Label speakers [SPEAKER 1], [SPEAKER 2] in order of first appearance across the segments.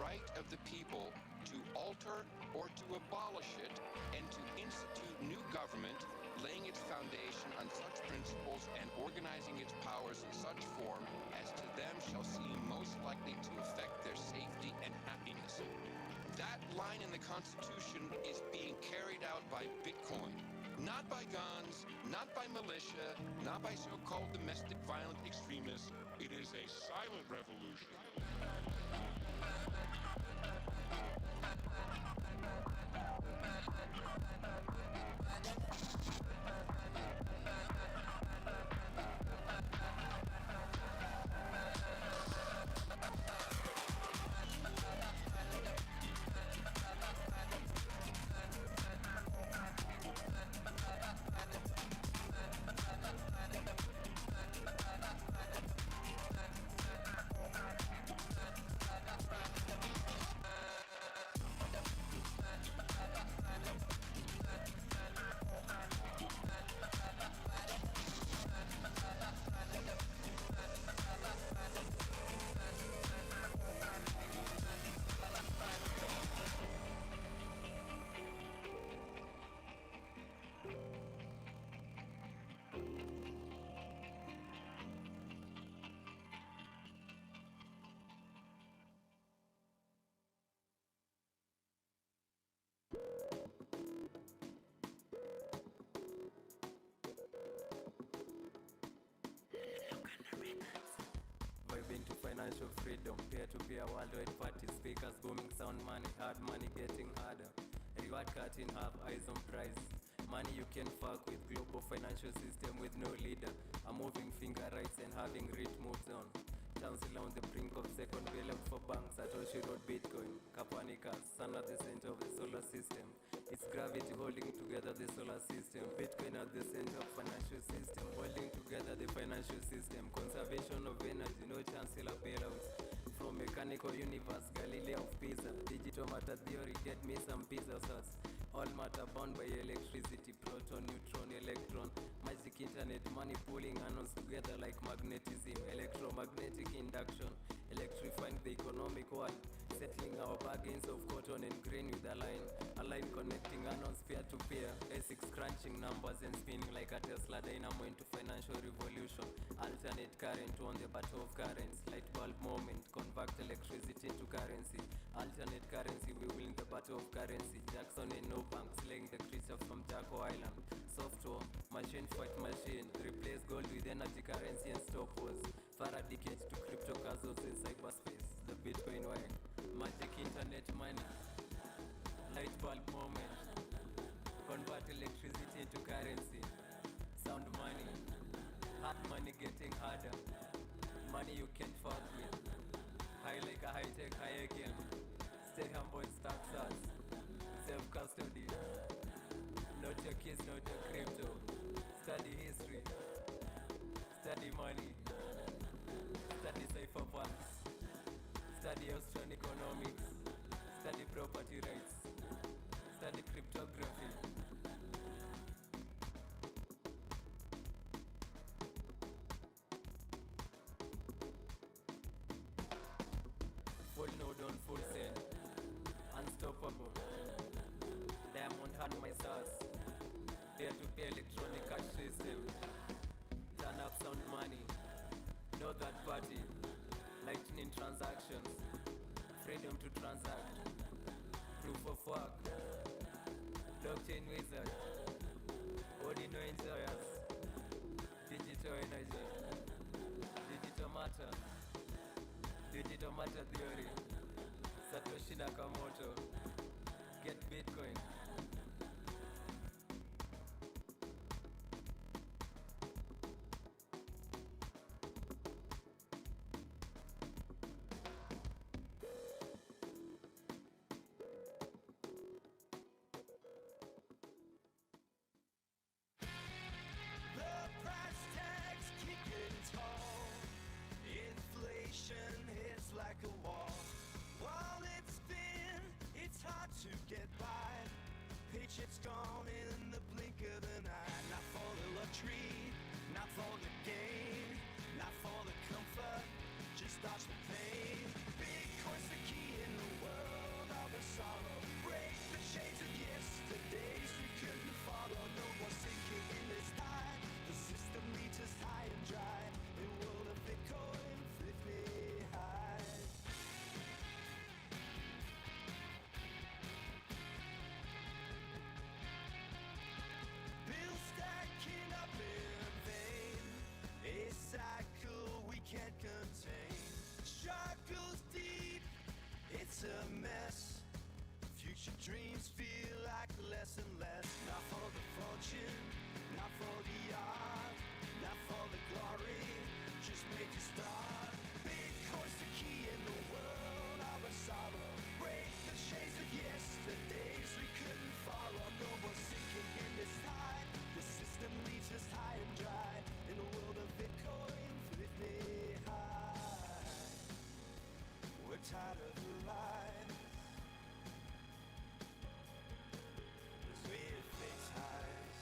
[SPEAKER 1] right of the people to alter or to abolish it and to institute new government, laying its foundation on such principles and organizing its powers in such form as to them shall seem most likely to affect their safety and happiness. That line in the Constitution is being carried out by Bitcoin. Not by guns, not by militia, not by so-called domestic violent extremists.
[SPEAKER 2] It is a silent revolution.
[SPEAKER 3] Financial freedom, peer-to-peer worldwide party speakers, booming sound money, hard money getting harder. Reward cut in half, eyes on price. Money you can fuck with, global financial system with no leader. A moving finger rights and having rich moves on. Chancellor on the brink of second bailout for banks. Satoshi wrote Bitcoin, Copernicus, sun at the center of the solar system. It's gravity holding together the solar system. Bitcoin at the center of financial system, holding together the financial system. Conservation of energy, no chancellor bailouts. From mechanical universe, Galileo of Pisa. Digital matter theory, get me some pizza sauce. All matter bound by electricity, proton, neutron, electron. Magic internet, money pulling ions together like magnetism. Electromagnetic induction, electrifying the economic world. Settling our bargains of cotton and grain with a line connecting ions peer to peer. ASICs crunching numbers and spinning like a Tesla dynamo into financial revolution. Alternate current on the battle of currents. Light bulb moment, convert electricity into currency. Alternate currency, we win the battle of currency. Jackson and no banks, slaying the creature from Jaco Island. Software, machine fight machine. Replace gold with energy currency and stop wars. Faraday cage to cryptocurrencies in cyberspace. The Bitcoin way. Magic internet money, light bulb moment, convert electricity into currency, sound money, hard money getting harder, money you can't fuck with, high like a high-tech high again, stay humble and stack sats, self-custody, not your kids, not your crypto, study history, study money, study cypherpunks. Study Austrian economics, study property rights, study cryptography. Full node on full send, unstoppable. Diamond hand my sauce, peer-to-peer electronic cash system. Turn up sound money, no third party. Lightning transactions, freedom to transact, proof of work, blockchain wizard, Odino enjoyers, digital energy, digital matter theory, Satoshi Nakamoto, get Bitcoin.
[SPEAKER 4] Inflation hits like a wall. While it's thin, it's hard to get by. Paycheck's gone in the blink of an eye. Not for the luxury, not for the gain, not for the comfort, just dodge the pain. Bitcoin's the key in the dreams feel like less and less. Not for the fortune, not for the art, not for the glory, just made to start. Bitcoin's the key in the world of our sorrow. Break the chains of yesterdays we couldn't follow. No more sinking in this tide. The system leaves us high and dry. In a world of Bitcoin, flip me high. We're tired of the lie. With fake ties.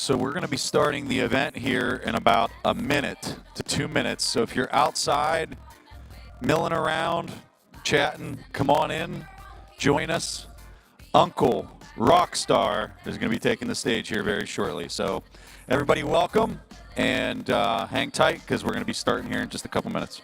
[SPEAKER 5] So we're going to be starting the event here in about a minute to 2 minutes. So if you're outside, milling around, chatting, come on in, join us. Uncle Rockstar is going to be taking the stage here very shortly. So everybody welcome, and hang tight because we're going to be starting here in just a couple minutes.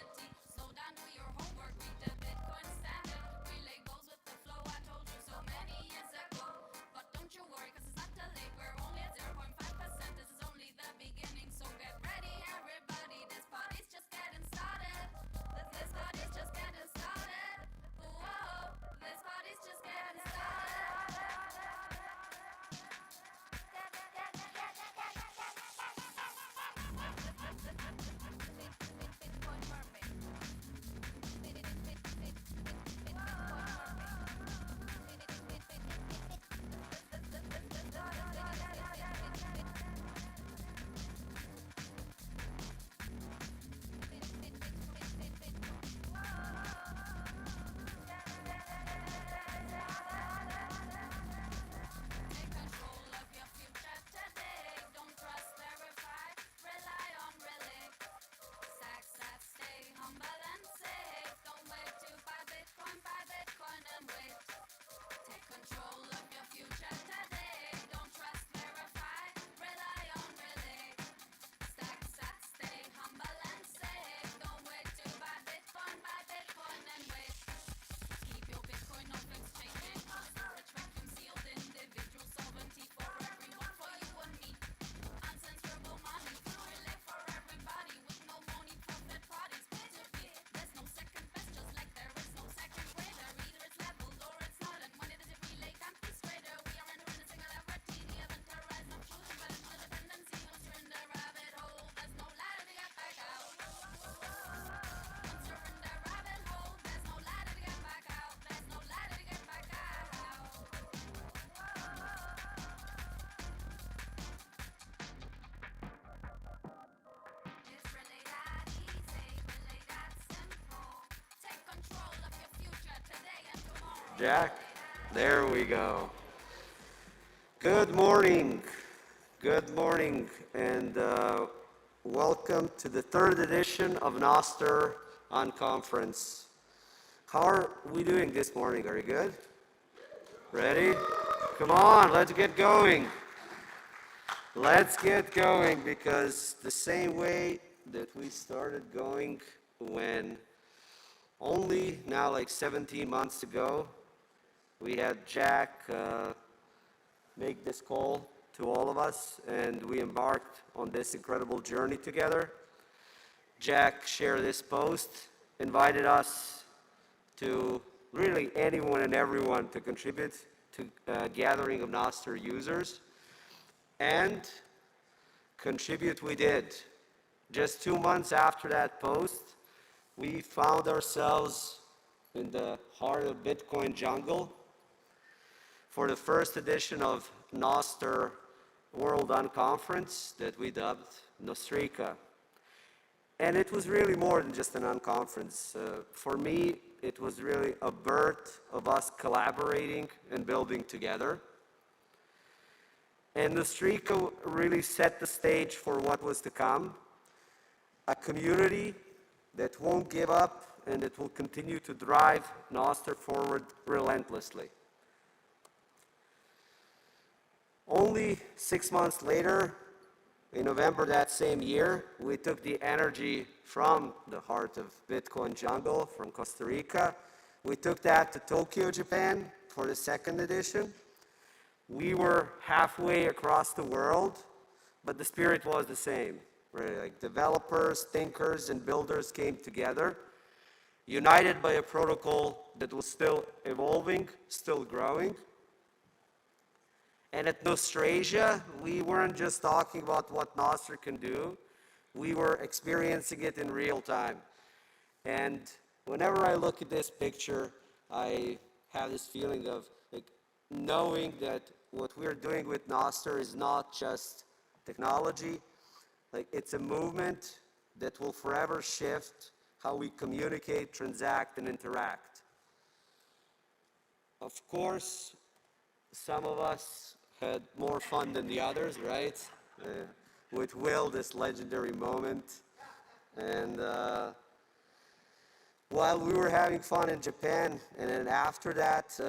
[SPEAKER 6] Jack, there we go. Good morning, and welcome to the third edition of Nostr Unconference. How are we doing this morning? Are you good? Ready? Come on, let's get going. Let's get going, because the same way that we started going when only now like 17 months ago, we had Jack make this call to all of us, and we embarked on this incredible journey together. Jack shared this post, invited us to really anyone and everyone to contribute to a gathering of Nostr users, and contribute we did. Just 2 months after that post, we found ourselves in the heart of Bitcoin jungle for the first edition of Nostr World Unconference that we dubbed Nostriga. And it was really more than just an unconference. For me, it was really a birth of us collaborating and building together. And Nostriga really set the stage for what was to come. A community that won't give up and that will continue to drive Nostr forward relentlessly. Only 6 months later, in November that same year, we took the energy from the heart of Bitcoin jungle, from Costa Rica. We took that to Tokyo, Japan for the second edition. We were halfway across the world, but the spirit was the same. Right? Like developers, thinkers, and builders came together, united by a protocol that was still evolving, still growing. And at Nostriga, we weren't just talking about what Nostr can do, we were experiencing it in real time. And whenever I look at this picture, I have this feeling of like knowing that what we're doing with Nostr is not just technology, like it's a movement that will forever shift how we communicate, transact, and interact. Of course, some of us had more fun than the others, right? with Will, this legendary moment. And while we were having fun in Japan, and then after that,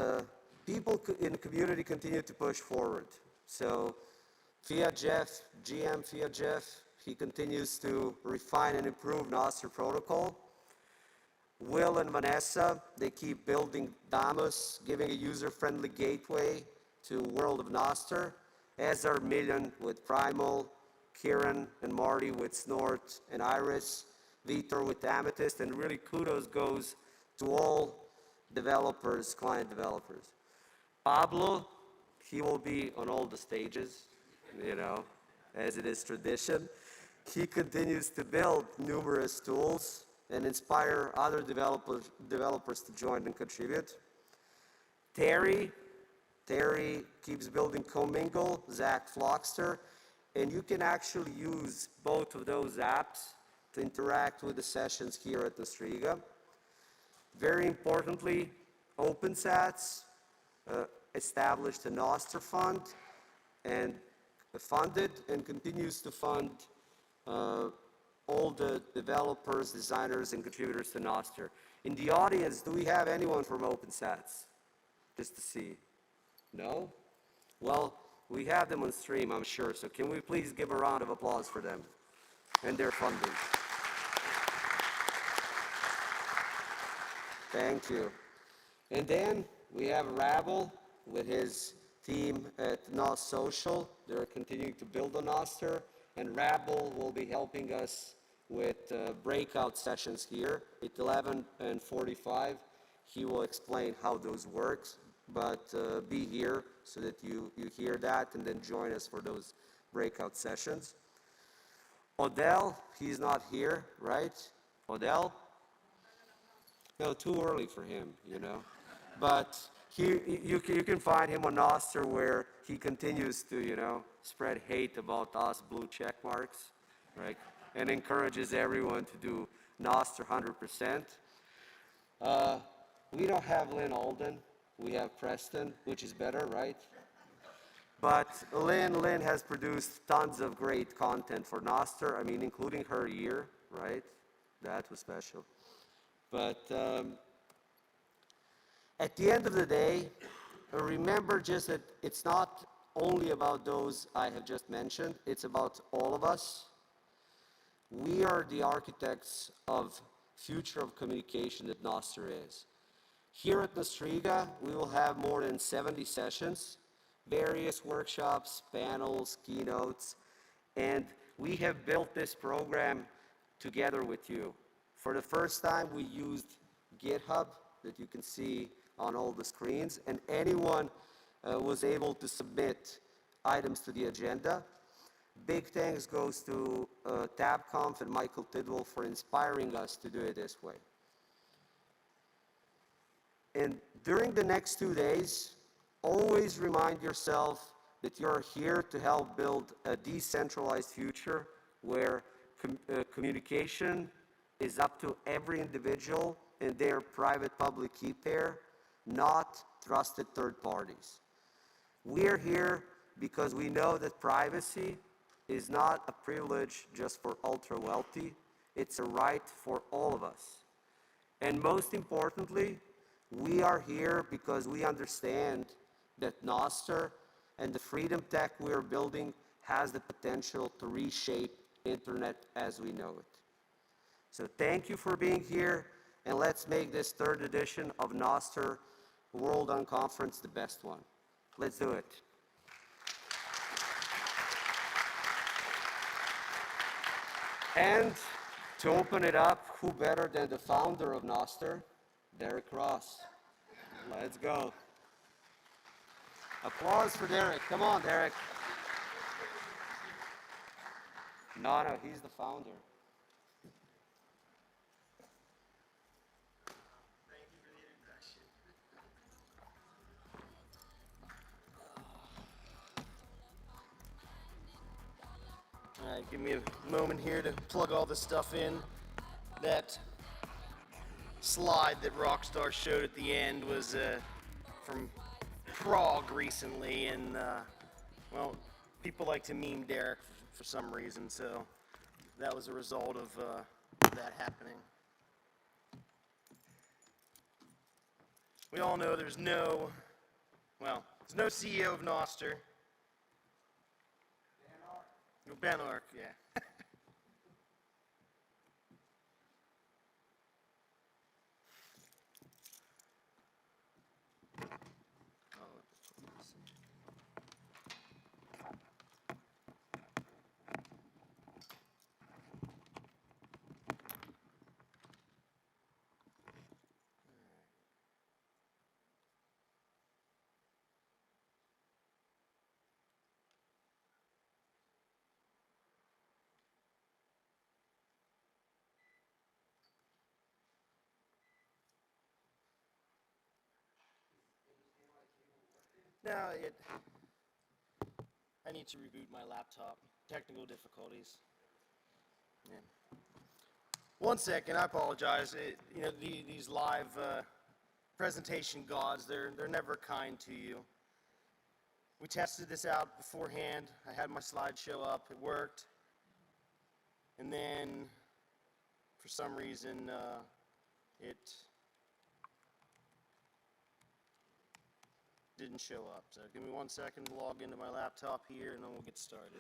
[SPEAKER 6] people in the community continued to push forward. So Fiat Jeff, GM Fiat Jeff, he continues to refine and improve Nostr protocol. Will and Vanessa, they keep building Damus, giving a user-friendly gateway to world of Nostr, as are Million with Primal, Kieran and Marty with Snort and Iris, Vitor with Amethyst, and really kudos goes to all developers, client developers. Pablo, he will be on all the stages, you know, as it is tradition. He continues to build numerous tools and inspire other developers to join and contribute. Terry keeps building Commingle, Zach Flockster, and you can actually use both of those apps to interact with the sessions here at Nostriga. Very importantly, OpenSats established a Nostr fund and funded and continues to fund all the developers, designers, and contributors to Nostr. In the audience, do we have anyone from OpenSats? Just to see. No? Well, we have them on stream, I'm sure, so can we please give a round of applause for them and their funding? Thank you. And then we have Rabble with his team at Nos Social. They're continuing to build on Nostr, and Rabble will be helping us with breakout sessions here at 11 and 45. He will explain how those work, but be here so that you hear that and then join us for those breakout sessions. Odell, he's not here, right? Odell? No, too early for him, you know. But you can find him on Nostr where he continues to, you know, spread hate about us blue check marks, right? And encourages everyone to do Nostr 100%. We don't have Lynn Alden. We have Preston, which is better, right? But Lynn has produced tons of great content for Nostr. I mean, including her year, right? That was special. But at the end of the day, remember just that it's not only about those I have just mentioned, it's about all of us. We are the architects of future of communication that Nostr is. Here at Nostriga, we will have more than 70 sessions, various workshops, panels, keynotes, and we have built this program together with you. For the first time, we used GitHub that you can see on all the screens, and anyone was able to submit items to the agenda. Big thanks goes to TabConf and Michael Tidwell for inspiring us to do it this way. And during the next 2 days, always remind yourself that you're here to help build a decentralized future where communication is up to every individual and their private-public key pair, not trusted third parties. We're here because we know that privacy is not a privilege just for ultra-wealthy, it's a right for all of us. And most importantly, we are here because we understand that Nostr and the freedom tech we're building has the potential to reshape internet as we know it. So thank you for being here, and let's make this third edition of Nostr World Unconference the best one. Let's do it. And to open it up, who better than the founder of Nostr, Derek Ross. Let's go. Applause for Derek. Come on, Derek. No, he's the founder.
[SPEAKER 7] Thank you for the introduction. All right, give me a moment here to plug all this stuff in. That slide that Rockstar showed at the end was from Prague recently, and well, people like to meme Derek for some reason, so that was a result of that happening. We all know there's no CEO of Nostr. Ben Ark, yeah. Now I need to reboot my laptop. Technical difficulties. Yeah. One second, I apologize. These live presentation gods, they're never kind to you. We tested this out beforehand. I had my slideshow up, it worked. And then, for some reason, it didn't show up. So give me 1 second to log into my laptop here, and then we'll get started.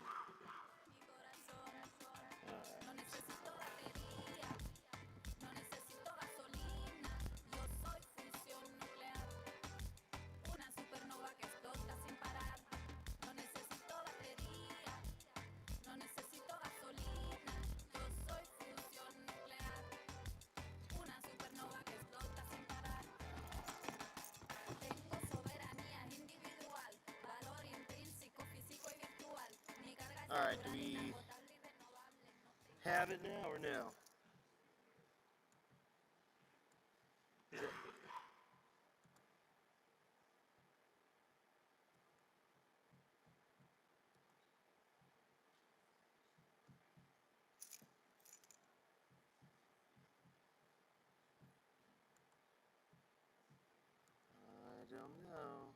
[SPEAKER 7] All right, do we have it now or no? I don't know.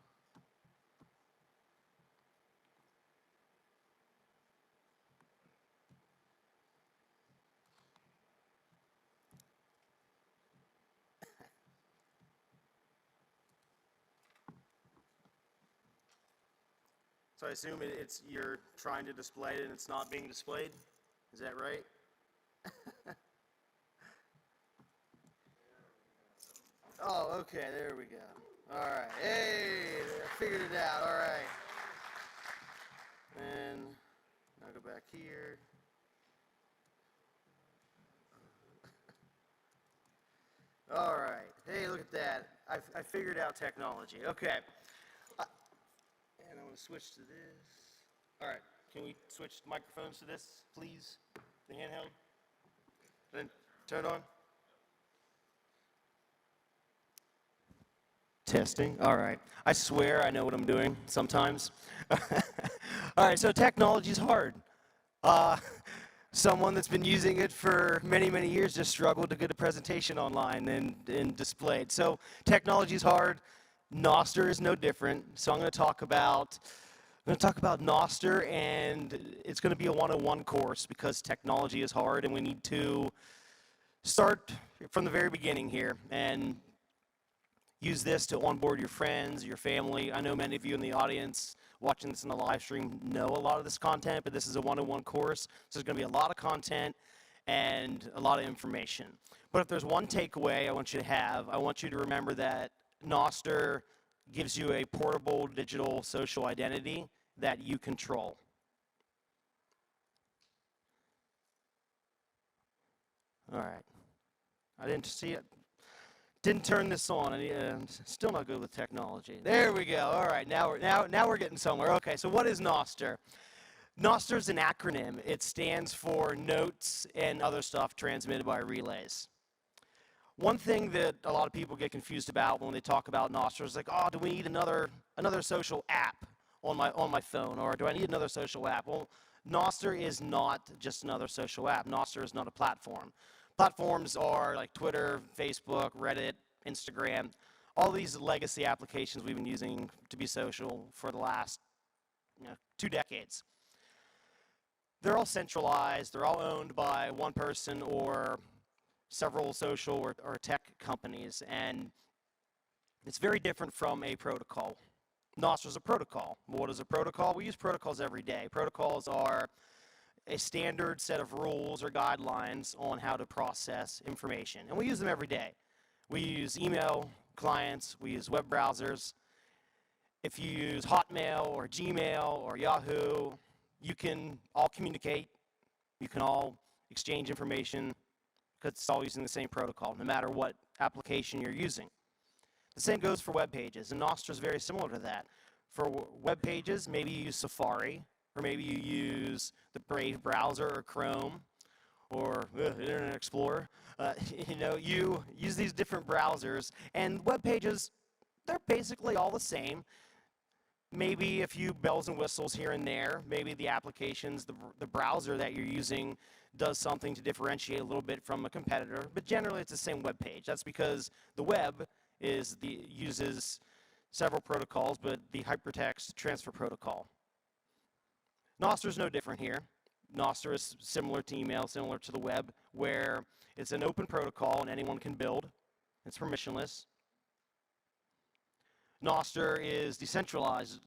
[SPEAKER 7] So I assume you're trying to display it and it's not being displayed? Is that right? Oh, okay, there we go. All right, hey, I figured it out, all right. And I'll go back here. All right, hey, look at that. I figured out technology, okay. And I'm gonna switch to this. All right, can we switch microphones to this, please? The handheld? Then turn on. Testing, all right. I swear I know what I'm doing sometimes. All right, so technology is hard. Someone that's been using it for many, many years just struggled to get a presentation online and displayed. So technology is hard. Nostr is no different. So I'm going to talk about Nostr, and it's going to be a 101 course because technology is hard, and we need to start from the very beginning here and use this to onboard your friends, your family. I know many of you in the audience watching this in the live stream know a lot of this content, but this is a 101 course, so there's going to be a lot of content and a lot of information. But if there's one takeaway I want you to have, I want you to remember that Nostr gives you a portable digital social identity that you control. All right. I didn't see it. Didn't turn this on. Still not good with technology. There we go. All right, now we're getting somewhere. Okay, so what is Nostr? Nostr is an acronym. It stands for Notes and Other Stuff Transmitted by Relays. One thing that a lot of people get confused about when they talk about Nostr is like, oh, do we need another social app on my phone, or do I need another social app? Well, Nostr is not just another social app. Nostr is not a platform. Platforms are like Twitter, Facebook, Reddit, Instagram, all these legacy applications we've been using to be social for the last 2 decades. They're all centralized, they're all owned by one person or several social or tech companies, and it's very different from a protocol. Nostr is a protocol. What is a protocol? We use protocols every day. Protocols are a standard set of rules or guidelines on how to process information, and we use them every day. We use email clients, we use web browsers. If you use Hotmail or Gmail or Yahoo, you can all communicate, you can all exchange information, because it's all using the same protocol, no matter what application you're using. The same goes for web pages, and Nostr is very similar to that. For web pages, maybe you use Safari, or maybe you use the Brave browser or Chrome, or Internet Explorer. You use these different browsers, and web pages, they're basically all the same. Maybe a few bells and whistles here and there. Maybe the applications, the browser that you're using does something to differentiate a little bit from a competitor, but generally it's the same web page. That's because the web uses several protocols, but the hypertext transfer protocol. Nostr is no different here. Nostr is similar to email, similar to the web, where it's an open protocol and anyone can build. It's permissionless. Nostr is decentralized,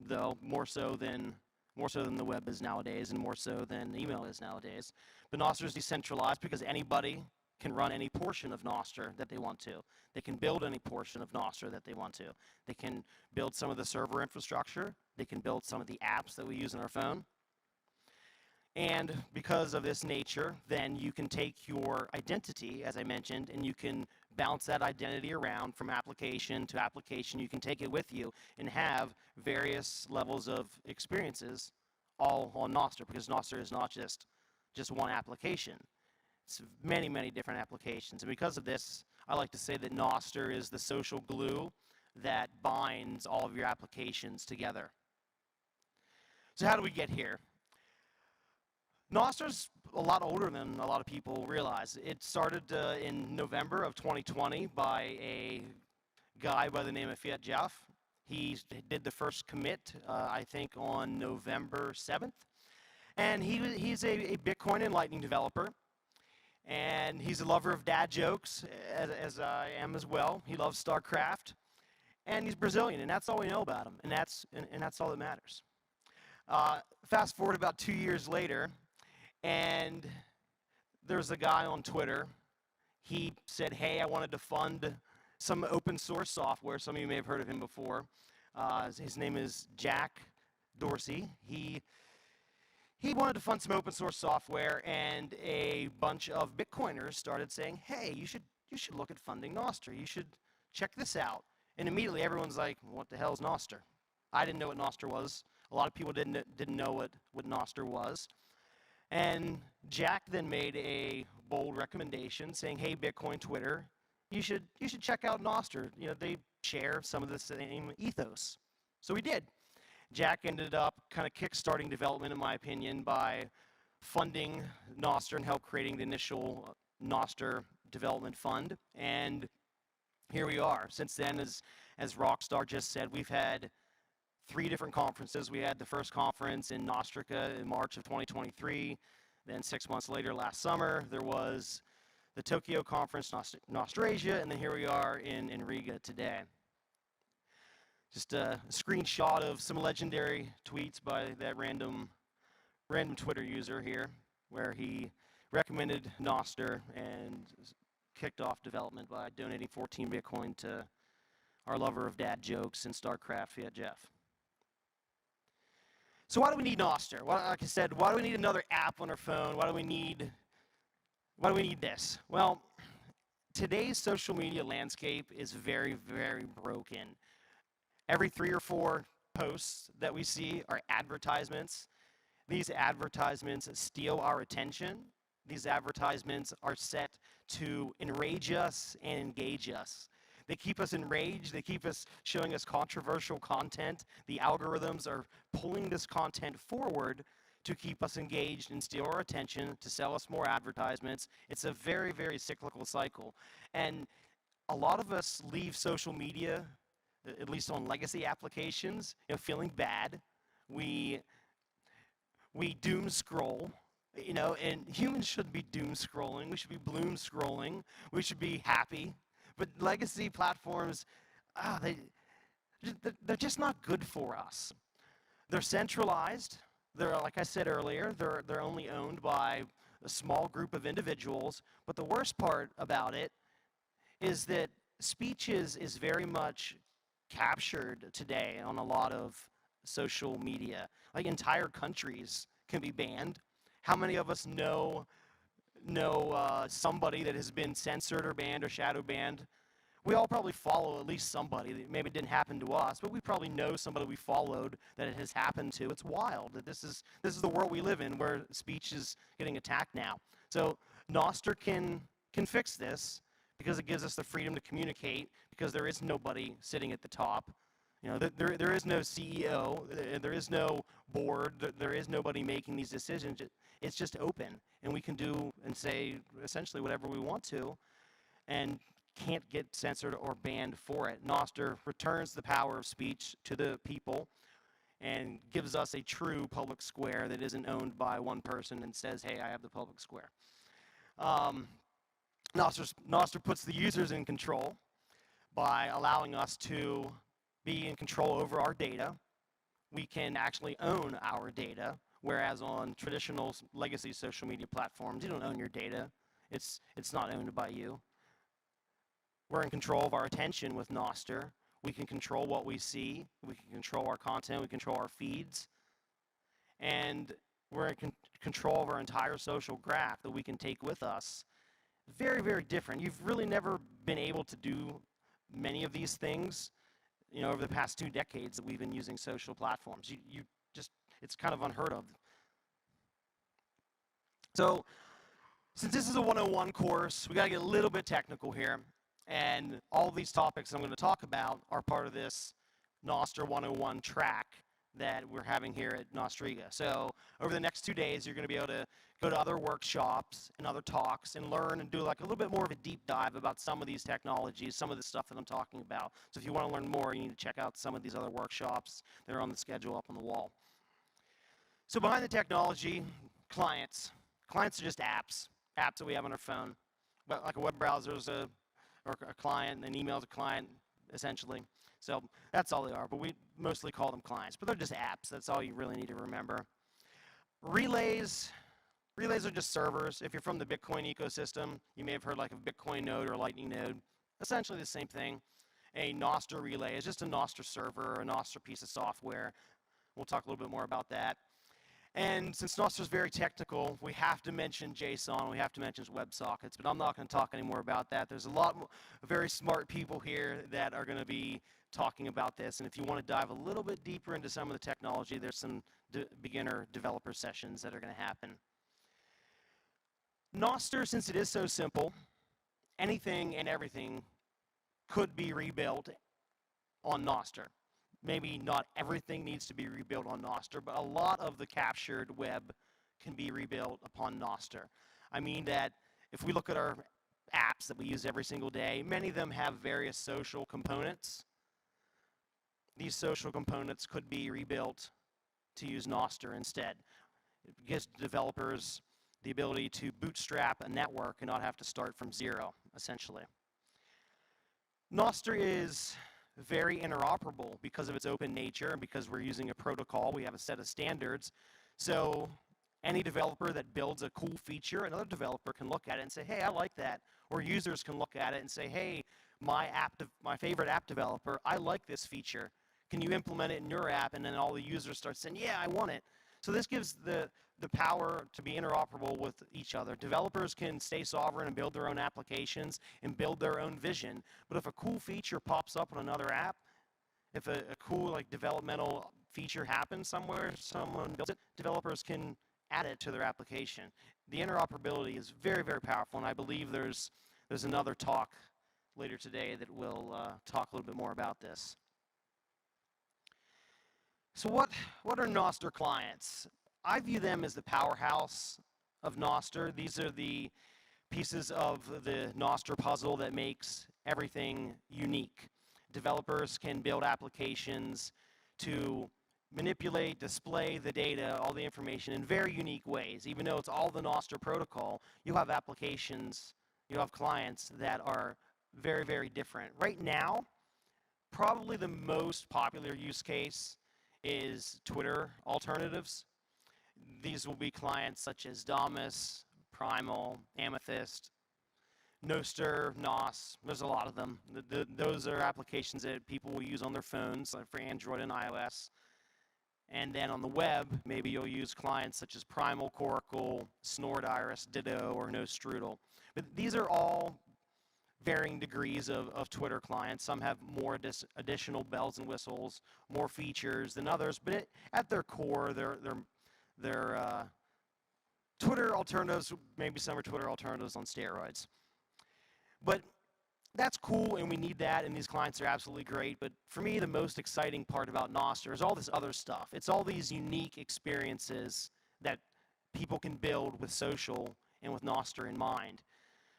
[SPEAKER 7] though, more so than the web is nowadays, and more so than email is nowadays. But Nostr is decentralized because anybody can run any portion of Nostr that they want to. They can build any portion of Nostr that they want to. They can build some of the server infrastructure. They can build some of the apps that we use on our phone. And because of this nature, then you can take your identity, as I mentioned, and you can bounce that identity around from application to application. You can take it with you and have various levels of experiences all on Nostr, because Nostr is not just one application. It's many, many different applications. And because of this, I like to say that Nostr is the social glue that binds all of your applications together. So how do we get here? Nostr's a lot older than a lot of people realize. It started in November of 2020 by a guy by the name of Fiat Jeff. He did the first commit, I think, on November 7th. And he's a Bitcoin and Lightning developer. And he's a lover of dad jokes, as I am as well. He loves StarCraft. And he's Brazilian, and that's all we know about him. And that's all that matters. Fast forward about 2 years later, and there's a guy on Twitter. He said, hey, I wanted to fund some open source software. Some of you may have heard of him before. His name is Jack Dorsey. He wanted to fund some open source software, and a bunch of Bitcoiners started saying, hey, you should look at funding Nostr. You should check this out. And immediately everyone's like, what the hell is Nostr? I didn't know what Nostr was. A lot of people didn't know what Nostr was. And Jack then made a bold recommendation saying, hey, Bitcoin Twitter, you should check out Nostr. They share some of the same ethos. So we did. Jack ended up kind of kickstarting development, in my opinion, by funding Nostr and help creating the initial Nostr development fund. And here we are. Since then, as Rockstar just said, we've had 3 different conferences. We had the first conference in Nostriga in March of 2023. Then 6 months later, last summer, there was the Tokyo conference, Nostriga, and then here we are in Riga today. Just a screenshot of some legendary tweets by that random Twitter user here, where he recommended Nostr and kicked off development by donating 14 Bitcoin to our lover of dad jokes and StarCraft, Fiat Jeff. So why do we need Nostr? Well, like I said, why do we need another app on our phone? Why do we need this? Well, today's social media landscape is very, very broken. Every 3 or 4 posts that we see are advertisements. These advertisements steal our attention. These advertisements are set to enrage us and engage us. They keep us enraged. They keep us showing us controversial content. The algorithms are pulling this content forward to keep us engaged and steal our attention, to sell us more advertisements. It's a very, very cyclical cycle. And a lot of us leave social media, at least on legacy applications, feeling bad we doom scroll, you know, and humans shouldn't be doom scrolling. We should be bloom scrolling. We should be happy. But legacy platforms, they're just not good for us. They're centralized. They're, like I said earlier, they're only owned by a small group of individuals. But the worst part about it is that speech is very much captured today on a lot of social media. Like entire countries can be banned. How many of us know somebody that has been censored or banned or shadow banned? We all probably follow at least somebody. Maybe it didn't happen to us, but we probably know somebody we followed that it has happened to. It's wild that this is the world we live in, where speech is getting attacked now. So Nostr can fix this because it gives us the freedom to communicate, because there is nobody sitting at the top. You know, there is no CEO, there is no board, there is nobody making these decisions. It's just open, and we can do and say essentially whatever we want to, and can't get censored or banned for it. Nostr returns the power of speech to the people and gives us a true public square that isn't owned by one person and says, hey, I have the public square. Nostr puts the users in control by allowing us to be in control over our data. We can actually own our data, whereas on traditional legacy social media platforms, you don't own your data. It's not owned by you. We're in control of our attention with Nostr. We can control what we see. We can control our content. We control our feeds. And we're in control of our entire social graph that we can take with us. Very, very different. You've really never been able to do many of these things, you know, over the past 2 decades that we've been using social platforms. You just, it's kind of unheard of. So, since this is a 101 course, we got to get a little bit technical here. And all these topics I'm going to talk about are part of this Nostr 101 track that we're having here at Nostriga. So over the next 2 days, you're going to be able to go to other workshops and other talks and learn and do like a little bit more of a deep dive about some of these technologies, some of the stuff that I'm talking about. So if you want to learn more, you need to check out some of these other workshops. They're on the schedule up on the wall. So behind the technology, clients. Clients are just apps that we have on our phone. But like a web browser is a client, and an email is a client, essentially. So that's all they are, but we mostly call them clients. But they're just apps. That's all you really need to remember. Relays are just servers. If you're from the Bitcoin ecosystem, you may have heard like of Bitcoin node or a Lightning node. Essentially the same thing. A Nostr relay is just a Nostr server or a Nostr piece of software. We'll talk a little bit more about that. And since Nostr is very technical, we have to mention JSON, we have to mention WebSockets, but I'm not going to talk any more about that. There's a lot of very smart people here that are going to be talking about this, and if you want to dive a little bit deeper into some of the technology, there's some beginner developer sessions that are going to happen. Nostr, since it is so simple, anything and everything could be rebuilt on Nostr. Maybe not everything needs to be rebuilt on Nostr, but a lot of the captured web can be rebuilt upon Nostr. I mean that if we look at our apps that we use every single day, many of them have various social components. These social components could be rebuilt to use Nostr instead. It gives developers the ability to bootstrap a network and not have to start from zero, essentially. Nostr is very interoperable because of its open nature and because we're using a protocol. We have a set of standards. So any developer that builds a cool feature, another developer can look at it and say, hey, I like that. Or users can look at it and say, hey, my favorite app developer, I like this feature. Can you implement it in your app? And then all the users start saying, yeah, I want it. So this gives the power to be interoperable with each other. Developers can stay sovereign and build their own applications and build their own vision. But if a cool feature pops up on another app, if a cool like developmental feature happens somewhere, someone builds it, developers can add it to their application. The interoperability is very, very powerful, and I believe there's another talk later today that will talk a little bit more about this. So what are Nostr clients? I view them as the powerhouse of Nostr. These are the pieces of the Nostr puzzle that makes everything unique. Developers can build applications to manipulate, display the data, all the information in very unique ways. Even though it's all the Nostr protocol, you have applications, you have clients that are very, very different. Right now, probably the most popular use case is Twitter alternatives. These will be clients such as Damus, Primal, Amethyst, Nostr, Nos. There's a lot of them. Those are applications that people will use on their phones, like for Android and iOS. And then on the web, maybe you'll use clients such as Primal, Coracle, Snort, Iris, Ditto, or Nostrudel. But these are all varying degrees of Twitter clients. Some have more additional bells and whistles, more features than others. But at their core, they're Twitter alternatives. Maybe some are Twitter alternatives on steroids. But that's cool, and we need that, and these clients are absolutely great. But for me, the most exciting part about Nostr is all this other stuff. It's all these unique experiences that people can build with social and with Nostr in mind.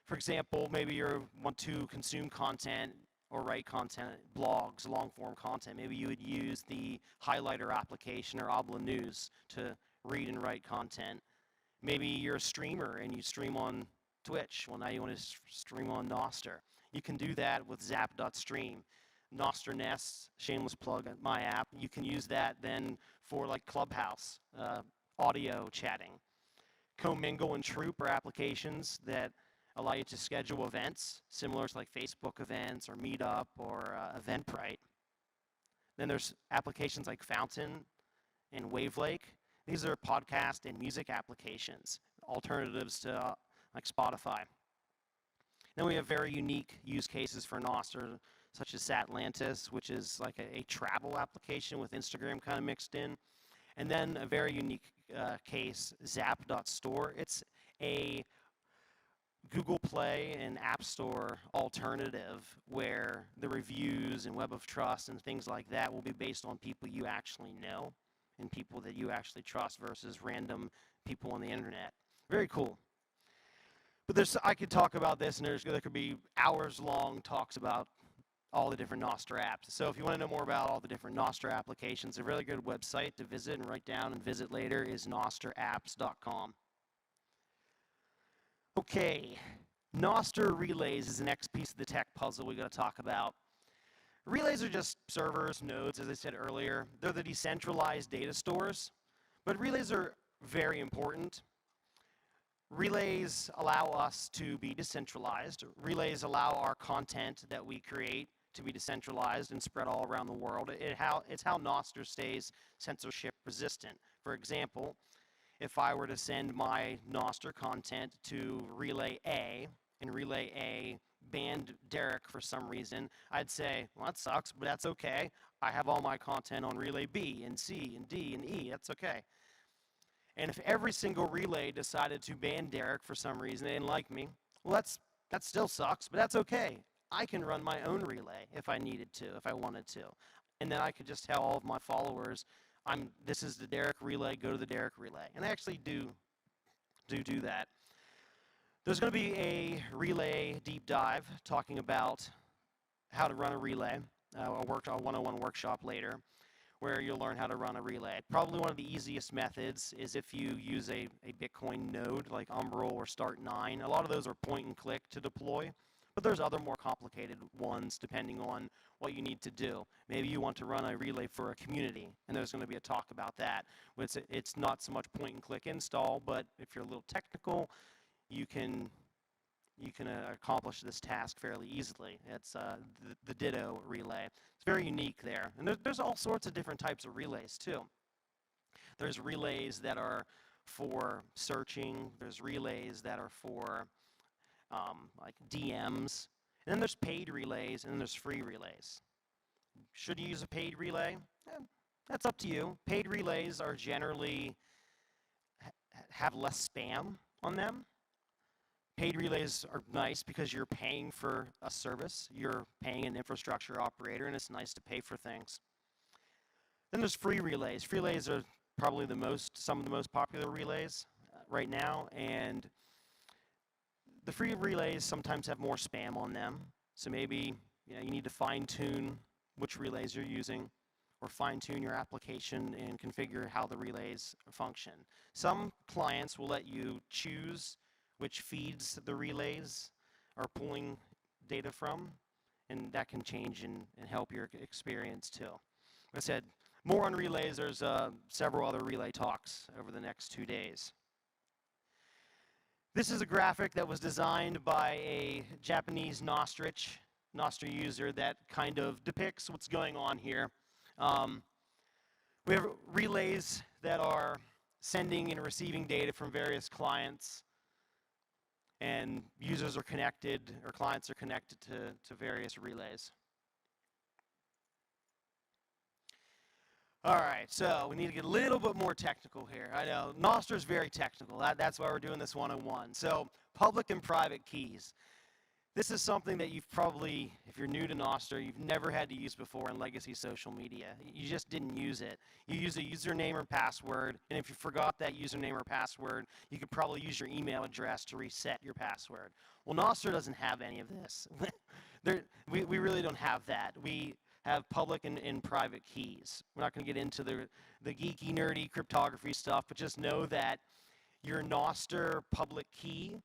[SPEAKER 7] For example, maybe you want to consume content or write content, blogs, long-form content. Maybe you would use the Highlighter application or Obla News to read and write content. Maybe you're a streamer and you stream on Twitch. Well, now you want to stream on Nostr. You can do that with zap.stream. Nostr Nests, shameless plug at my app. You can use that then for like Clubhouse, audio chatting. Commingle and Troop are applications that allow you to schedule events, similar to like Facebook events or Meetup or Eventbrite. Then there's applications like Fountain and Wavelake. These are podcast and music applications, alternatives to like Spotify. Then we have very unique use cases for Nostr, such as Satlantis, which is like a travel application with Instagram kind of mixed in. And then a very unique case, zap.store. It's a Google Play and App Store alternative where the reviews and Web of Trust and things like that will be based on people you actually know and people that you actually trust versus random people on the internet. Very cool. But I could talk about this, and there could be hours-long talks about all the different Nostr apps. So if you want to know more about all the different Nostr applications, a really good website to visit and write down and visit later is nostrapps.com. Okay, Nostr relays is the next piece of the tech puzzle we got to talk about. Relays are just servers, nodes, as I said earlier. They're the decentralized data stores, but relays are very important. Relays allow us to be decentralized. Relays allow our content that we create to be decentralized and spread all around the world. It's how Nostr stays censorship resistant. For example, if I were to send my Nostr content to Relay A, and Relay A banned Derek for some reason, I'd say, well, that sucks, but that's okay. I have all my content on Relay B and C and D and E. That's okay. And if every single relay decided to ban Derek for some reason, they didn't like me, well, that still sucks, but that's okay. I can run my own relay if I needed to, if I wanted to. And then I could just tell all of my followers, this is the Derek relay, go to the Derek relay. And I actually do that. There's going to be a relay deep dive talking about how to run a relay, a 101 workshop later, where you'll learn how to run a relay. Probably one of the easiest methods is if you use a Bitcoin node like Umbrel or Start9. A lot of those are point and click to deploy, but there's other more complicated ones depending on what you need to do. Maybe you want to run a relay for a community, and there's going to be a talk about that. It's not so much point and click install, but if you're a little technical, you can accomplish this task fairly easily. It's the Ditto relay. It's very unique there. And there's all sorts of different types of relays too. There's relays that are for searching. There's relays that are for like DMs. And then there's paid relays, and then there's free relays. Should you use a paid relay? That's up to you. Paid relays are generally have less spam on them. Paid relays are nice because you're paying for a service. You're paying an infrastructure operator, and it's nice to pay for things. Then there's free relays. Free relays are probably some of the most popular relays right now, and the free relays sometimes have more spam on them. So maybe you need to fine-tune which relays you're using, or fine-tune your application and configure how the relays function. Some clients will let you choose which feeds the relays are pulling data from, and that can change and help your experience too. Like I said, more on relays. There's several other relay talks over the next 2 days. This is a graphic that was designed by a Japanese Nostrich, Nostr user, that kind of depicts what's going on here. We have relays that are sending and receiving data from various clients, and users are connected, or clients are connected to various relays. All right, so we need to get a little bit more technical here. I know Nostr is very technical. That's why we're doing this 101. So public and private keys. This is something that you've probably, if you're new to Nostr, you've never had to use before in legacy social media. You just didn't use it. You use a username or password, and if you forgot that username or password, you could probably use your email address to reset your password. Well, Nostr doesn't have any of this. We really don't have that. We have public and private keys. We're not going to get into the geeky, nerdy cryptography stuff, but just know that your Nostr public key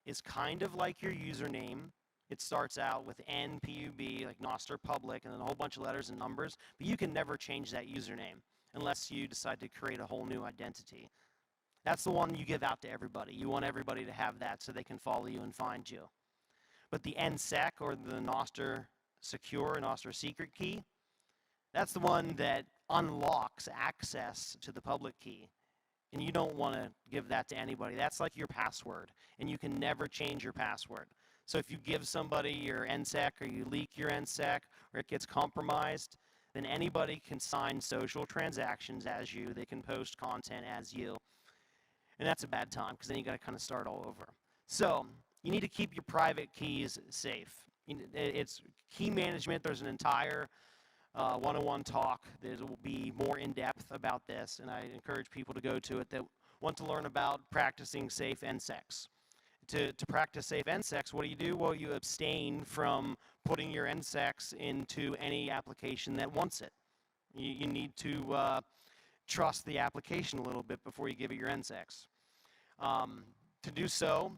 [SPEAKER 7] is kind of like your username. It starts out with NPUB, like Nostr public, and then a whole bunch of letters and numbers, but you can never change that username unless you decide to create a whole new identity. That's the one you give out to everybody. You want everybody to have that so they can follow you and find you. But the NSEC, or the Nostr secure, Nostr secret key, that's the one that unlocks access to the public key. And you don't want to give that to anybody. That's like your password, and you can never change your password. So if you give somebody your NSEC, or you leak your NSEC, or it gets compromised, then anybody can sign social transactions as you. They can post content as you. And that's a bad time, because then you got to kind of start all over. So you need to keep your private keys safe. It's key management. There's an entire 101 talk that will be more in-depth about this, and I encourage people to go to it that want to learn about practicing safe NSECs. To practice safe NSECs, what do? Well, you abstain from putting your NSECs into any application that wants it. You need to trust the application a little bit before you give it your NSECs. To do so,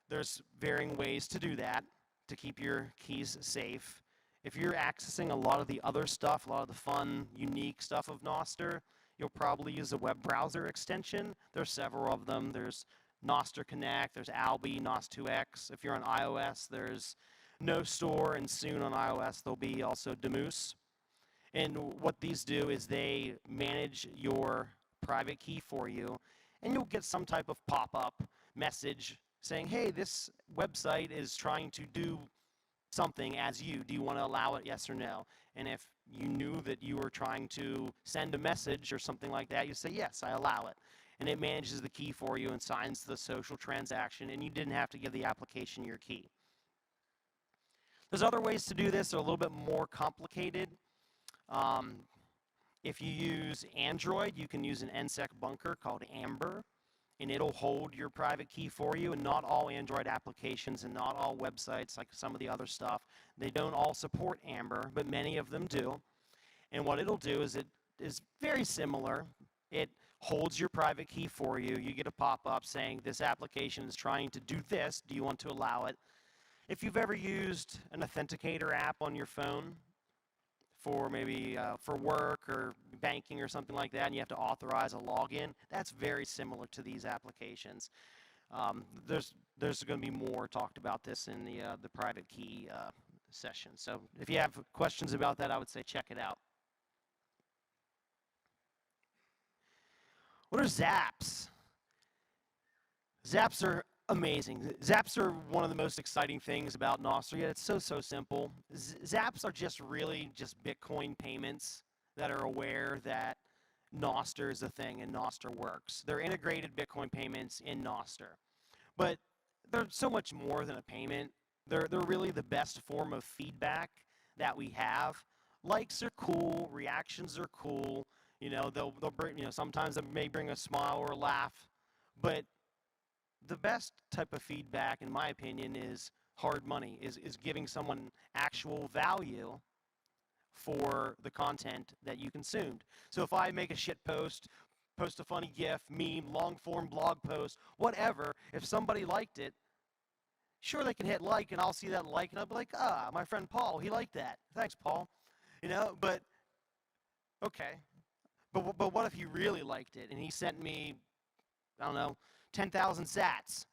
[SPEAKER 7] there's varying ways to do that, to keep your keys safe. If you're accessing a lot of the other stuff, a lot of the fun, unique stuff of Nostr, you'll probably use a web browser extension. There's several of them. There's Nostr Connect, there's Albi, Nos2x. If you're on iOS, there's Nostr, and soon on iOS there'll be also Demus. And what these do is they manage your private key for you, and you'll get some type of pop-up message saying, hey, this website is trying to do something as you. Do you want to allow it, yes or no? And if you knew that you were trying to send a message or something like that, you say, yes, I allow it. And it manages the key for you and signs the social transaction, and you didn't have to give the application your key. There's other ways to do this. They're a little bit more complicated. If you use Android, you can use an NSEC bunker called Amber, and it'll hold your private key for you. And not all Android applications and not all websites, like some of the other stuff, they don't all support Amber, but many of them do. And what it'll do is it is very similar. It holds your private key for you. You get a pop-up saying this application is trying to do this. Do you want to allow it? If you've ever used an authenticator app on your phone for maybe for work or banking or something like that, and you have to authorize a login, that's very similar to these applications. There's going to be more talked about this in the private key session. So if you have questions about that, I would say check it out. What are zaps? Zaps are amazing. Zaps are one of the most exciting things about Nostria. It's so simple. Zaps are just really just Bitcoin payments that are aware that Nostr is a thing and Nostr works. They're integrated Bitcoin payments in Nostr. But they're so much more than a payment. They're really the best form of feedback that we have. Likes are cool, reactions are cool. You know, they'll bring, sometimes they may bring a smile or a laugh, but the best type of feedback, in my opinion, is hard money, is giving someone actual value for the content that you consumed. So if I make a shit post, post a funny GIF, meme, long-form blog post, whatever, if somebody liked it, sure, they can hit like, and I'll see that like, and I'll be like, ah, my friend Paul, he liked that. Thanks, Paul. You know, but, okay. But what if he really liked it, and he sent me, I don't know, 10,000 sats?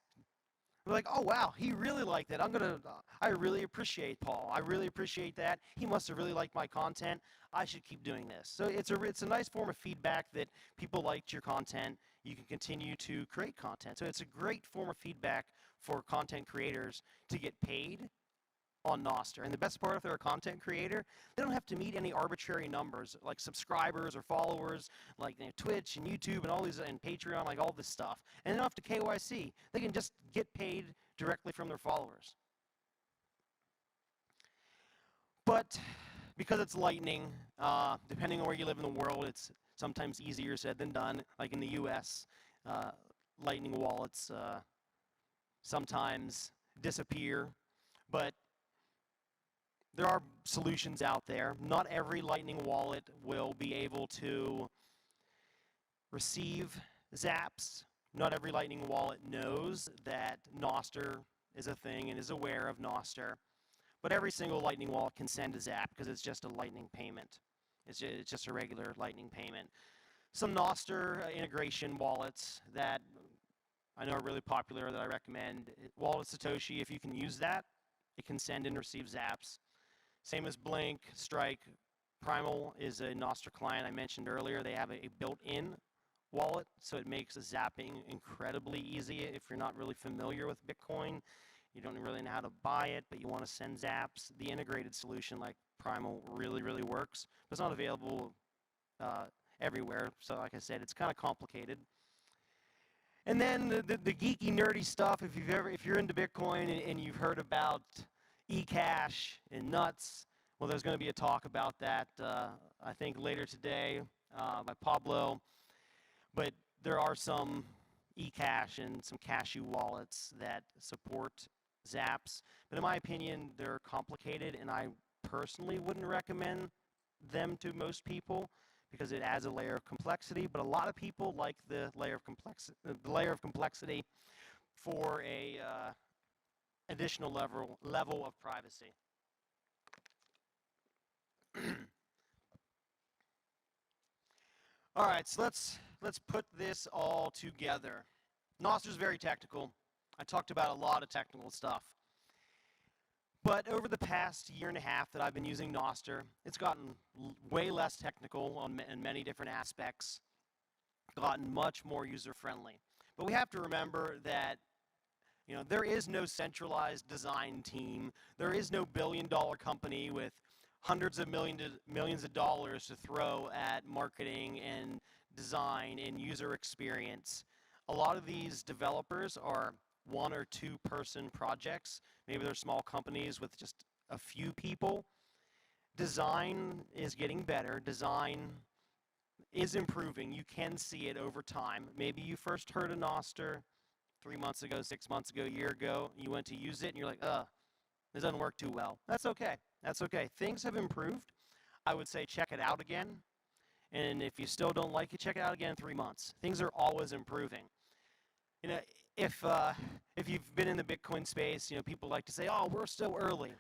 [SPEAKER 7] We're like, oh, wow, he really liked it. I really appreciate Paul. I really appreciate that. He must have really liked my content. I should keep doing this. So it's a nice form of feedback that people liked your content. You can continue to create content. So it's a great form of feedback for content creators to get paid on Nostr. And the best part, if they're a content creator, they don't have to meet any arbitrary numbers like subscribers or followers, like Twitch and YouTube and all these, and Patreon, like all this stuff. And they don't have to KYC. They can just get paid directly from their followers. But because it's Lightning, depending on where you live in the world, it's sometimes easier said than done. Like in the US, Lightning wallets sometimes disappear, but there are solutions out there. Not every Lightning wallet will be able to receive zaps. Not every Lightning wallet knows that Nostr is a thing and is aware of Nostr. But every single Lightning wallet can send a zap because it's just a Lightning payment. It's just a regular Lightning payment. Some Nostr integration wallets that I know are really popular that I recommend. Wallet Satoshi, if you can use that, it can send and receive zaps. Same as Blink, Strike. Primal is a Nostr client I mentioned earlier. They have a built-in wallet, so it makes zapping incredibly easy if you're not really familiar with Bitcoin. You don't really know how to buy it, but you want to send zaps. The integrated solution like Primal really, really works, but it's not available everywhere. So like I said, it's kind of complicated. And then the geeky, nerdy stuff, if you're into Bitcoin and you've heard about eCash and nuts, well, there's going to be a talk about that, I think, later today by Pablo. But there are some eCash and some Cashew wallets that support zaps. But in my opinion, they're complicated, and I personally wouldn't recommend them to most people because it adds a layer of complexity. But a lot of people like the layer of complexity for a additional level of privacy. All right, so let's put this all together. Nostr is very technical. I talked about a lot of technical stuff. But over the past year and a half that I've been using Nostr, it's gotten way less technical in many different aspects, gotten much more user-friendly. But we have to remember that there is no centralized design team. There is no billion-dollar company with hundreds of millions of dollars to throw at marketing and design and user experience. A lot of these developers are one or two person projects. Maybe they're small companies with just a few people. Design is getting better. Design is improving. You can see it over time. Maybe you first heard of Nostr 3 months ago, 6 months ago, a year ago. You went to use it and you're like, this doesn't work too well. That's okay. That's okay. Things have improved. I would say check it out again. And if you still don't like it, check it out again in 3 months. Things are always improving. If you've been in the Bitcoin space, people like to say, oh, we're still early.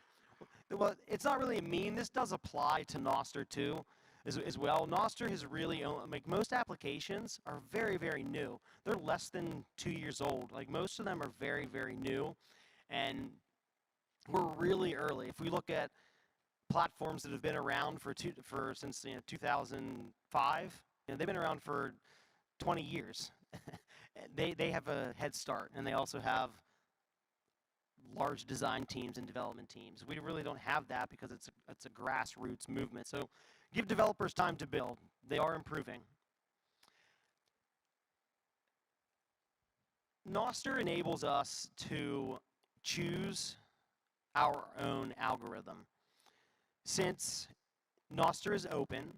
[SPEAKER 7] Well, it's not really mean. This does apply to Nostr too, as well. Nostr has really, most applications are very, very new. They're less than 2 years old. Like most of them are very, very new, and we're really early. If we look at platforms that have been around since 2005, they've been around for 20 years. They have a head start, and they also have large design teams and development teams. We really don't have that because it's a grassroots movement. So give developers time to build. They are improving. Nostr enables us to choose our own algorithm. Since Nostr is open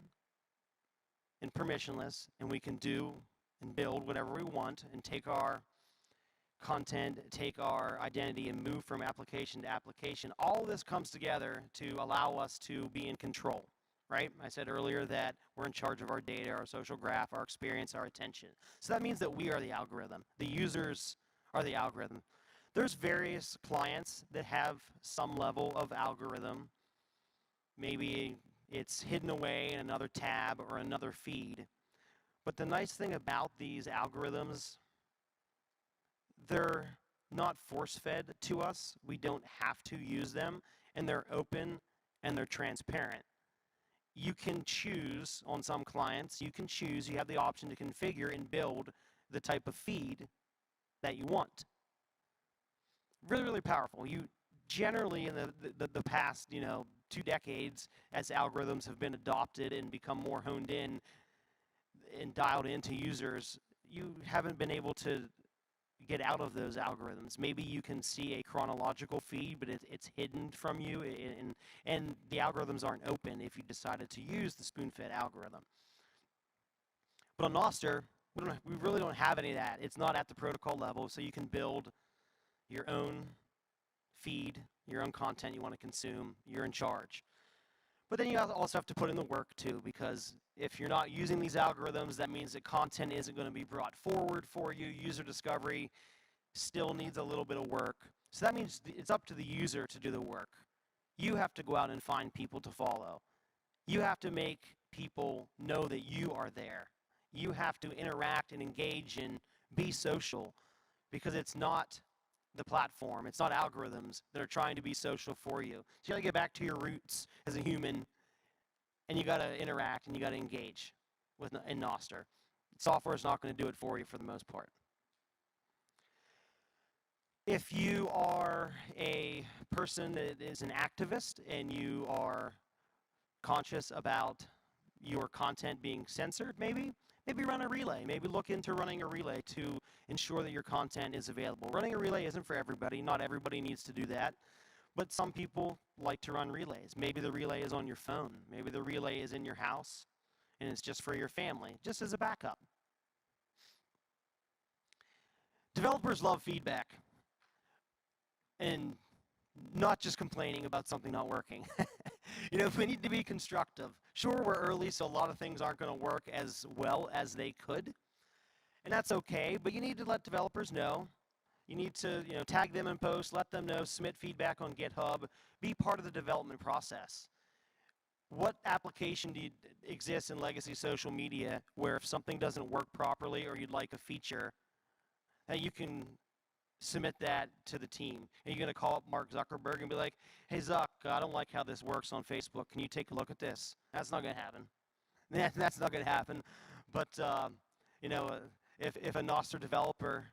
[SPEAKER 7] and permissionless, and we can do and build whatever we want and take our content, take our identity, and move from application to application, all of this comes together to allow us to be in control. right? I said earlier that we're in charge of our data, our social graph, our experience, our attention. So that means that we are the algorithm. The users are the algorithm. There's various clients that have some level of algorithm. Maybe it's hidden away in another tab or another feed. But the nice thing about these algorithms, they're not force-fed to us. We don't have to use them, and they're open and they're transparent. You can choose on some clients, you have the option to configure and build the type of feed that you want. Really, really powerful. You generally in the past, 2 decades, as algorithms have been adopted and become more honed in and dialed into users, you haven't been able to get out of those algorithms. Maybe you can see a chronological feed, but it's hidden from you, and the algorithms aren't open if you decided to use the spoon-fed algorithm. But on Nostr, we really don't have any of that. It's not at the protocol level, so you can build your own feed, your own content you want to consume. You're in charge. But then you also have to put in the work too, because if you're not using these algorithms, that means that content isn't going to be brought forward for you. User discovery still needs a little bit of work. So that means it's up to the user to do the work. You have to go out and find people to follow. You have to make people know that you are there. You have to interact and engage and be social, because it's not the platform, it's not algorithms that are trying to be social for you. So you got to get back to your roots as a human, and you got to interact and you got to engage in Nostr. Software is not going to do it for you for the most part. If you are a person that is an activist and you are conscious about your content being censored, maybe run a relay. Maybe look into running a relay to ensure that your content is available. Running a relay isn't for everybody. Not everybody needs to do that. But some people like to run relays. Maybe the relay is on your phone. Maybe the relay is in your house, and it's just for your family, just as a backup. Developers love feedback, and not just complaining about something not working. We need to be constructive. Sure, we're early, so a lot of things aren't going to work as well as they could, and that's okay, but you need to let developers know. You need to tag them in posts, let them know, submit feedback on GitHub, be part of the development process. What application exists in legacy social media where if something doesn't work properly or you'd like a feature, that you can submit that to the team? And you're going to call up Mark Zuckerberg and be like, hey, Zuck, I don't like how this works on Facebook. Can you take a look at this? That's not going to happen. That's not going to happen. But, if a Nostr developer,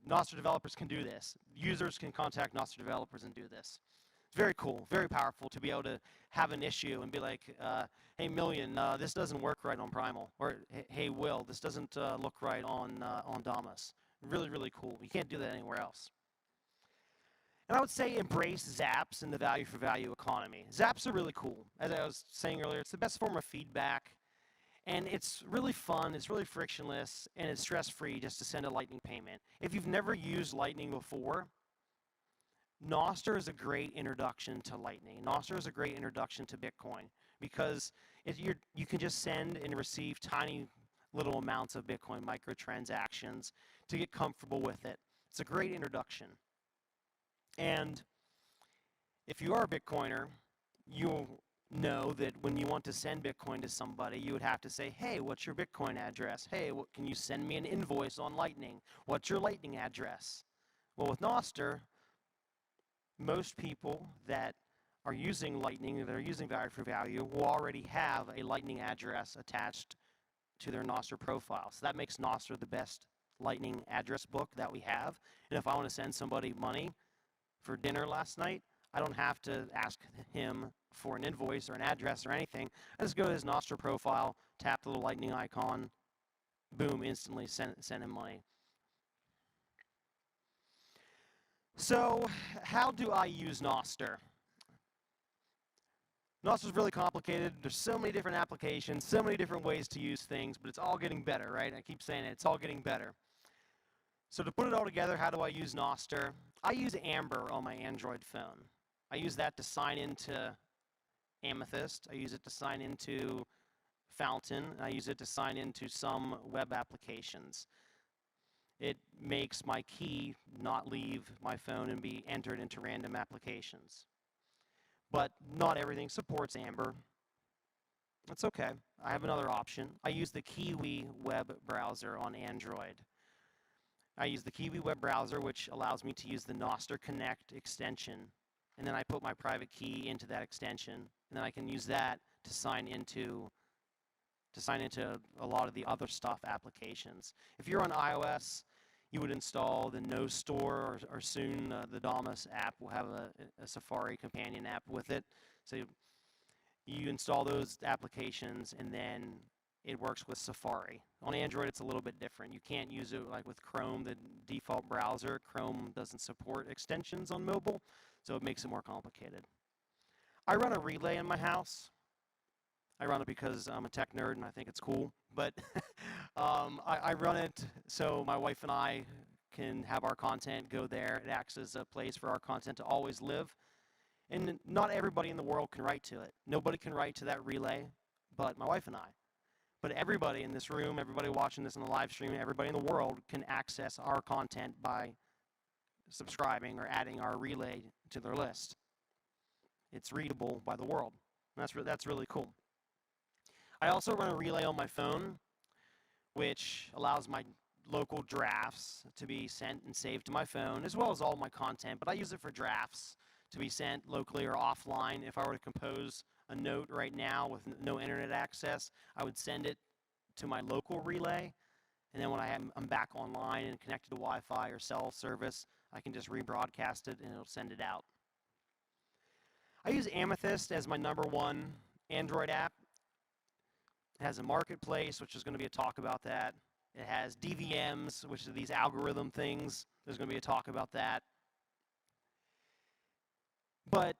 [SPEAKER 7] Nostr developers can do this. Users can contact Nostr developers and do this. It's very cool, very powerful to be able to have an issue and be like, hey, Million, this doesn't work right on Primal. Or, hey, Will, this doesn't look right on Damas. Really, really cool. You can't do that anywhere else. And I would say embrace zaps and the value for value economy. Zaps are really cool. As I was saying earlier, it's the best form of feedback. And it's really fun, it's really frictionless, and it's stress-free just to send a Lightning payment. If you've never used Lightning before, Nostr is a great introduction to Lightning. Nostr is a great introduction to Bitcoin, because you can just send and receive tiny little amounts of Bitcoin microtransactions to get comfortable with it. It's a great introduction. And if you are a Bitcoiner, you'll know that when you want to send Bitcoin to somebody, you would have to say, hey, what's your Bitcoin address? Hey, can you send me an invoice on Lightning? What's your Lightning address? Well, with Nostr, most people that are using Lightning, that are using value for value, will already have a Lightning address attached to their Nostr profile. So that makes Nostr the best Lightning address book that we have. And if I want to send somebody money for dinner last night, I don't have to ask him for an invoice or an address or anything. I just go to his Nostr profile, tap the little Lightning icon, boom, instantly send him money. So how do I use Nostr? Nostr is really complicated. There's so many different applications, so many different ways to use things, but it's all getting better, right? I keep saying it, it's all getting better. So to put it all together, how do I use Nostr? I use Amber on my Android phone. I use that to sign into Amethyst. I use it to sign into Fountain. I use it to sign into some web applications. It makes my key not leave my phone and be entered into random applications. But not everything supports Amber. That's okay. I have another option. I use the Kiwi web browser on Android. I use the Kiwi web browser, which allows me to use the Nostr Connect extension. And then I put my private key into that extension. And then I can use that to sign into a lot of the other stuff applications. If you're on iOS, you would install the Nostr, or soon the Damus app will have a Safari companion app with it. So you install those applications, and then it works with Safari. On Android, it's a little bit different. You can't use it like with Chrome, the default browser. Chrome doesn't support extensions on mobile, so it makes it more complicated. I run a relay in my house. I run it because I'm a tech nerd and I think it's cool, but I run it so my wife and I can have our content go there. It acts as a place for our content to always live. And not everybody in the world can write to it. Nobody can write to that relay but my wife and I. But everybody in this room, everybody watching this on the live stream, everybody in the world can access our content by subscribing or adding our relay to their list. It's readable by the world. That's really cool. I also run a relay on my phone, which allows my local drafts to be sent and saved to my phone, as well as all my content. But I use it for drafts to be sent locally or offline. If I were to compose a note right now with no internet access, I would send it to my local relay. And then when I'm back online and connected to Wi-Fi or cell service, I can just rebroadcast it and it'll send it out. I use Amethyst as my #1 Android app. It has a marketplace, which is going to be a talk about that. It has DVMs, which are these algorithm things. There's going to be a talk about that. But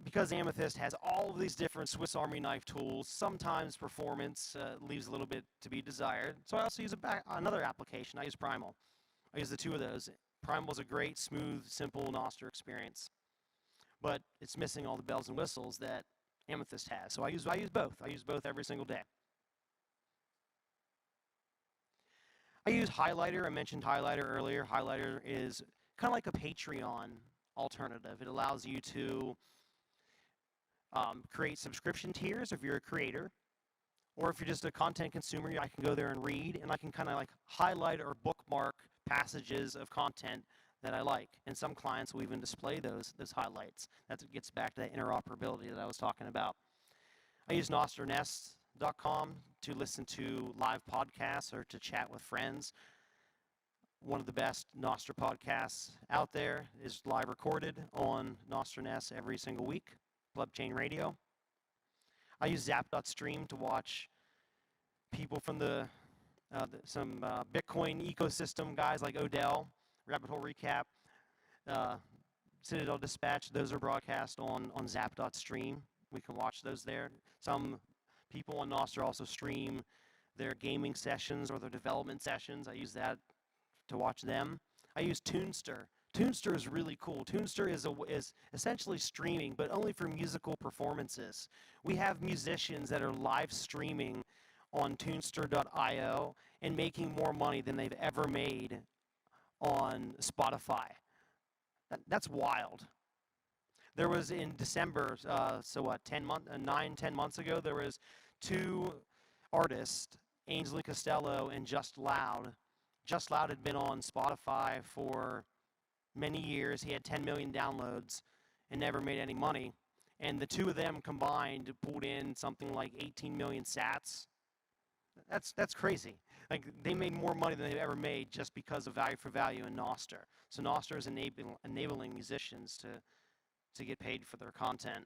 [SPEAKER 7] because Amethyst has all of these different Swiss Army knife tools, sometimes performance leaves a little bit to be desired. So I also use another application. I use Primal. I use the two of those. Primal is a great, smooth, simple Nostr experience. But it's missing all the bells and whistles that Amethyst has. So I use both. I use both every single day. I use Highlighter. I mentioned Highlighter earlier. Highlighter is kind of like a Patreon alternative. It allows you to create subscription tiers if you're a creator, or if you're just a content consumer. I can go there and read, and I can kind of like highlight or bookmark passages of content that I like. And some clients will even display those highlights. That gets back to that interoperability that I was talking about. I use nostr.com to listen to live podcasts or to chat with friends. One of the best Nostr podcasts out there is live recorded on Nostr every single week, Club Chain Radio. I use zap.stream to watch people from some Bitcoin ecosystem guys like Odell, Rabbit Hole Recap, Citadel Dispatch. Those are broadcast on zap.stream. We can watch those there. Some people on Nostr also stream their gaming sessions or their development sessions. I use that to watch them. I use Tunster. Tunster is really cool. Tunster is essentially streaming, but only for musical performances. We have musicians that are live streaming on tunster.io and making more money than they've ever made on Spotify. That's wild. There was in December, 9-10 months ago, there was 2 artists, Ainsley Costello and Just Loud. Just Loud had been on Spotify for many years. He had 10 million downloads and never made any money. And the two of them combined pulled in something like 18 million sats. That's crazy. Like, they made more money than they've ever made just because of value for value in Nostr. So Nostr is enabling musicians to get paid for their content.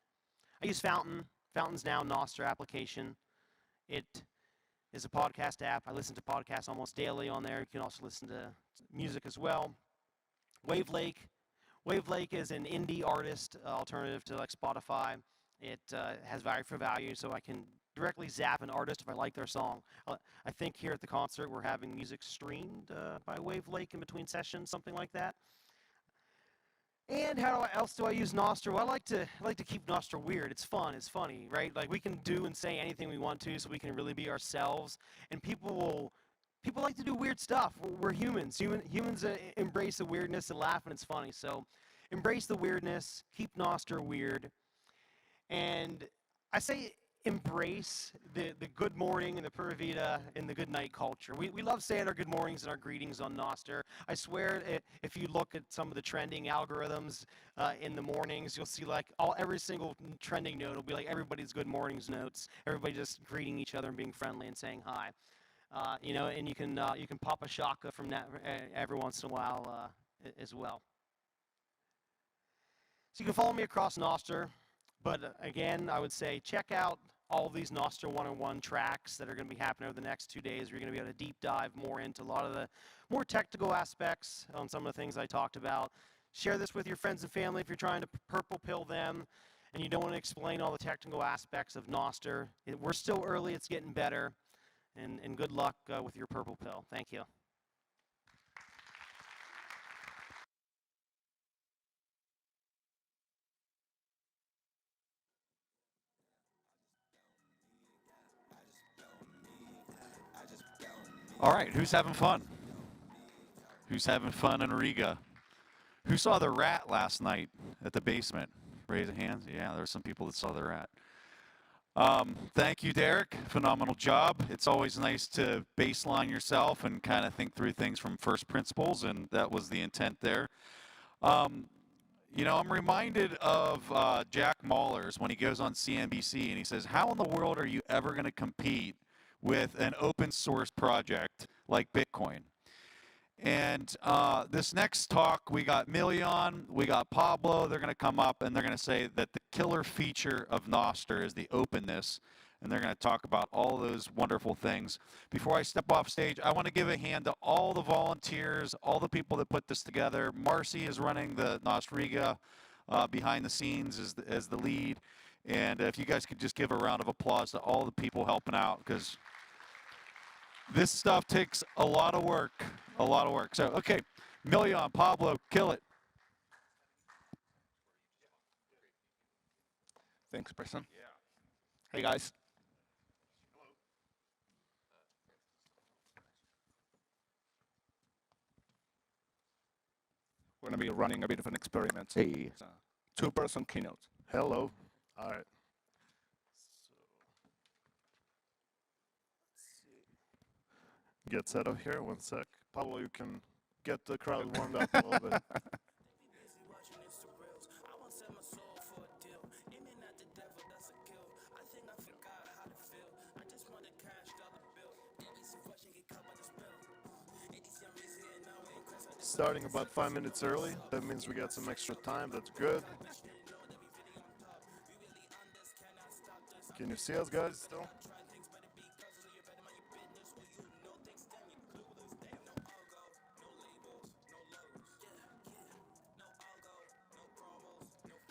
[SPEAKER 7] I use Fountain. Fountain's now a Nostr application. It is a podcast app. I listen to podcasts almost daily on there. You can also listen to music as well. Wavelake. Wavelake is an indie artist alternative to like Spotify. It has value for value, so I can directly zap an artist if I like their song. I think here at the concert we're having music streamed by Wavelake in between sessions, something like that. And how else do I use Nostr? Well, I like to keep Nostr weird. It's fun. It's funny, right? Like we can do and say anything we want to, so we can really be ourselves. And people like to do weird stuff. We're humans. Humans embrace the weirdness and laugh, and it's funny. So embrace the weirdness. Keep Nostr weird. And I say embrace the good morning and the Pura Vida and the good night culture. We love saying our good mornings and our greetings on Nostr. I swear, if you look at some of the trending algorithms in the mornings, you'll see like every single trending note will be like everybody's good mornings notes. Everybody just greeting each other and being friendly and saying hi. You know, and you can pop a shaka from that every once in a while as well. So you can follow me across Nostr. But again, I would say check out all of these Nostr 101 tracks that are going to be happening over the next 2 days. We're going to be able to deep dive more into a lot of the more technical aspects on some of the things I talked about. Share this with your friends and family if you're trying to purple pill them and you don't want to explain all the technical aspects of Nostr. We're still early. It's getting better. And good luck with your purple pill. Thank you.
[SPEAKER 5] All right, who's having fun? Who's having fun in Riga? Who saw the rat last night at the basement? Raise a hand. Yeah, there were some people that saw the rat. Thank you, Derek. Phenomenal job. It's always nice to baseline yourself and kind of think through things from first principles, and that was the intent there. You know, I'm reminded of Jack Mallers when he goes on CNBC and he says, how in the world are you ever going to compete with an open source project like Bitcoin? And this next talk, we got Milion, we got Pablo. They're going to come up and they're going to say that the killer feature of Nostr is the openness. And they're going to talk about all those wonderful things. Before I step off stage, I want to give a hand to all the volunteers, all the people that put this together. Marcy is running the Nostriga behind the scenes as the lead. And if you guys could just give a round of applause to all the people helping out, because this stuff takes a lot of work, a lot of work. So, okay, Milion, Pablo, kill it.
[SPEAKER 8] Thanks, Preston. Yeah. Hey, guys. We're going to be running a bit of an experiment. Hey. It's a two-person keynote.
[SPEAKER 9] Hello. All right. So, get set up here. 1 sec. Pablo, you can get the crowd warmed up a little bit. Starting about 5 minutes early. That means we got some extra time. That's good. Can you see us, guys, still?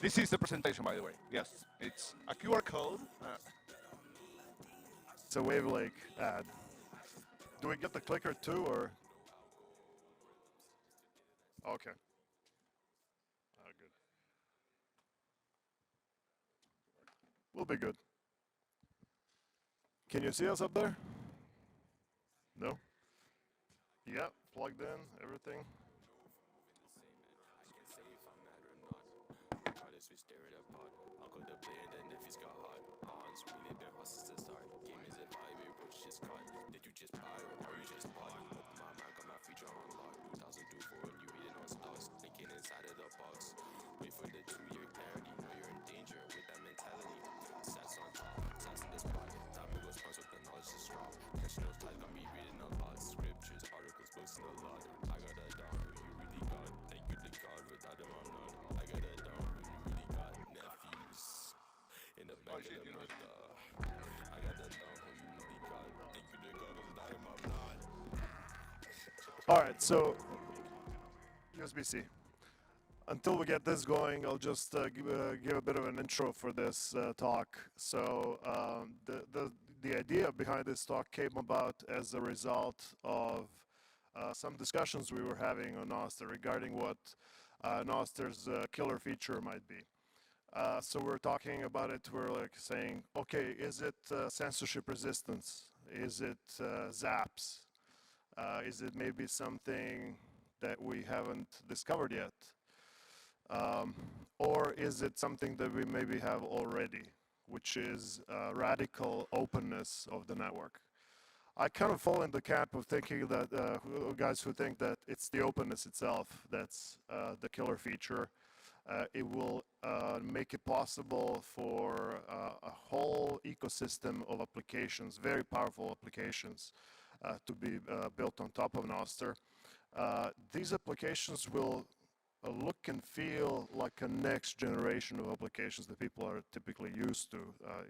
[SPEAKER 8] This is the presentation, by the way. Yes, it's a QR code.
[SPEAKER 9] It's a Wavelake ad. Do we get the clicker too, or? Okay. Good. We'll be good. Can you see us up there? No? Yeah, plugged in, everything. All right, so USB-C. Until we get this going, I'll just give a bit of an intro for this talk. So the idea behind this talk came about as a result of some discussions we were having on Nostr regarding what Nostr's killer feature might be. So we're talking about it, we're like saying, okay, is it censorship resistance? Is it zaps? Is it maybe something that we haven't discovered yet? Or is it something that we maybe have already, which is radical openness of the network? I kind of fall in the camp of thinking that guys who think that it's the openness itself that's the killer feature. It will make it possible for a whole ecosystem of applications, very powerful applications, to be built on top of Nostr. These applications will look and feel like a next generation of applications that people are typically used to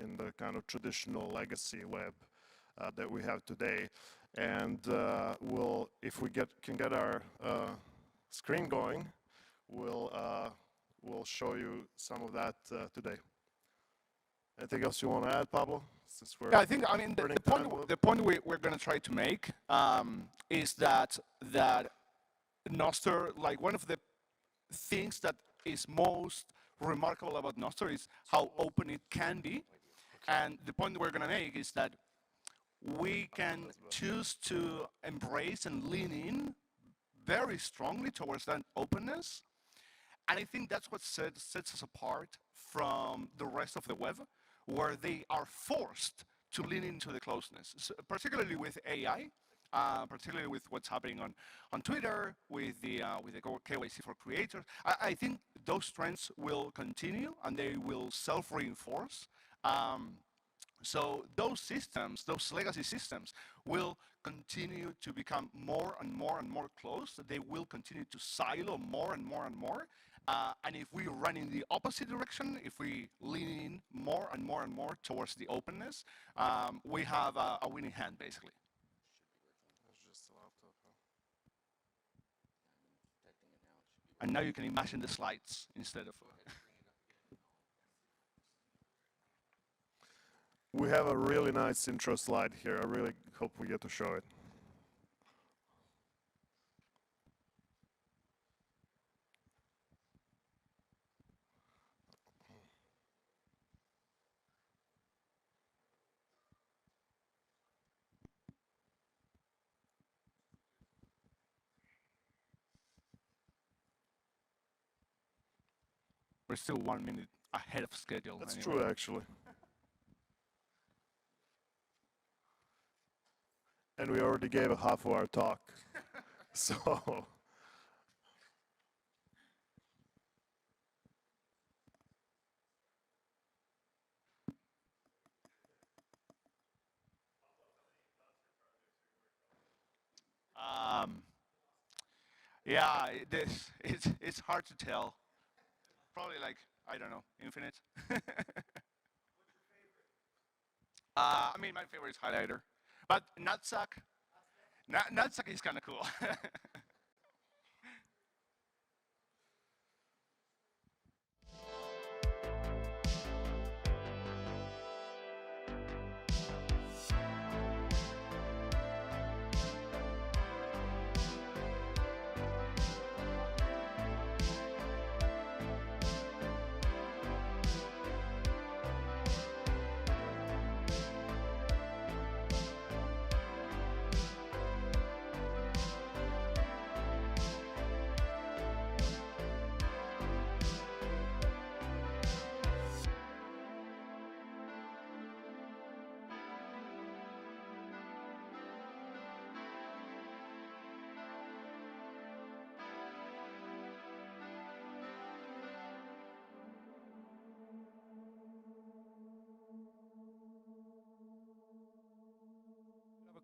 [SPEAKER 9] in the kind of traditional legacy web that we have today. And if we can get our screen going, we'll show you some of that today. Anything else you want to add, Pablo?
[SPEAKER 8] Yeah, I think, I mean, the point we're going to try to make is that Nostr, like one of the things that is most remarkable about Nostr is how open it can be. And the point we're going to make is that we can choose to embrace and lean in very strongly towards that openness. And I think that's what sets us apart from the rest of the web, where they are forced to lean into the closeness, so particularly with AI, particularly with what's happening on Twitter, with the KYC for creators. I think those trends will continue and they will self-reinforce. So those systems, those legacy systems, will continue to become more and more and more close. They will continue to silo more and more and more. And if we run in the opposite direction, if we lean in more and more and more towards the openness, we have a winning hand, basically. And now you can imagine the slides instead of...
[SPEAKER 9] We have a really nice intro slide here. I really hope we get to show it.
[SPEAKER 8] We're still 1 minute ahead of schedule.
[SPEAKER 9] That's
[SPEAKER 8] anyway.
[SPEAKER 9] true, actually. And we already gave a half-hour talk. So...
[SPEAKER 8] Yeah, it's hard to tell. Probably like, I don't know, infinite. I mean, my favorite is highlighter, but nutsack is kind of cool.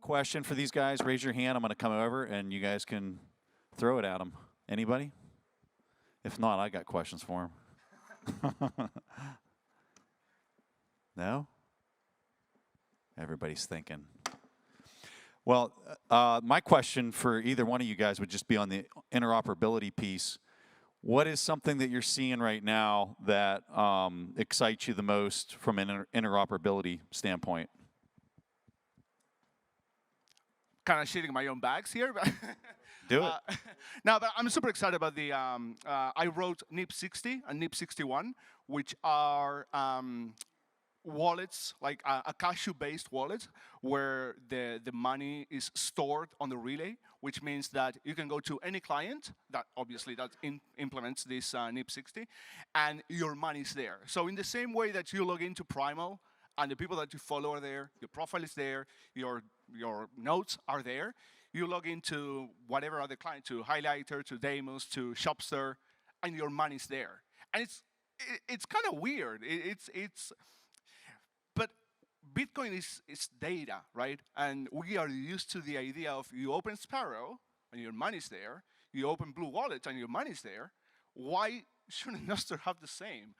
[SPEAKER 5] Question for these guys, raise your hand. I'm going to come over and you guys can throw it at them. Anybody? If not, I got questions for them. No? Everybody's thinking. Well, my question for either one of you guys would just be on the interoperability piece. What is something that you're seeing right now that excites you the most from an interoperability standpoint?
[SPEAKER 8] kind of shitting my own bags here. But
[SPEAKER 5] Do it.
[SPEAKER 8] no, but I'm super excited about the. I wrote NIP60 and NIP61, which are wallets, like a cashew-based wallet, where the money is stored on the relay, which means that you can go to any client that obviously implements this NIP60, and your money's there. So in the same way that you log into Primal, and the people that you follow are there, your profile is there, your notes are there, you log into whatever other client, to Highlighter, to Deimos, to Shopster, and your money's there. And it's kind of weird. But Bitcoin is data, right? And we are used to the idea of you open Sparrow and your money's there, you open Blue Wallet and your money's there. Why shouldn't Nostr have the same?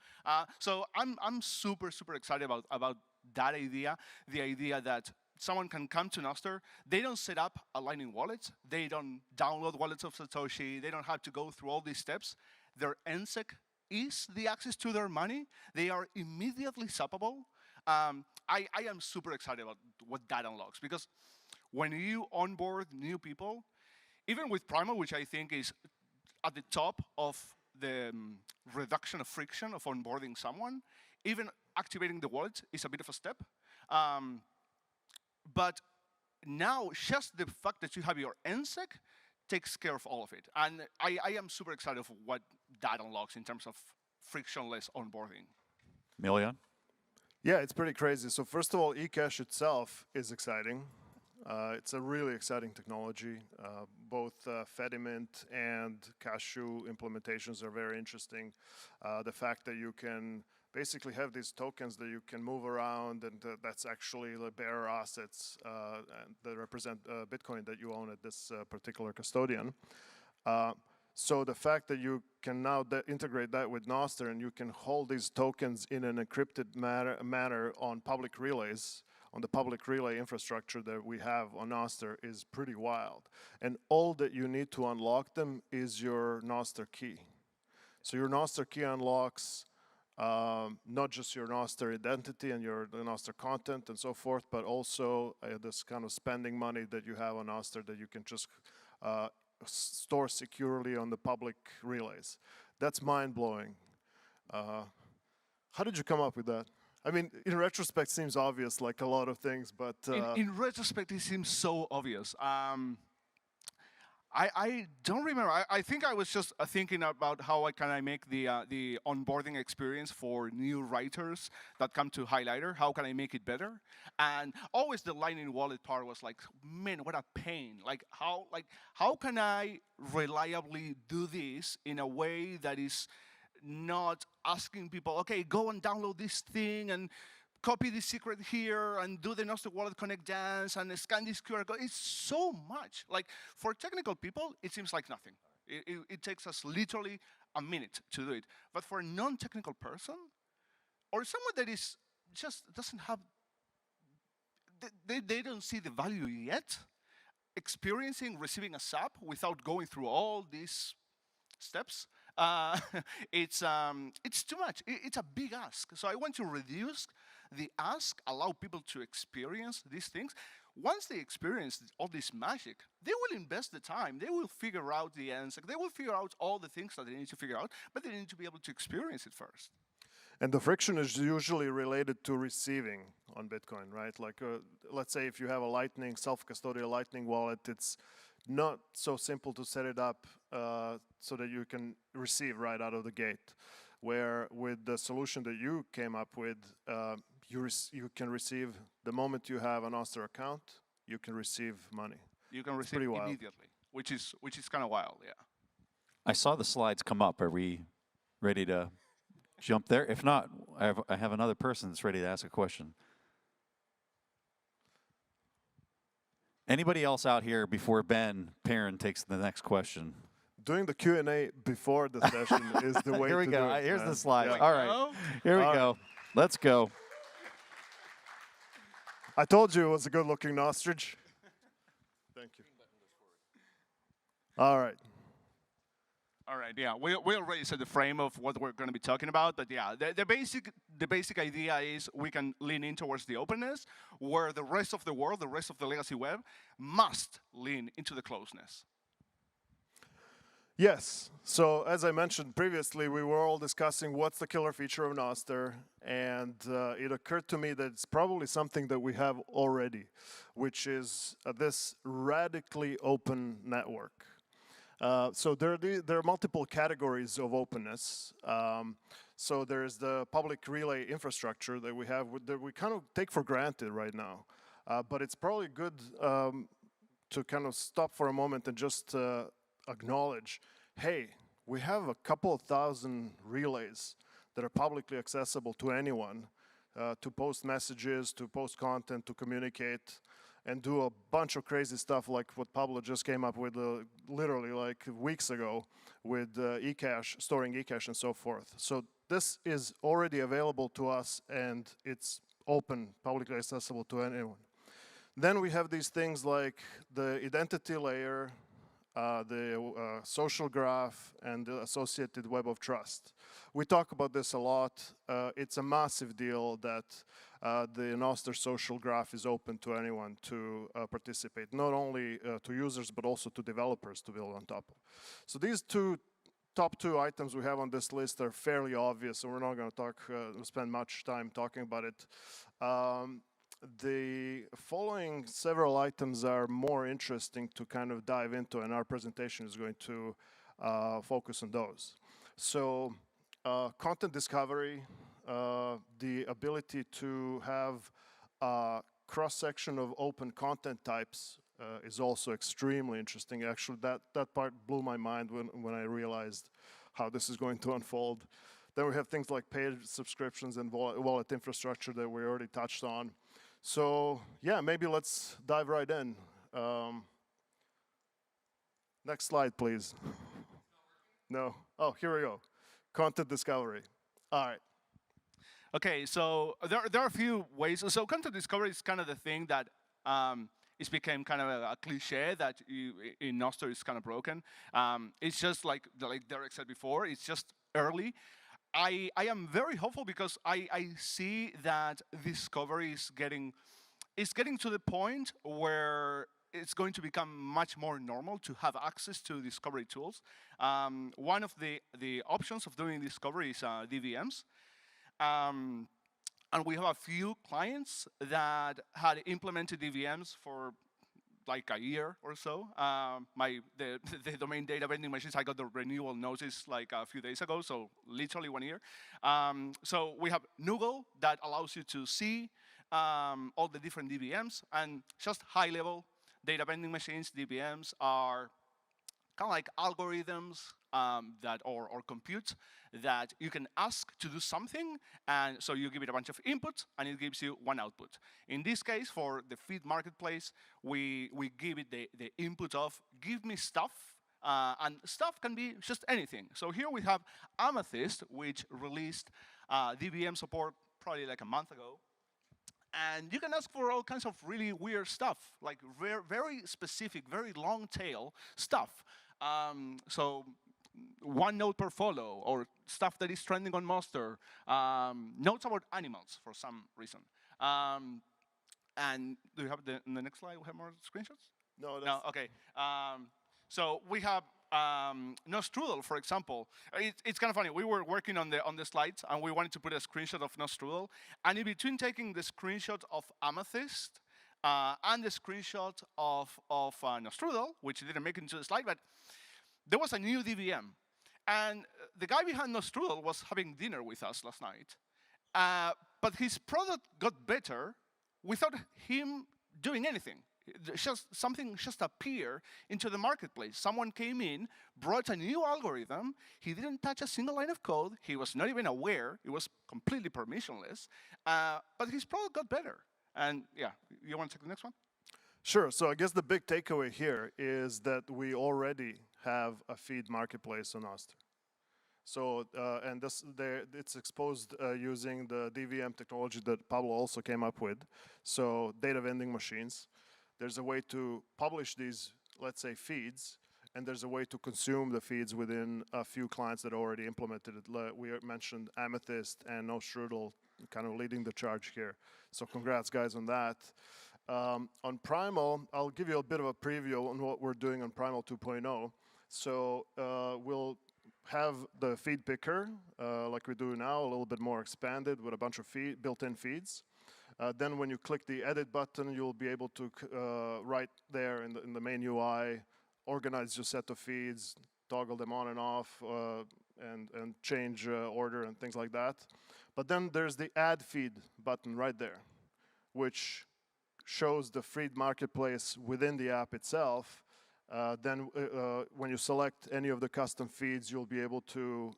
[SPEAKER 8] So I'm super excited about that idea, the idea that someone can come to Nostr, they don't set up a Lightning wallet, they don't download wallets of Satoshi, they don't have to go through all these steps. Their NSEC is the access to their money. They are immediately zappable. I am super excited about what that unlocks, because when you onboard new people, even with Primal, which I think is at the top of the reduction of friction of onboarding someone, even activating the wallet is a bit of a step. But now, just the fact that you have your NSEC takes care of all of it. And I am super excited for what that unlocks in terms of frictionless onboarding.
[SPEAKER 5] Milian?
[SPEAKER 9] Yeah, it's pretty crazy. So first of all, eCash itself is exciting. It's a really exciting technology. Both Fediment and Cashew implementations are very interesting. The fact that you can basically have these tokens that you can move around, and that's actually the bearer assets that represent Bitcoin that you own at this particular custodian. So the fact that you can now integrate that with Nostr, and you can hold these tokens in an encrypted manner on public relays, on the public relay infrastructure that we have on Nostr, is pretty wild. And all that you need to unlock them is your Nostr key. So your Nostr key unlocks not just your Nostr identity and the Nostr content and so forth, but also this kind of spending money that you have on Nostr that you can just store securely on the public relays. That's mind-blowing. How did you come up with that? I mean, in retrospect, seems obvious, like a lot of things, but...
[SPEAKER 8] In retrospect, it seems so obvious. I don't remember. I think I was just thinking about how can I make the onboarding experience for new writers that come to Highlighter. How can I make it better? And always the Lightning Wallet part was like, man, what a pain. Like how can I reliably do this in a way that is not asking people, okay, go and download this thing and copy the secret here and do the Nostr Wallet Connect dance and scan this QR code. It's so much. Like, for technical people, it seems like nothing. It takes us literally a minute to do it. But for a non-technical person, or someone that is just doesn't have, they don't see the value yet, receiving a SAP without going through all these steps, it's too much. It's a big ask. So I want to reduce the ask, allow people to experience these things. Once they experience all this magic, they will invest the time. They will figure out the answer. They will figure out all the things that they need to figure out, but they need to be able to experience it first.
[SPEAKER 9] And the friction is usually related to receiving on Bitcoin, right? Like, let's say if you have a Lightning, self-custodial Lightning wallet, it's not so simple to set it up so that you can receive right out of the gate. Where with the solution that you came up with, you can receive, the moment you have an Nostr account, you can receive money.
[SPEAKER 8] You can receive immediately, which is kind of wild, yeah.
[SPEAKER 5] I saw the slides come up. Are we ready to jump there? If not, I have another person that's ready to ask a question. Anybody else out here before Ben Perrin takes the next question?
[SPEAKER 9] Doing the Q&A before the session is the way to do it.
[SPEAKER 5] Here we go. Here's
[SPEAKER 9] man.
[SPEAKER 5] the slides.
[SPEAKER 9] Yeah.
[SPEAKER 5] All right. Here we go. Let's go.
[SPEAKER 9] I told you it was a good-looking Nostrich. Thank you. All right.
[SPEAKER 8] All right, yeah, we already set the frame of what we're going to be talking about, but yeah, the basic idea is we can lean in towards the openness, where the rest of the world, the rest of the legacy web, must lean into the closeness.
[SPEAKER 9] Yes. So as I mentioned previously, we were all discussing what's the killer feature of Nostr, and it occurred to me that it's probably something that we have already, which is this radically open network. So there are multiple categories of openness. So there's the public relay infrastructure that we have that we kind of take for granted right now. But it's probably good to kind of stop for a moment and just acknowledge, hey, we have a couple of thousand relays that are publicly accessible to anyone to post messages, to post content, to communicate, and do a bunch of crazy stuff like what Pablo just came up with literally like weeks ago with eCache, storing eCache and so forth. So this is already available to us, and it's open, publicly accessible to anyone. Then we have these things like the identity layer, the social graph, and the associated web of trust. We talk about this a lot. It's a massive deal that the Nostr social graph is open to anyone to participate, not only to users, but also to developers to build on top of. So these top two items we have on this list are fairly obvious, so we're not going to spend much time talking about it. The following several items are more interesting to kind of dive into, and our presentation is going to focus on those. So content discovery, the ability to have a cross-section of open content types is also extremely interesting. Actually, that part blew my mind when I realized how this is going to unfold. Then we have things like paid subscriptions and wallet infrastructure that we already touched on. So yeah, maybe let's dive right in. Next slide, please. No. Oh, here we go. Content discovery. All right.
[SPEAKER 8] Okay, so there are a few ways. So content discovery is kind of the thing that it's became kind of a cliche that in Nostr is kind of broken. It's just like Derek said before, it's just early. I am very hopeful because I see that discovery is getting to the point where it's going to become much more normal to have access to discovery tools. One of the options of doing discovery is DVMs. And we have a few clients that had implemented DVMs for like a year or so. The domain data vending machines, I got the renewal notice like a few days ago, so literally 1 year. So we have Noogle that allows you to see all the different DVMs, and just high level data vending machines, DVMs, are kind of like algorithms or compute that you can ask to do something, and so you give it a bunch of input, and it gives you one output. In this case, for the feed marketplace, we give it the input of give me stuff, and stuff can be just anything. So here we have Amethyst, which released DVM support probably like a month ago. And you can ask for all kinds of really weird stuff, like very specific, very long tail stuff. So one note per follow, or stuff that is trending on Mostr, notes about animals for some reason. And do you have in the next slide, we have more screenshots?
[SPEAKER 9] No,
[SPEAKER 8] no, okay. So we have Nostrudel, for example. It's kind of funny. We were working on the slides, and we wanted to put a screenshot of Nostrudel. And in between taking the screenshot of Amethyst and the screenshot of Nostrudel, which didn't make it into the slide, but there was a new DVM. And the guy behind Nostrudel was having dinner with us last night. But his product got better without him doing anything. Something just appeared into the marketplace. Someone came in, brought a new algorithm. He didn't touch a single line of code. He was not even aware. It was completely permissionless. But his product got better. And yeah, you want to take the next one?
[SPEAKER 9] Sure. So I guess the big takeaway here is that we already have a feed marketplace on Nostr. So, and it's exposed using the DVM technology that Pablo also came up with. So data vending machines. There's a way to publish these, let's say, feeds, and there's a way to consume the feeds within a few clients that already implemented it. We mentioned Amethyst and Nostrudel kind of leading the charge here. So congrats, guys, on that. On Primal, I'll give you a bit of a preview on what we're doing on Primal 2.0. So we'll have the feed picker, like we do now, a little bit more expanded with a bunch of built-in feeds. Then when you click the edit button, you'll be able to, right there in the main UI, organize your set of feeds, toggle them on and off, and change order and things like that. But then there's the add feed button right there, which shows the feed marketplace within the app itself. Then when you select any of the custom feeds, you'll be able to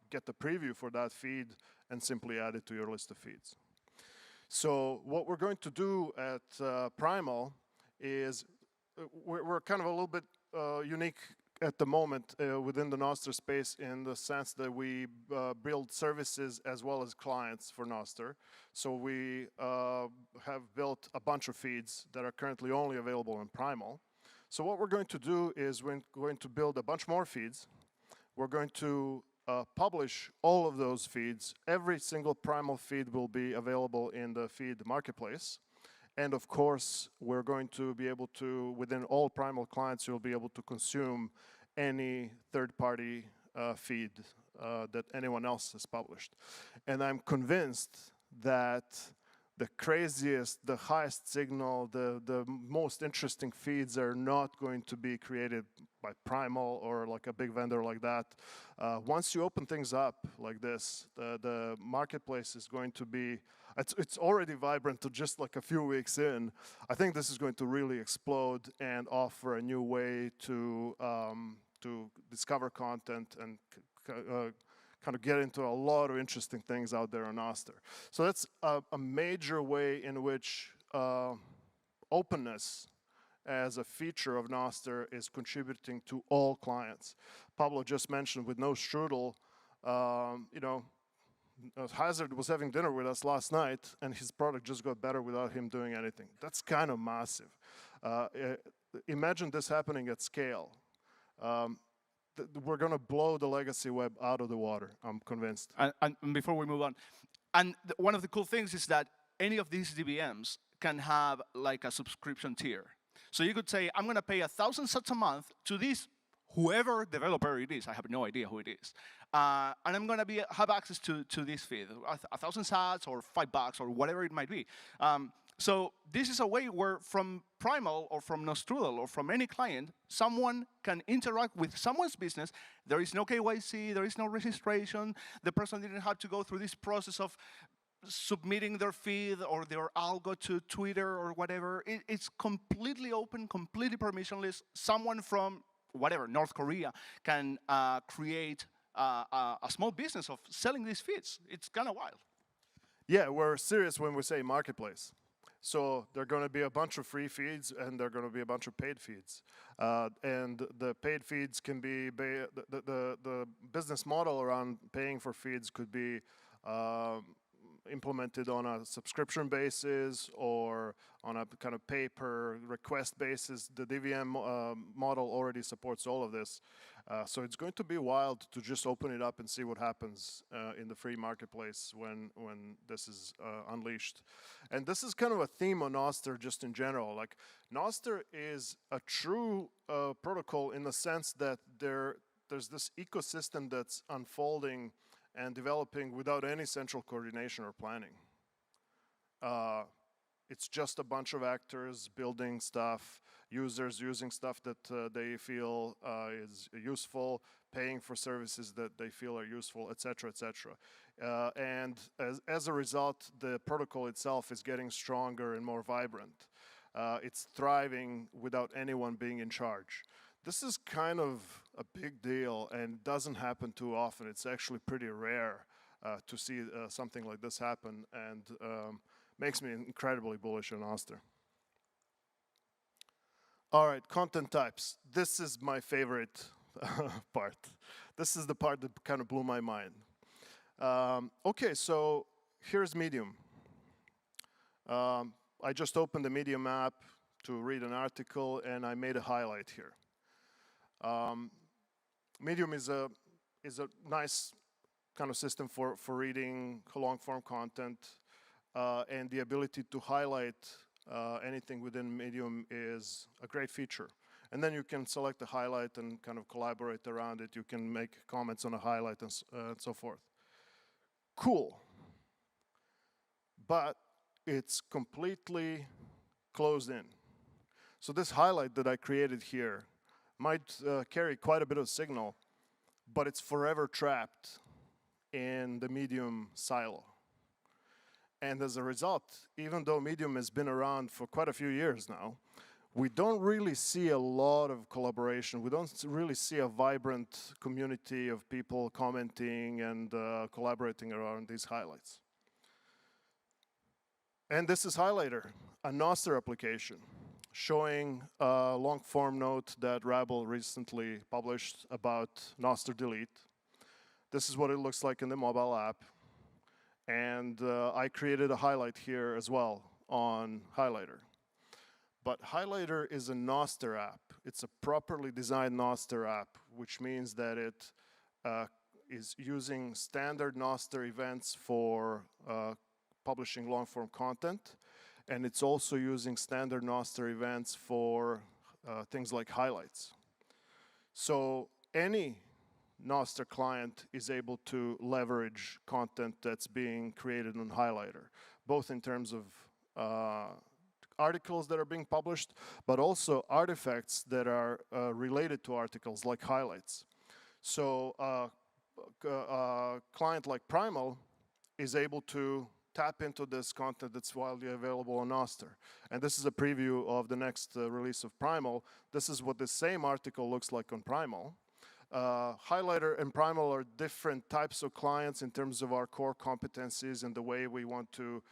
[SPEAKER 9] get the preview for that feed and simply add it to your list of feeds. So what we're going to do at Primal is we're kind of a little bit unique at the moment within the Nostr space in the sense that we build services as well as clients for Nostr. So we have built a bunch of feeds that are currently only available in Primal. So what we're going to do is we're going to build a bunch more feeds. We're going to publish all of those feeds. Every single Primal feed will be available in the feed marketplace. And of course, we're going to be able to, within all Primal clients, you'll be able to consume any third-party feed that anyone else has published. And I'm convinced that the craziest, the highest signal, the most interesting feeds are not going to be created by Primal or like a big vendor like that. Once you open things up like this, the marketplace is going to be, it's already vibrant to just like a few weeks in. I think this is going to really explode and offer a new way to discover content and kind of get into a lot of interesting things out there on Nostr. So that's a major way in which openness as a feature of Nostr is contributing to all clients. Pablo just mentioned with no strudel, you know, Hazard was having dinner with us last night, and his product just got better without him doing anything. That's kind of massive. Imagine this happening at scale. We're going to blow the legacy web out of the water, I'm convinced.
[SPEAKER 8] And before we move on, and one of the cool things is that any of these DVMs can have like a subscription tier. So you could say, I'm going to pay 1,000 sats a month to this whoever developer it is. I have no idea who it is. And I'm going to have access to this feed, 1,000 sats or $5 or whatever it might be. So this is a way where from Primal or from Nostrudel or from any client, someone can interact with someone's business. There is no KYC, there is no registration. The person didn't have to go through this process of submitting their feed or their algo to Twitter or whatever. It's completely open, completely permissionless. Someone from whatever, North Korea can create a small business of selling these feeds. It's kind of wild.
[SPEAKER 9] Yeah, we're serious when we say marketplace. So there are going to be a bunch of free feeds, and there are going to be a bunch of paid feeds. And the paid feeds can be, the business model around paying for feeds could be implemented on a subscription basis or on a kind of pay-per-request basis. The DVM model already supports all of this. So it's going to be wild to just open it up and see what happens in the free marketplace when this is unleashed. And this is kind of a theme on Nostr just in general. Like, Nostr is a true protocol in the sense that there's this ecosystem that's unfolding and developing without any central coordination or planning. It's just a bunch of actors building stuff, users using stuff that they feel is useful, paying for services that they feel are useful, et cetera, et cetera. And as a result, the protocol itself is getting stronger and more vibrant. It's thriving without anyone being in charge. This is kind of a big deal and doesn't happen too often. It's actually pretty rare to see something like this happen, and makes me incredibly bullish on Nostr. All right, content types. This is my favorite part. This is the part that kind of blew my mind. Okay, so here's Medium. I just opened the Medium app to read an article, and I made a highlight here. Medium is a nice kind of system for reading long form content, and the ability to highlight anything within Medium is a great feature. And then you can select the highlight and kind of collaborate around it. You can make comments on a highlight and so forth. Cool. But it's completely closed in. So this highlight that I created here might carry quite a bit of signal, but it's forever trapped in the Medium silo. And as a result, even though Medium has been around for quite a few years now, we don't really see a lot of collaboration. We don't really see a vibrant community of people commenting and collaborating around these highlights. And this is Highlighter, a Nostr application showing a long-form note that Rabel recently published about Nostr delete. This is what it looks like in the mobile app. And I created a highlight here as well on Highlighter. But Highlighter is a Nostr app. It's a properly designed Nostr app, which means that it is using standard Nostr events for publishing long-form content, and it's also using standard Nostr events for things like highlights. So any Nostr client is able to leverage content that's being created on Highlighter, both in terms of articles that are being published, but also artifacts that are related to articles like highlights. So a client like Primal is able to tap into this content that's widely available on Nostr. And this is a preview of the next release of Primal. This is what the same article looks like on Primal. Highlighter and Primal are different types of clients in terms of our core competencies and the way we want to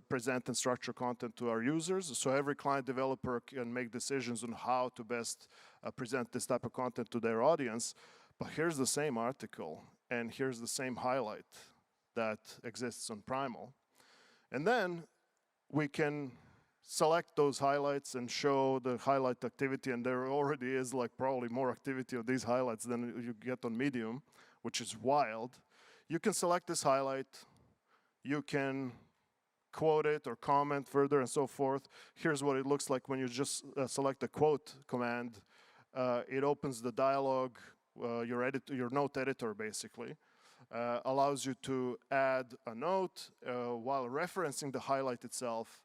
[SPEAKER 9] present and structure content to our users. So every client developer can make decisions on how to best present this type of content to their audience. But here's the same article, and here's the same highlight that exists on Primal. And then we can select those highlights and show the highlight activity, and there already is like probably more activity of these highlights than you get on Medium, which is wild. You can select this highlight, you can quote it or comment further and so forth. Here's what it looks like when you just select the quote command. It opens the dialog, your note editor basically. Allows you to add a note while referencing the highlight itself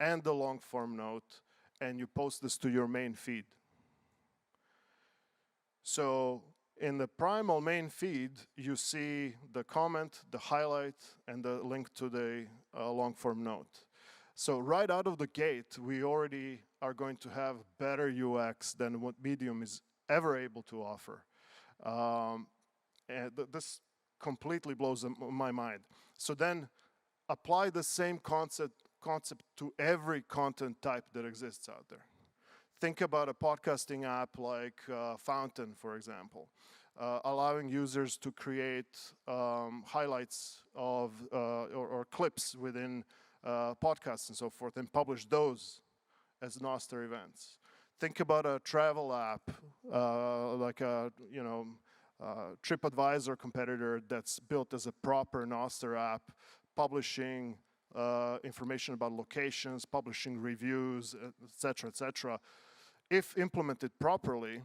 [SPEAKER 9] and the long form note, and you post this to your main feed. So in the Primal main feed, you see the comment, the highlight, and the link to the long form note. So right out of the gate, we already are going to have better UX than what Medium is ever able to offer. And this completely blows my mind. So then apply the same concept to every content type that exists out there. Think about a podcasting app like Fountain, for example, allowing users to create highlights of or clips within podcasts and so forth, and publish those as Nostr events. Think about a travel app like a TripAdvisor competitor that's built as a proper Nostr app, publishing information about locations, publishing reviews, etc., etc. If implemented properly,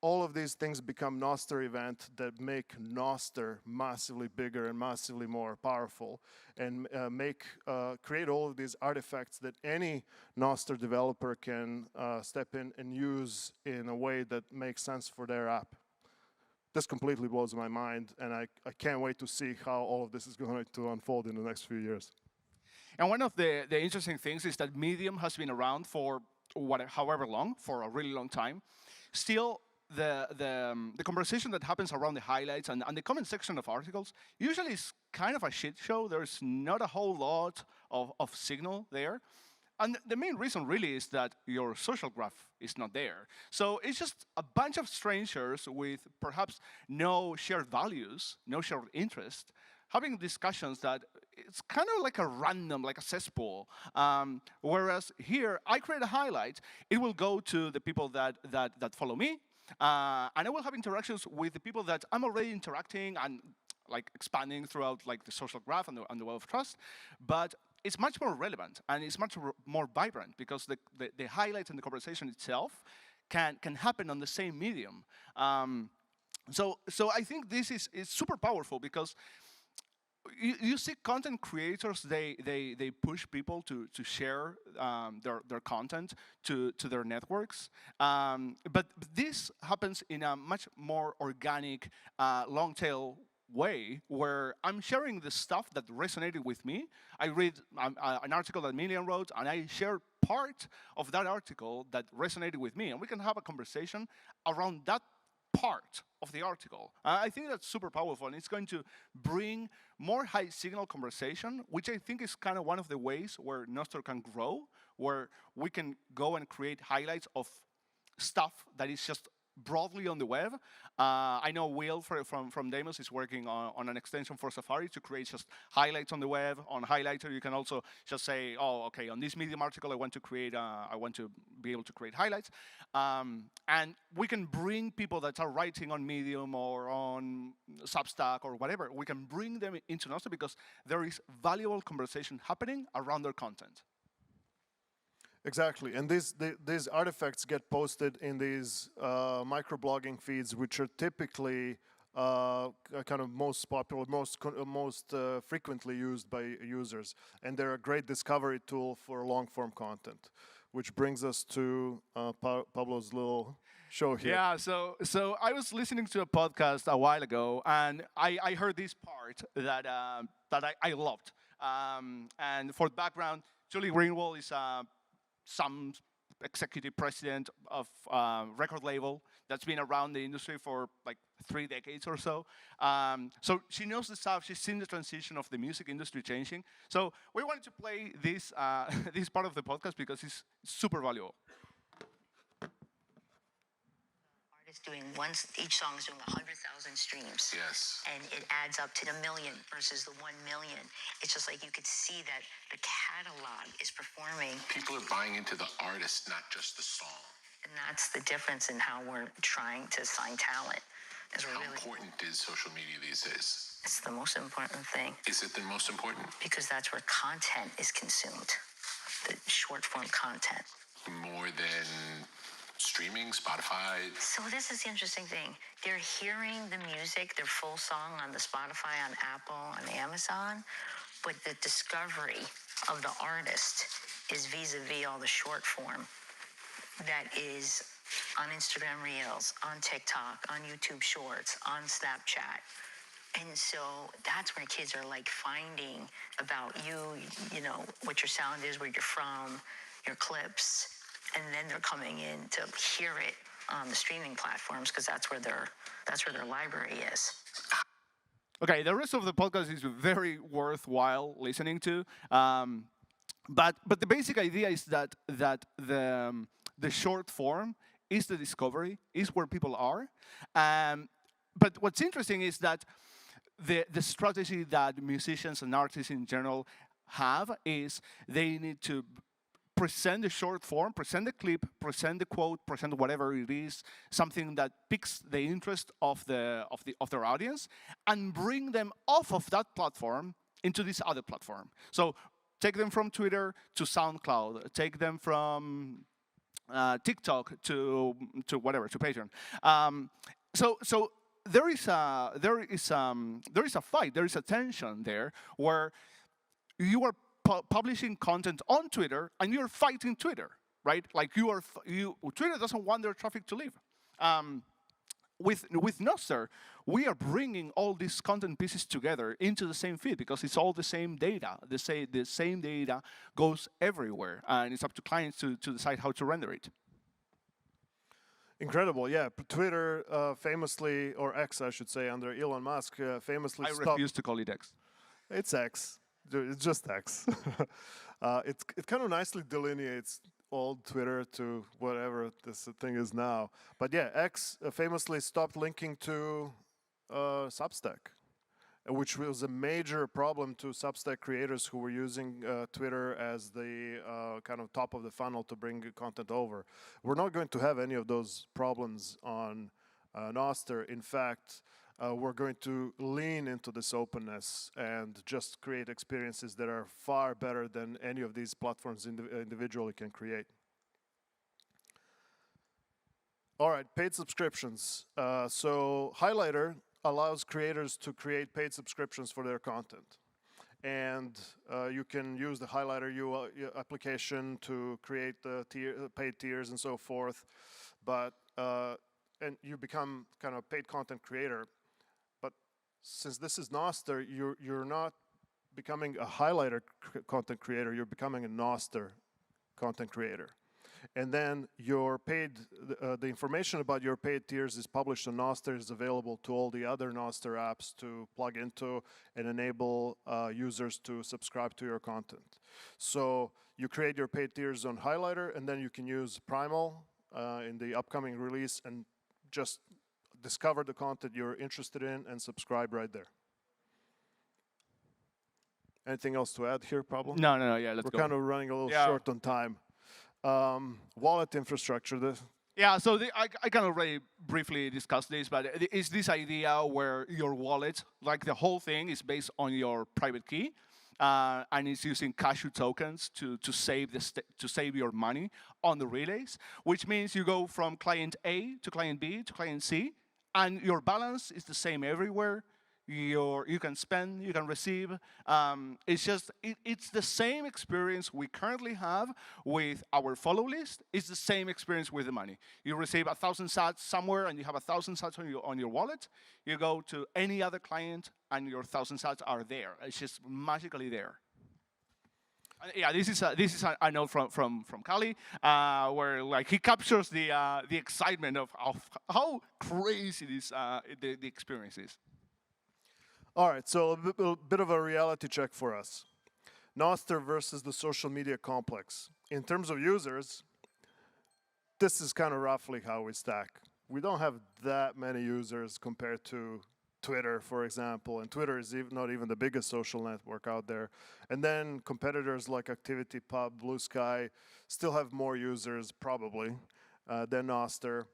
[SPEAKER 9] all of these things become Nostr events that make Nostr massively bigger and massively more powerful, and create all of these artifacts that any Nostr developer can step in and use in a way that makes sense for their app. This completely blows my mind, and I can't wait to see how all of this is going to unfold in the next few years.
[SPEAKER 8] And one of the interesting things is that Medium has been around for however long, for a really long time. Still, the conversation that happens around the highlights and the comment section of articles usually is kind of a shit show. There's not a whole lot of signal there. And the main reason really is that your social graph is not there. So it's just a bunch of strangers with perhaps no shared values, no shared interest, having discussions that it's kind of like a random, like a cesspool. Whereas here, I create a highlight, it will go to the people that follow me, And I will have interactions with the people that I'm already interacting and like expanding throughout like the social graph and the web of trust. But it's much more relevant and it's much more vibrant because the highlights and the conversation itself can happen on the same medium. So I think this is super powerful because you see content creators, they push people to share their content to their networks. But this happens in a much more organic, long tail way where I'm sharing the stuff that resonated with me. I read an article that Milian wrote and I share part of that article that resonated with me and we can have a conversation around that part of the article. I think that's super powerful and it's going to bring more high signal conversation, which I think is kind of one of the ways where Nostr can grow, where we can go and create highlights of stuff that is just broadly on the web. I know Will from Demos is working on an extension for Safari to create just highlights on the web. On Highlighter, you can also just say, oh, okay, on this Medium article, I want to be able to create highlights. And we can bring people that are writing on Medium or on Substack or whatever, we can bring them into Nostr because there is valuable conversation happening around their content.
[SPEAKER 9] Exactly, and these artifacts get posted in these microblogging feeds, which are typically kind of most popular, most frequently used by users, and they're a great discovery tool for long-form content. Which brings us to Pablo's little show here.
[SPEAKER 8] Yeah, so I was listening to a podcast a while ago, and I heard this part that I loved. And for background, Julie Greenwald is some executive president of record label that's been around the industry for like 3 decades or so. So she knows the stuff. She's seen the transition of the music industry changing. So we wanted to play this this part of the podcast because it's super valuable.
[SPEAKER 10] Doing each song is doing 100,000 streams.
[SPEAKER 1] Yes.
[SPEAKER 10] And it adds up to the million versus the 1 million. It's just like you could see that the catalog is performing.
[SPEAKER 1] People are buying into the artist, not just the song.
[SPEAKER 10] And that's the difference in how we're trying to sign talent.
[SPEAKER 1] How important is social media these days?
[SPEAKER 10] It's the most important thing.
[SPEAKER 1] Is it the most important?
[SPEAKER 10] Because that's where content is consumed. The short form content.
[SPEAKER 1] More than streaming, Spotify?
[SPEAKER 10] So this is the interesting thing. They're hearing the music, their full song on the Spotify, on Apple, on Amazon, but the discovery of the artist is vis-a-vis all the short form that is on Instagram Reels, on TikTok, on YouTube Shorts, on Snapchat. And so that's where kids are like finding about you know, what your sound is, where you're from, your clips. And then they're coming in to hear it on the streaming platforms because that's where their library is.
[SPEAKER 8] Okay, the rest of the podcast is very worthwhile listening to, but the basic idea is that the short form is the discovery, is where people are. But what's interesting is that the strategy that musicians and artists in general have is they need to present the short form, present the clip, present the quote, present whatever it is, something that piques the interest of their audience, and bring them off of that platform into this other platform. So take them from Twitter to SoundCloud, take them from TikTok to whatever, to Patreon. So there is a fight, there is a tension there where you are publishing content on Twitter and you're fighting Twitter, right? Like Twitter doesn't want their traffic to leave. With Nostr, we are bringing all these content pieces together into the same feed because it's all the same data. The same data goes everywhere, and it's up to clients to decide how to render it.
[SPEAKER 9] Incredible, yeah. Twitter famously, or X, I should say, under Elon Musk, famously stopped.
[SPEAKER 8] I refuse to call it X.
[SPEAKER 9] It's X. It's just X. It kind of nicely delineates old Twitter to whatever this thing is now. But yeah, X famously stopped linking to Substack. which was a major problem to Substack creators who were using Twitter as the kind of top of the funnel to bring content over. We're not going to have any of those problems on Nostr. In fact, we're going to lean into this openness and just create experiences that are far better than any of these platforms individually can create. All right, paid subscriptions. So Highlighter allows creators to create paid subscriptions for their content. And you can use the Highlighter application to create the paid tiers and so forth. But and you become kind of a paid content creator. But since this is Nostr, you're not becoming a Highlighter content creator, you're becoming a Nostr content creator. And then your paid, the information about your paid tiers is published on Nostr, is available to all the other Nostr apps to plug into and enable users to subscribe to your content. So you create your paid tiers on Highlighter, and then you can use Primal in the upcoming release and just discover the content you're interested in and subscribe right there. Anything else to add here, Pablo?
[SPEAKER 8] No, yeah, let's go.
[SPEAKER 9] We're kind of running a little short on time. Wallet infrastructure.
[SPEAKER 8] Yeah, so I can already briefly discuss this, but it's this idea where your wallet, like the whole thing, is based on your private key, and it's using cashew tokens to save your money on the relays, which means you go from client A to client B to client C, and your balance is the same everywhere. You can spend, you can receive. It's the same experience we currently have with our follow list. It's the same experience with the money. You receive 1,000 sats somewhere, and you have 1,000 sats on your wallet. You go to any other client, and your 1,000 sats are there. It's just magically there. Yeah, this is I know from Kali, where like he captures the excitement of how crazy this the experience is.
[SPEAKER 9] All right, so a bit of a reality check for us. Nostr versus the social media complex. In terms of users, this is kind of roughly how we stack. We don't have that many users compared to Twitter, for example, and Twitter is not even the biggest social network out there. And then competitors like ActivityPub, Blue Sky still have more users, probably, than Nostr.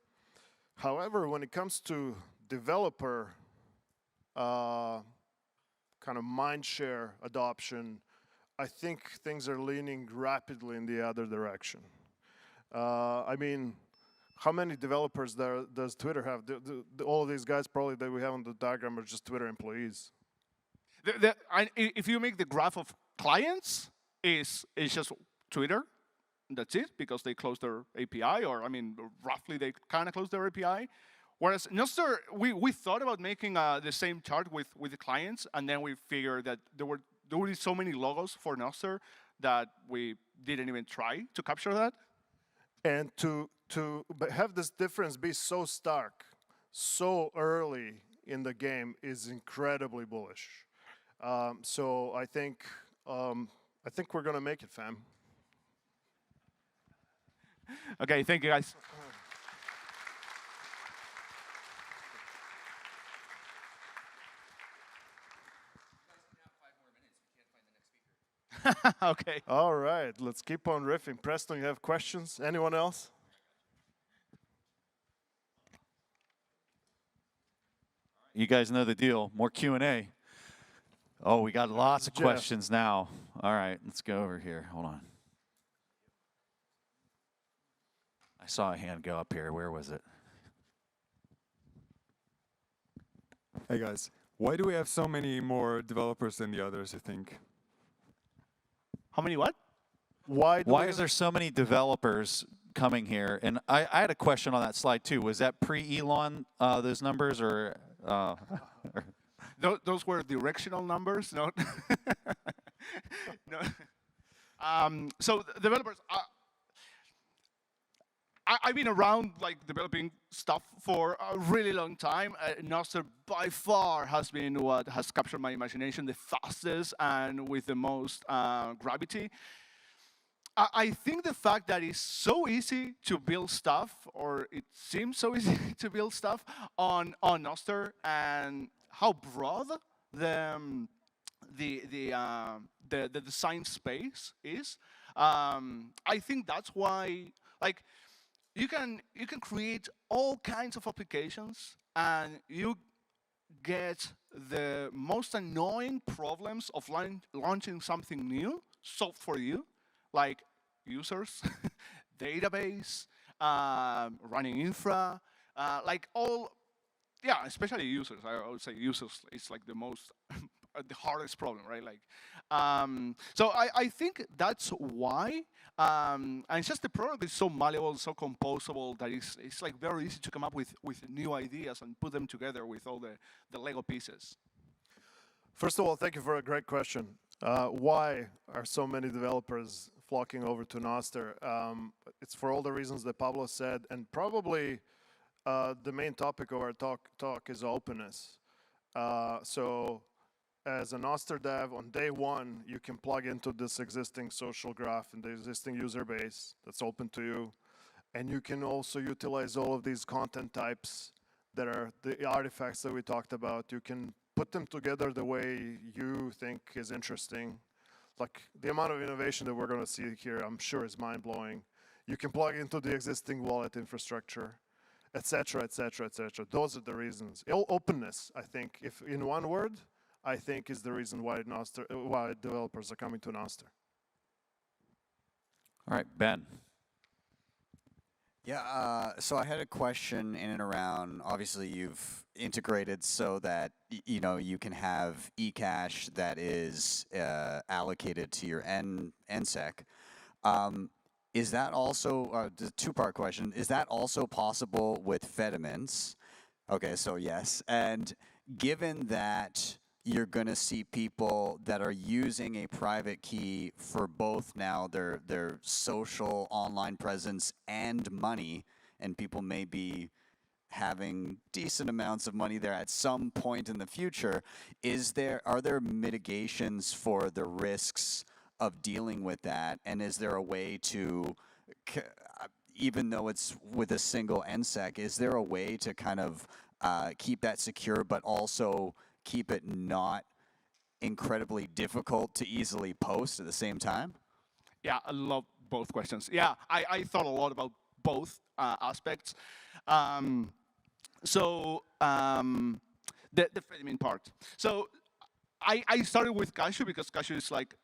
[SPEAKER 9] However, when it comes to developer kind of mindshare adoption, I think things are leaning rapidly in the other direction. I mean, how many developers does Twitter have? All of these guys probably that we have on the diagram are just Twitter employees.
[SPEAKER 8] If you make the graph of clients, it's just Twitter. That's it, because they closed their API, or I mean, roughly they kind of closed their API. Whereas Nostr, we thought about making the same chart with the clients, and then we figured that there were so many logos for Nostr that we didn't even try to capture that.
[SPEAKER 9] And to have this difference be so stark, so early in the game is incredibly bullish. So I think we're gonna make it, fam.
[SPEAKER 8] Okay, thank you, guys. Okay.
[SPEAKER 9] All right, let's keep on riffing. Preston, you have questions? Anyone else?
[SPEAKER 5] You guys know the deal. More Q&A. Oh, we got lots of questions now. All right, let's go over here. Hold on. I saw a hand go up here. Where was it?
[SPEAKER 11] Hey, guys. Why do we have so many more developers than the others, you think?
[SPEAKER 8] How many what?
[SPEAKER 5] Why is there so many developers coming here? And I had a question on that slide too. Was that pre-Elon, those numbers, or?
[SPEAKER 8] Those were directional numbers, no? No. So developers, I've been around like developing stuff for a really long time. Nostr by far has been what has captured my imagination the fastest and with the most gravity. I think the fact that it's so easy to build stuff, or it seems so easy to build stuff on Nostr, and how broad the design space is. I think that's why, like, you can create all kinds of applications, and you get the most annoying problems of launching something new solved for you, like users, database, running infra, like all, yeah, especially users. I would say users is like the most, the hardest problem, right? Like, so I think that's why, and it's just the product is so malleable, so composable that it's like very easy to come up with new ideas and put them together with all the Lego pieces.
[SPEAKER 9] First of all, thank you for a great question. Why are so many developers flocking over to Nostr? It's for all the reasons that Pablo said, and probably the main topic of our talk is openness. So as a Nostr dev, on day one, you can plug into this existing social graph and the existing user base that's open to you. And you can also utilize all of these content types that are the artifacts that we talked about. You can put them together the way you think is interesting. Like the amount of innovation that we're going to see here, I'm sure is mind-blowing. You can plug into the existing wallet infrastructure, et cetera, et cetera, et cetera. Those are the reasons. Openness, I think, if in one word, I think is the reason why why developers are coming to Nostr.
[SPEAKER 5] All right, Ben.
[SPEAKER 12] Yeah, so I had a question in and around, obviously you've integrated so that, you know, you can have eCash that is allocated to your NSEC. Is that also, the two-part question, is that also possible with Fediments? Okay, so yes. And given that you're going to see people that are using a private key for both now their social online presence and money, and people may be having decent amounts of money there at some point in the future, are there mitigations for the risks of dealing with that? And is there a way to, even though it's with a single NSEC, is there a way to kind of keep that secure but also keep it not incredibly difficult to easily post at the same time?
[SPEAKER 8] Yeah, I love both questions. Yeah, I thought a lot about both aspects. The Fedimint part. So I started with Cashew because Cashew is like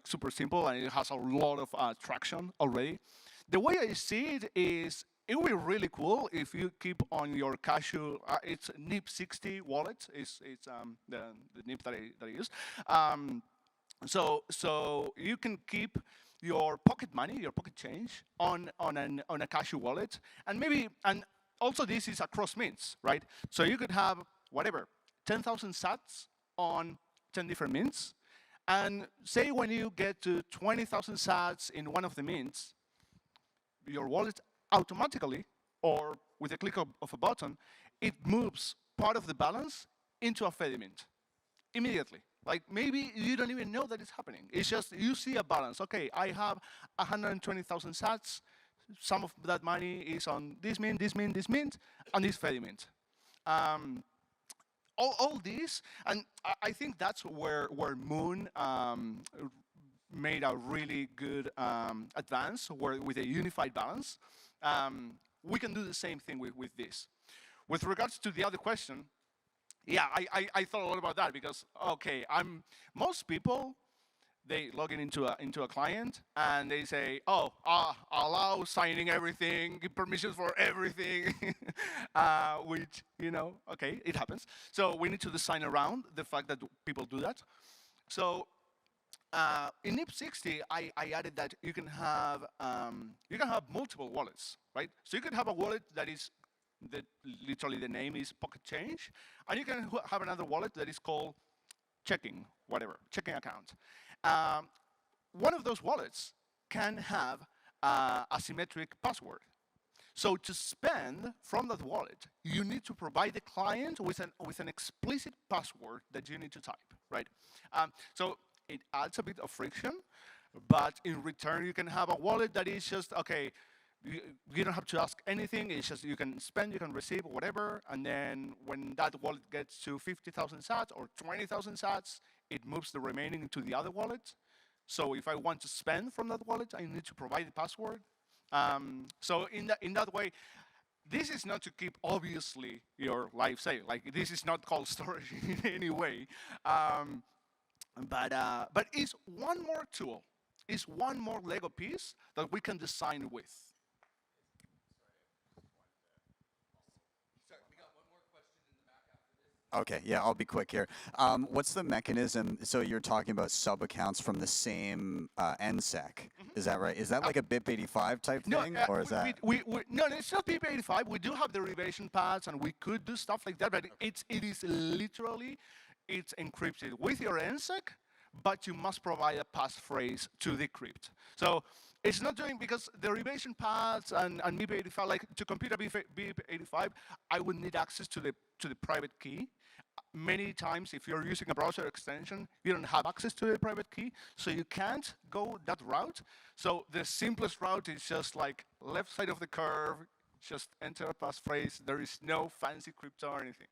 [SPEAKER 8] super simple and it has a lot of traction already. The way I see it is, it would be really cool if you keep on your Cashew, it's NIP60 wallet, it's the NIP that I use. So you can keep your pocket money, your pocket change on a Cashew wallet, and also this is across mints, right? So you could have whatever 10,000 sats on 10 different mints, and say when you get to 20,000 sats in one of the mints, your wallet automatically, or with a click of a button, it moves part of the balance into a Fedimint immediately. Like maybe you don't even know that it's happening. It's just you see a balance. Okay, I have 120,000 sats. Some of that money is on this mint, this mint, this mint, and this Fedimint. All these, and I think that's where Moon made a really good advance with a unified balance. We can do the same thing with this. With regards to the other question, yeah, I thought a lot about that because, okay, most people, they log in into a client and they say, oh, allow signing everything, give permissions for everything, which, you know, okay, it happens. So we need to design around the fact that people do that. So in NIP60, I added that you can have multiple wallets, right? So you can have a wallet that is literally the name is Pocket Change, and you can have another wallet that is called checking account. One of those wallets can have a symmetric password. So to spend from that wallet, you need to provide the client with an explicit password that you need to type, right? So it adds a bit of friction, but in return, you can have a wallet that is just, okay, you don't have to ask anything. It's just you can spend, you can receive, whatever. And then when that wallet gets to 50,000 sats or 20,000 sats, it moves the remaining into the other wallet. So if I want to spend from that wallet, I need to provide the password. So in that way, this is not to keep, obviously, your life safe. Like, this is not cold storage in any way. But it's one more tool. It's one more Lego piece that we can design with.
[SPEAKER 12] Okay, yeah, I'll be quick here. What's the mechanism? So you're talking about sub accounts from the same NSEC, is that right? Is that like a BIP85 type thing, or is that?
[SPEAKER 8] No, it's not BIP85. We do have derivation paths, and we could do stuff like that, but it is literally, it's encrypted with your NSEC, but you must provide a passphrase to decrypt. So it's not doing, because derivation paths and BIP85, like to compute a BIP85, I would need access to the private key. Many times, if you're using a browser extension, you don't have access to the private key, so you can't go that route. So the simplest route is just like left side of the curve, just enter a passphrase. There is no fancy crypto or anything.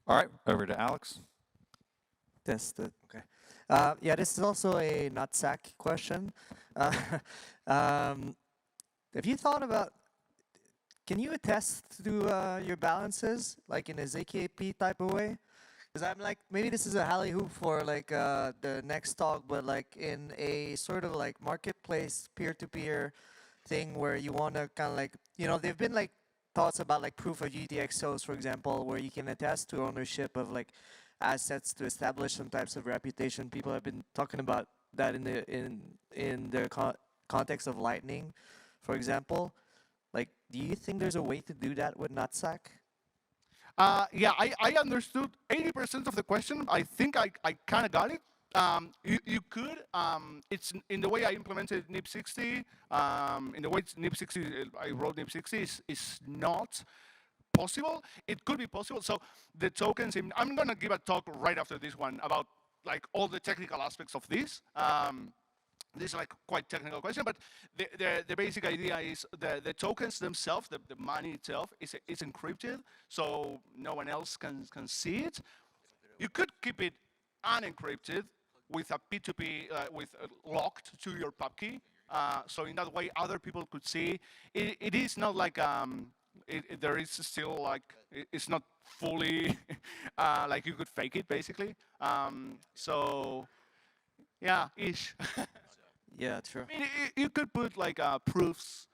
[SPEAKER 5] All right, over to Alex.
[SPEAKER 13] Test it. Okay. Yeah, this is also a nutsack question. Have you thought about, can you attest to your balances, like in a ZKP type of way? Because I'm like, maybe this is a alley hoop for like the next talk, but like in a sort of like marketplace peer-to-peer thing where you want to kind of like, you know, there've been like thoughts about like proof of UTXOs, for example, where you can attest to ownership of like assets to establish some types of reputation. People have been talking about that in the context of Lightning, for example. Like, do you think there's a way to do that with nutsack?
[SPEAKER 8] Yeah, I understood 80% of the question. I think I kind of got it. You could, it's in the way I implemented NIP60, in the way NIP60, I wrote NIP60 is not possible. It could be possible. So the tokens, I'm going to give a talk right after this one about like all the technical aspects of this. This is like quite technical question, but the basic idea is the tokens themselves, the money itself, is encrypted, so no one else can see it. You could keep it unencrypted with a P2P, locked to your pub key. So in that way, other people could see. It is not like, there is still like, it's not fully, like you could fake it, basically. So, yeah, ish.
[SPEAKER 13] Yeah, true.
[SPEAKER 8] I mean, you could put like proofs.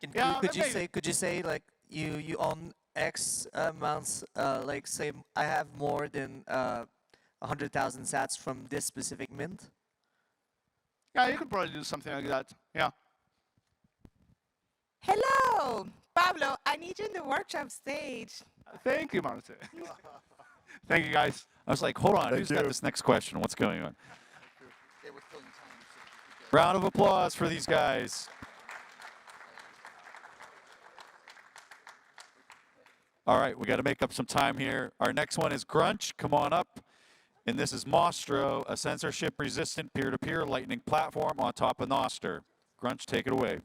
[SPEAKER 13] Could you say like you own X amounts, like say I have more than 100,000 sats from this specific mint?
[SPEAKER 8] Yeah, you could probably do something like that. Yeah.
[SPEAKER 14] Hello, Pablo. I need you in the workshop stage.
[SPEAKER 8] Thank you, Marta. Thank you, guys.
[SPEAKER 5] I was like, hold on, who's got this next question? What's going on? Round of applause for these guys. All right, we got to make up some time here. Our next one is Grunch. Come on up. And this is Mostro, a censorship-resistant peer-to-peer Lightning platform on top of Nostr. Grunch, take it away.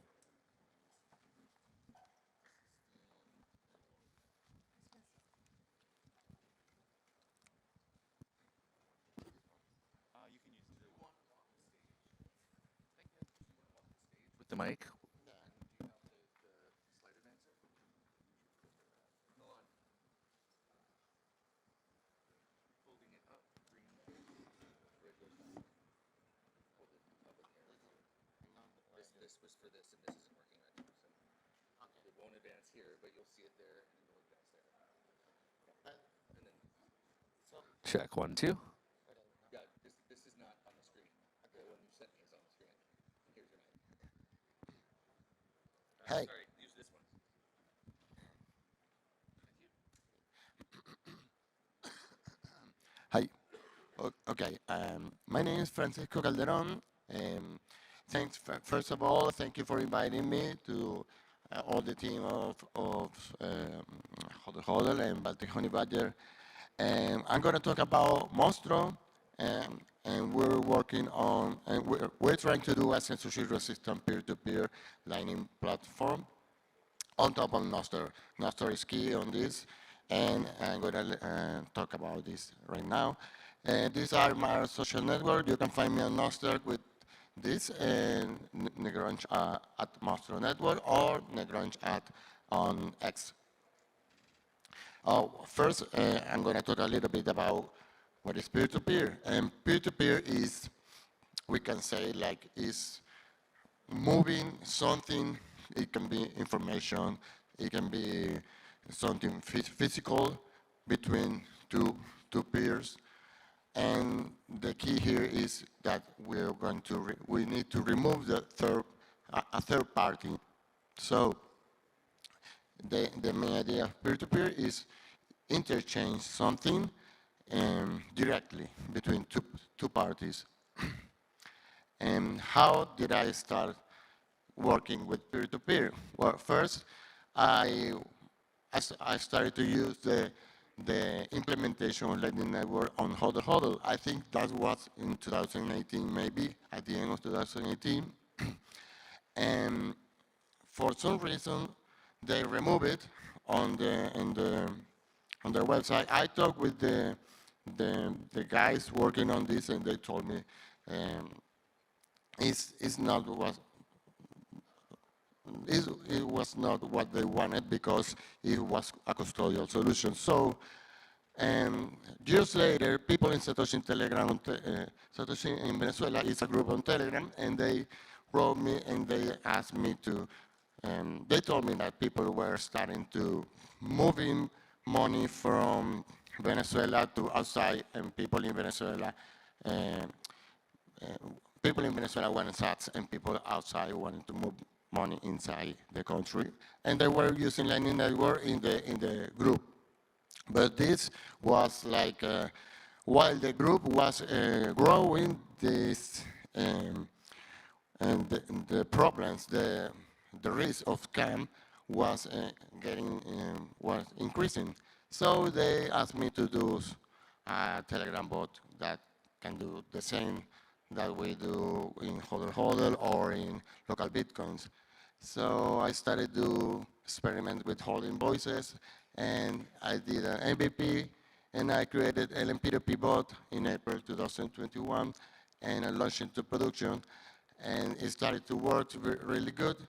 [SPEAKER 15] With the mic. This was for this, and this isn't working right now. So it won't advance here, but you'll see it there, and it'll advance there. And then, check 1, 2. Yeah, this is not on the screen. The one you sent me is on the screen. Here's your mic.
[SPEAKER 16] Hey.
[SPEAKER 15] Sorry, use this one.
[SPEAKER 16] Hi. Okay. My name is Francisco Calderon. Thanks. First of all, thank you for inviting me to all the team of Hodel and Baltic Honey Badger. I'm going to talk about Mostro. and we're working on, and we're trying to do a censorship-resistant peer-to-peer Lightning platform on top of Nostr. Nostr is key on this, and I'm going to talk about this right now. These are my social networks. You can find me on Nostr with this, and Negrunch at Mostro Network, or Negrunch on X. First, I'm going to talk a little bit about what is peer-to-peer. And peer-to-peer is, we can say, like, is moving something. It can be information, it can be something physical between two peers. And the key here is that we're going to we need to remove the a third party. So the main idea of peer-to-peer is interchange something directly between two parties. And how did I start working with peer-to-peer? Well, first, I started to use the implementation of Lightning Network on Hodl Hodl. I think that was in 2018, maybe at the end of 2018. And for some reason, they removed it on their website. I talked with the guys working on this, and they told me it was not what they wanted, because it was a custodial solution. So years later, people in Satoshi in Telegram, Satoshi in Venezuela is a group on Telegram, and they wrote me and they asked me to, they told me that people were starting to moving money from Venezuela to outside, and people in Venezuela wanted sats, and people outside wanted to move money inside the country, and they were using Lightning Network in the group. But this was like while the group was growing, this and the problems, the risk of scam was was increasing. So they asked me to do a Telegram bot that can do the same that we do in Hodl Hodl or in local Bitcoins. So I started to experiment with holding voices, and I did an MVP, and I created LMP2P bot in April 2021, and I launched into production, and it started to work really good.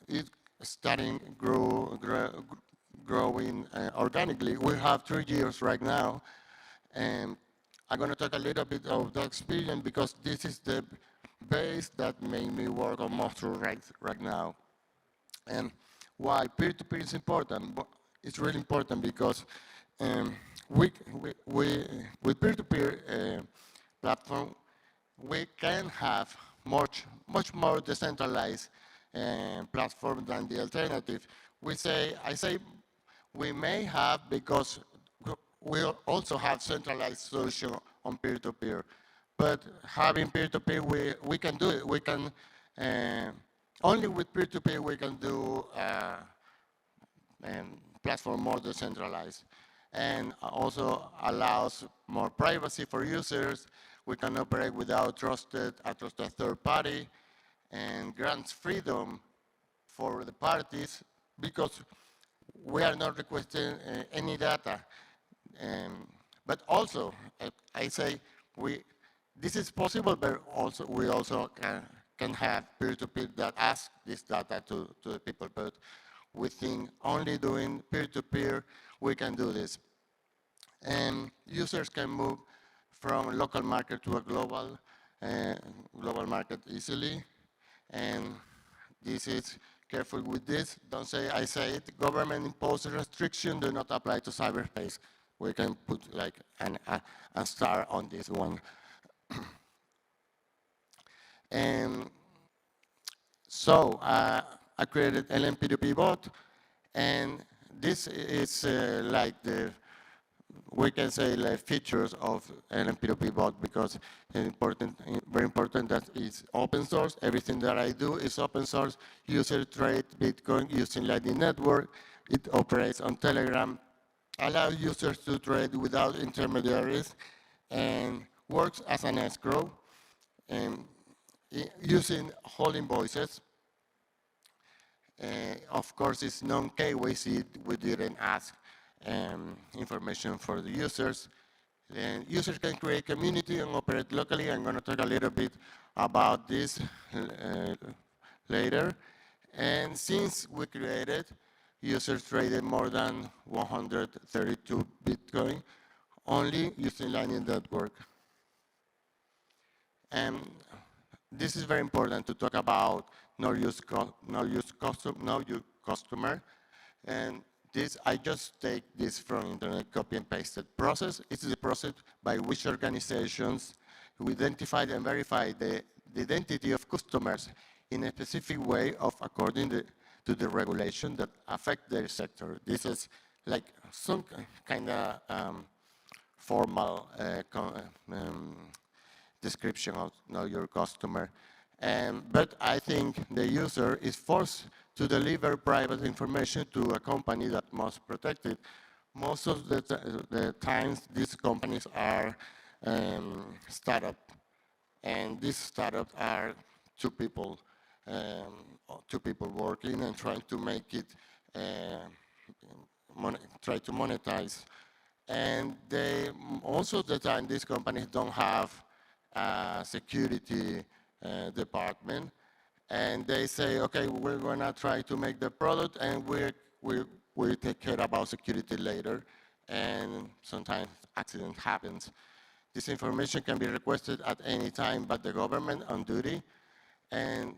[SPEAKER 16] It starting growing organically. We have 3 years right now, and I'm going to talk a little bit of the experience, because this is the base that made me work on Mostro right now. And why peer-to-peer is important? It's really important because with peer-to-peer platform, we can have much more decentralized platform than the alternative. I say we may have, because we also have centralized solution on peer-to-peer. But having peer-to-peer, we can do it. We can, only with peer-to-peer we can do platform more decentralized. And also allows more privacy for users. We can operate without a trusted third party, and grants freedom for the parties, because we are not requesting any data. But also, I say, this is possible, but also we also can have peer-to-peer that ask this data to the people. But we think only doing peer-to-peer, we can do this. And users can move from a local market to a global market easily. And this is, careful with this, don't say I say it, government imposed restriction do not apply to cyberspace. We can put like a star on this one. And so I created LMP2P bot, and this is like we can say like features of LMP2P bot, because it's very important that it's open source. Everything that I do is open source. User trade Bitcoin using Lightning Network. It operates on Telegram. Allow users to trade without intermediaries, and works as an escrow using whole invoices. Of course, it's non-KYC. We didn't ask information for the users. Then users can create community and operate locally. I'm going to talk a little bit about this later. And since we created, users traded more than 132 Bitcoin only using Lightning Network. And this is very important to talk about know your customer. And this, I just take this from internet, copy and pasted process. It is a process by which organizations will identify and verify the identity of customers in a specific way according to the regulation that affect their sector. This is like some kind of formal description of know your customer. But I think the user is forced to deliver private information to a company that must protect it. Most of the times, these companies are startups, and these startups are two people working and trying to make it, try to monetize. And they, most of the time, these companies don't have a security department, and they say, okay, we're going to try to make the product, and we take care about security later, and sometimes accident happens. This information can be requested at any time by the government on duty, and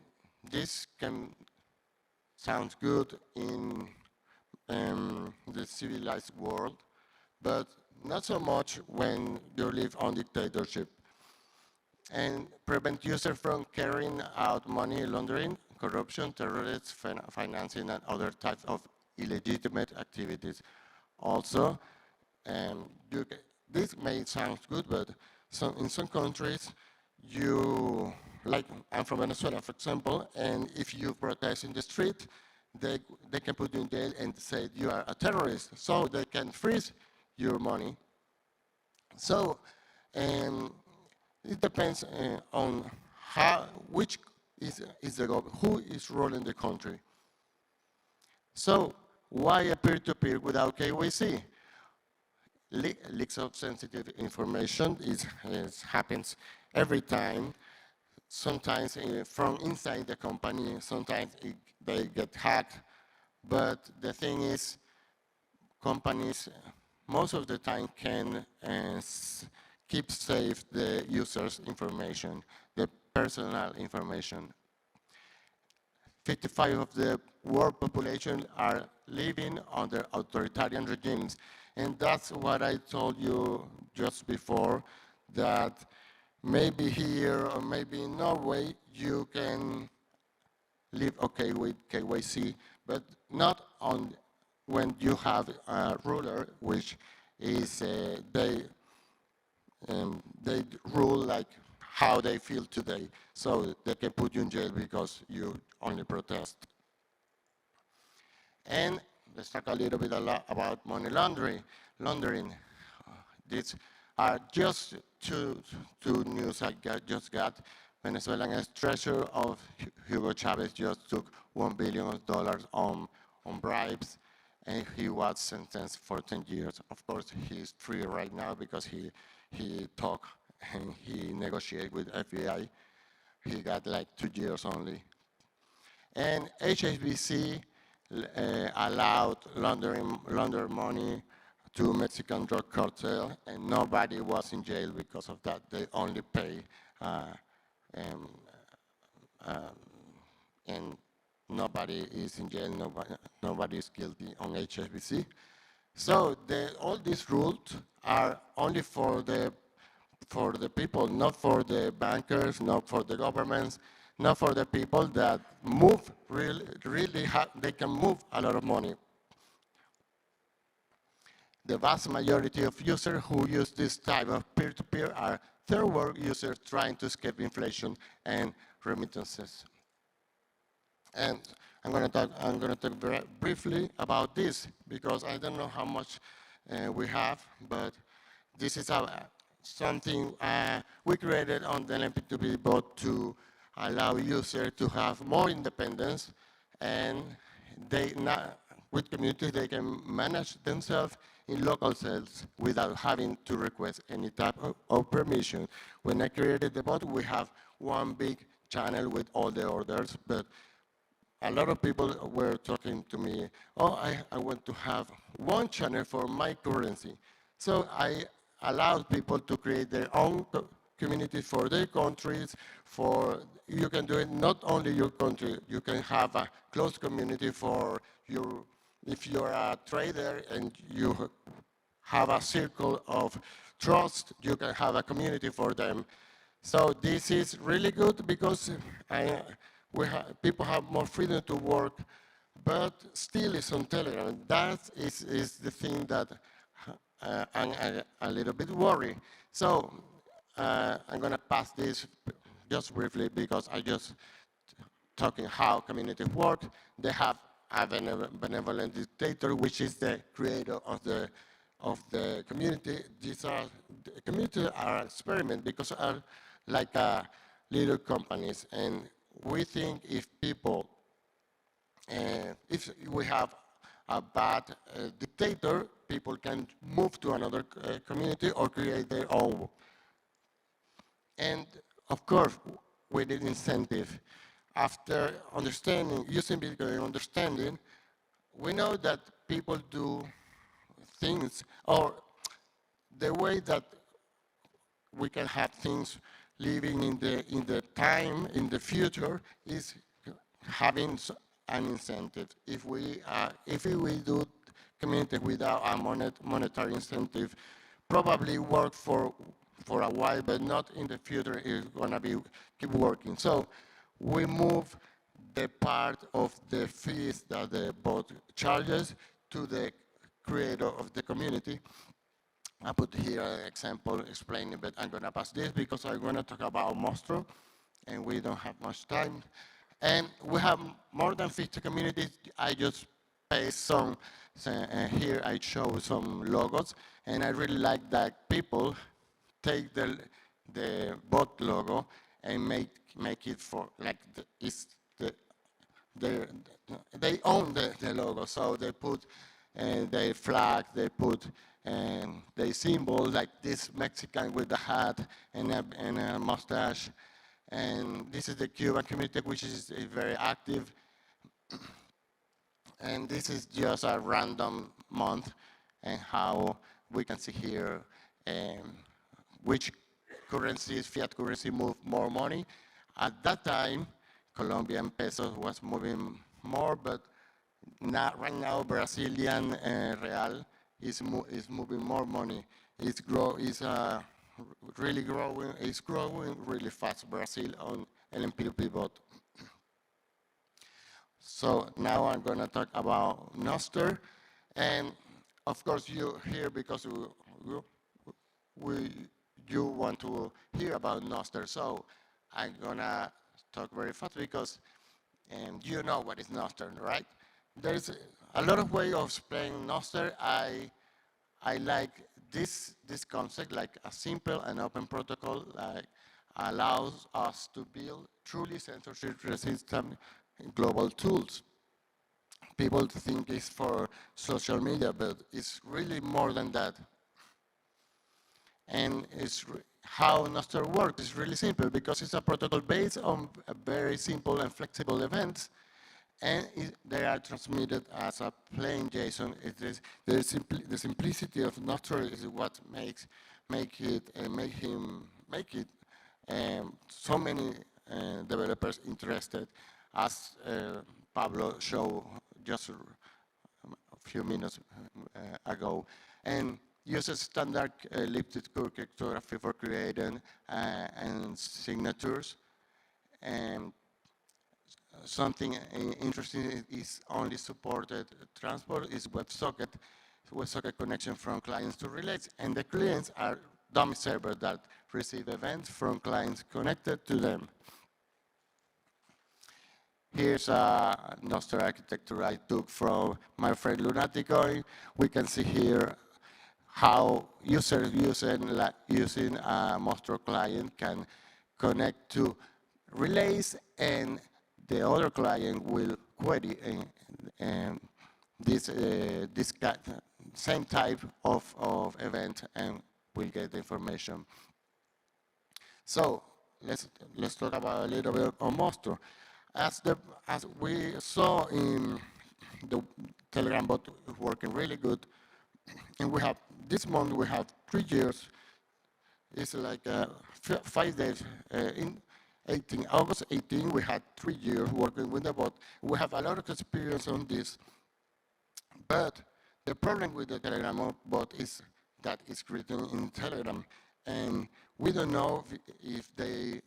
[SPEAKER 16] this can sound good in the civilized world, but not so much when you live on dictatorship. And prevent users from carrying out money laundering, corruption, terrorist financing, and other types of illegitimate activities. Also, this may sound good, but in some countries, like I'm from Venezuela, for example, and if you protest in the street, they can put you in jail and say you are a terrorist, so they can freeze your money. So, it depends on who is ruling the country. So why a peer-to-peer without KYC? Leaks of sensitive information happens every time. Sometimes from inside the company, sometimes they get hacked. But the thing is, companies most of the time can keep safe the user's information, the personal information. 55% of the world population are living under authoritarian regimes. And that's what I told you just before, that maybe here or maybe in Norway, you can live okay with KYC, but not on when you have a ruler, which is they rule like how they feel today. So they can put you in jail because you only protest. And let's talk a little bit about money laundering. These are just two news I just got. Venezuelan treasurer of Hugo Chavez just took $1 billion on bribes, and he was sentenced for 10 years. Of course, he's free right now because he talked and he negotiated with FBI. He got like 2 years only. And HSBC allowed launder money to Mexican drug cartel, and nobody was in jail because of that. They only pay, and nobody is in jail. Nobody is guilty on HSBC. So all these rules are only for the people, not for the bankers, not for the governments, not for the people that move they can move a lot of money. The vast majority of users who use this type of peer-to-peer are third world users trying to escape inflation and remittances. And I'm going to talk very briefly about this because I don't know how much we have, but this is something we created on the LMP2P bot to allow users to have more independence, and with communities they can manage themselves in local cells without having to request any type of permission. When I created the bot, we have one big channel with all the orders, but a lot of people were talking to me, oh, I want to have one channel for my currency. So I allowed people to create their own community for their countries. You can do it not only your country, you can have a close community for your, if you're a trader and you have a circle of trust, you can have a community for them. So this is really good because people have more freedom to work, but still it's on Telegram. That is the thing that I'm a little bit worried. So I'm going to pass this just briefly because I just talking how communities work. They have a benevolent dictator, which is the creator of the community. These are the communities are experiment because are like little companies, and we think if people, if we have a bad dictator, people can move to another community or create their own. And of course, we need incentive. After understanding, using Bitcoin understanding, we know that people do things, or the way that we can have things living in the time, in the future, is having an incentive. If we do community without a monetary incentive, probably work for a while, but not in the future. It's gonna keep working. So we move the part of the fees that the bot charges to the creator of the community. I put here an example explaining, but I'm going to pass this because I'm going to talk about Mostro, and we don't have much time. And we have more than 50 communities. I just paste some, here I show some logos, and I really like that people take the bot logo and make it for, like, they own the logo, so they put their flag, they put their symbol, like this Mexican with the hat and a mustache. And this is the Cuban community, which is very active. And this is just a random month, and how we can see here which currencies, fiat currency, move more money. At that time, Colombian pesos was moving more, but right now Brazilian real is moving more money. It's really growing. It's growing really fast. Brazil on LMP2P bot. So now I'm going to talk about Nostr, and of course you here because you want to hear about Nostr. So I'm going to talk very fast because you know what is Nostr, right? There's a lot of ways of explaining Nostr. I like this concept, like a simple and open protocol, like allows us to build truly censorship-resistant global tools. People think it's for social media, but it's really more than that. And it's how Nostr works is really simple because it's a protocol based on a very simple and flexible events, and they are transmitted as a plain JSON. The simplicity of Nostr is what makes it so many developers interested, as Pablo showed just a few minutes ago, and uses standard elliptic curve cryptography for creating and signatures. And something interesting is only supported transport is WebSocket connection from clients to relays, and the clients are dummy servers that receive events from clients connected to them. Here's a Nostr architecture I took from my friend Lunaticoin. We can see here how users using a Mostro client can connect to relays, and the other client will query this same type of event and will get the information. So let's talk about a little bit on Mostro. As we saw in the Telegram bot working really good, and we have this month we have 3 years. It's like 5 days. In August 18, we had 3 years working with the bot. We have a lot of experience on this, but the problem with the Telegram bot is that it's written in Telegram, and we don't know if they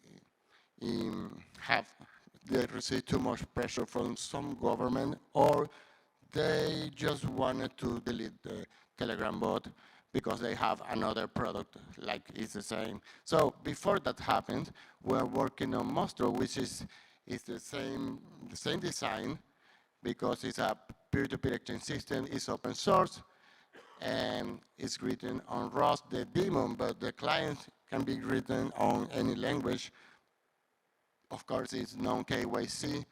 [SPEAKER 16] receive too much pressure from some government, or they just wanted to delete the Telegram bot because they have another product like it's the same. So before that happened, we're working on Mostro, which is the same design, because it's a peer-to-peer exchange system. It's open source, and it's written on Rust, the daemon, but the client can be written on any language. Of course, it's non-KYC,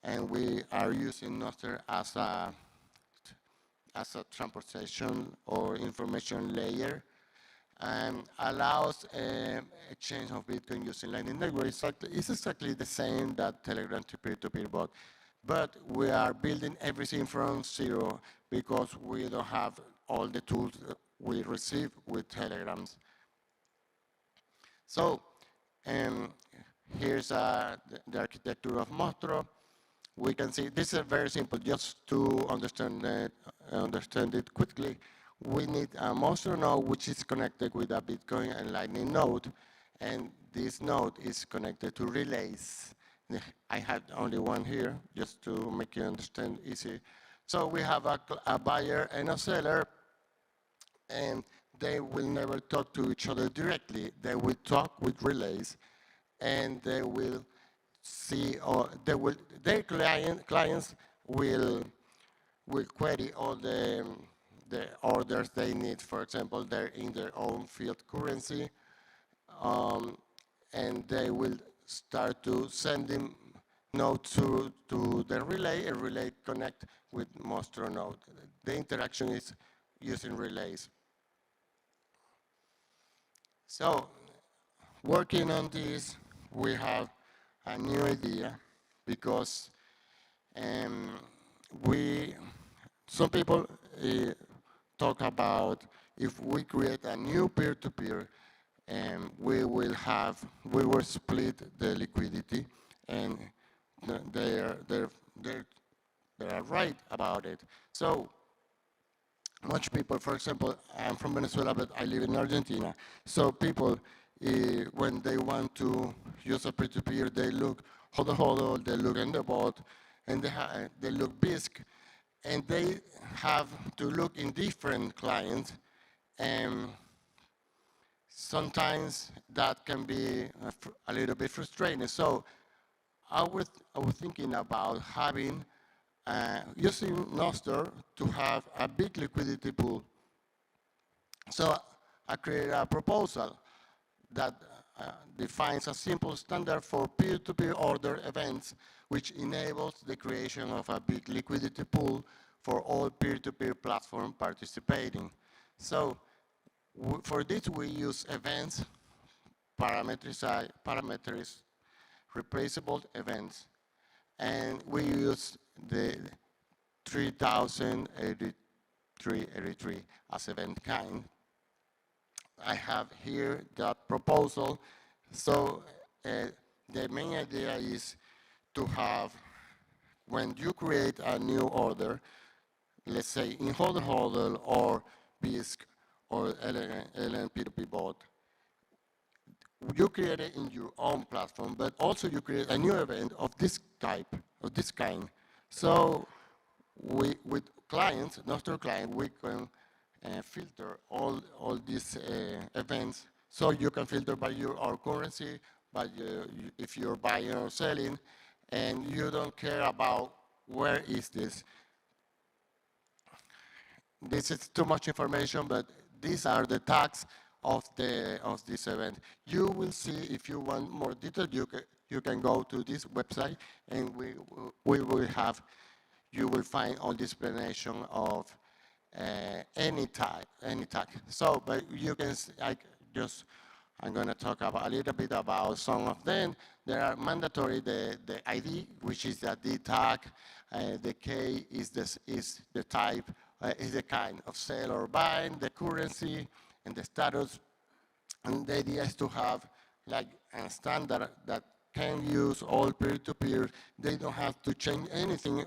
[SPEAKER 16] and we are using Nostr as a transportation or information layer, and allows exchange of Bitcoin using Lightning Network. It's exactly the same that Telegram to peer-to-peer bot, but we are building everything from zero because we don't have all the tools we receive with Telegrams. So here's the architecture of Mostro. We can see this is very simple. Just to understand it quickly, we need a Mostro node which is connected with a Bitcoin and Lightning node, and this node is connected to relays. I had only one here just to make you understand easy. So we have a buyer and a seller, and they will never talk to each other directly. They will talk with relays, and they will see, or their clients will query all the orders they need. For example, they're in their own fiat currency, and they will start to send them nodes to the relay, and relay connect with Mostro node. The interaction is using relays. So, working on this, we have a new idea, because some people talk about if we create a new peer-to-peer, we will split the liquidity, and they are right about it. So much people, for example, I'm from Venezuela, but I live in Argentina. So people, when they want to use a peer-to-peer, they look hodl, they look in the bot, and they look BISC, and they have to look in different clients, and sometimes that can be a little bit frustrating. So I was thinking about having using Nostr to have a big liquidity pool. So I created a proposal that defines a simple standard for peer-to-peer order events, which enables the creation of a big liquidity pool for all peer-to-peer platforms participating. So for this, we use events, parameters, replaceable events, and we use the 3083 as event kind. I have here that proposal. So the main idea is to have, when you create a new order, let's say in hodl or BISC or LN P2P bot, you create it in your own platform, but also you create a new event of this type, of this kind. So with clients, Nostr client, we can filter all these events. So you can filter by your currency, if you're buying or selling, and you don't care about where is this. This is too much information, but these are the tags of this event. You will see, if you want more detail, you can go to this website, and we will have, you will find all the explanation of any tag. So, but you can, I'm going to talk about a little bit about some of them. There are mandatory, the ID, which is the D tag. The K is the type, is the kind of sell or buy, the currency, and the status. And the idea is to have like a standard that can use all peer-to-peer. They don't have to change anything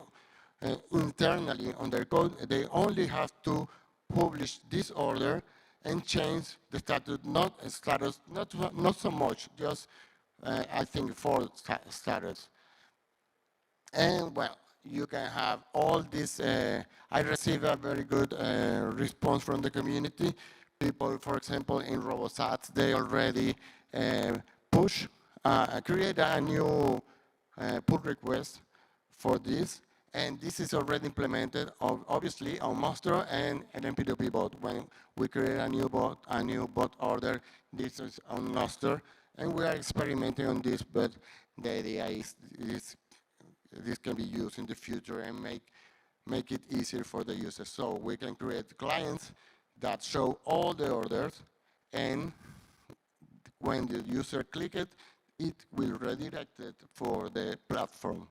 [SPEAKER 16] internally on their code. They only have to publish this order and change the status, not so much, just I think 4 status. And well, you can have all this. I received a very good response from the community. People, for example, in RoboSats, they already create a new pull request for this. And this is already implemented, obviously, on Mostro and an MPWP bot. When we create a new bot order, this is on Nostr, and we are experimenting on this, but the idea is this can be used in the future and make it easier for the users. So we can create clients that show all the orders, and when the user clicks it, it will redirect it for the platform.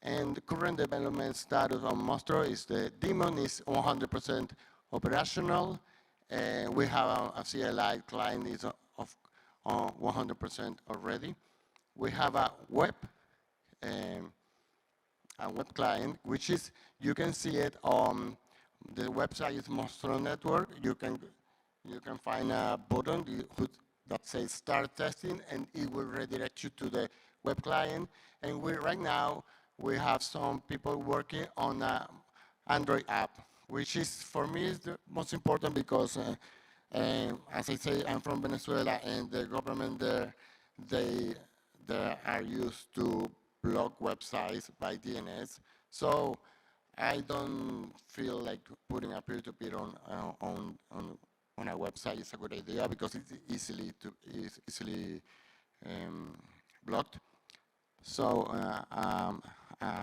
[SPEAKER 16] And the current development status on Mostro is the daemon is 100% operational. We have a CLI client is of 100% already. We have a web client, which is, you can see it on the website is Mostro Network. You can find a button that says start testing, and it will redirect you to the web client. And right now, we have some people working on an Android app, which is, for me, is the most important because, as I say, I'm from Venezuela, and the government there, they are used to block websites by DNS. So I don't feel like putting a peer-to-peer on a website is a good idea because it's easily blocked. So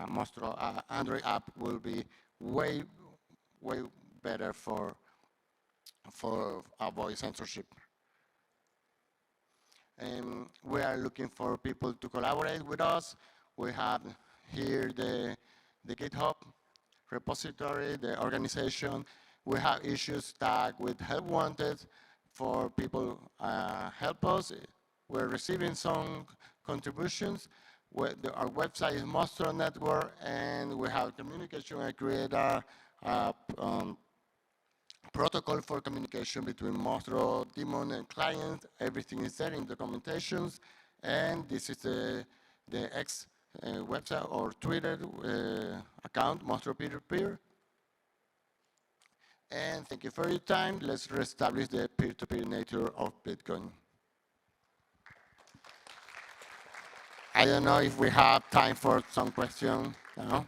[SPEAKER 16] Mostro Android app will be way better for avoid censorship. And we are looking for people to collaborate with us. We have here the GitHub repository, the organization. We have issues tagged with help wanted for people help us. We're receiving some contributions. Our website is Mostro Network, and we have communication. I create a protocol for communication between Mostro, daemon, and client. Everything is there in documentations, and this is the X website or Twitter account, Mostro Peer-to-Peer. And thank you for your time. Let's reestablish the peer-to-peer nature of Bitcoin. I don't know if we have time for some questions now.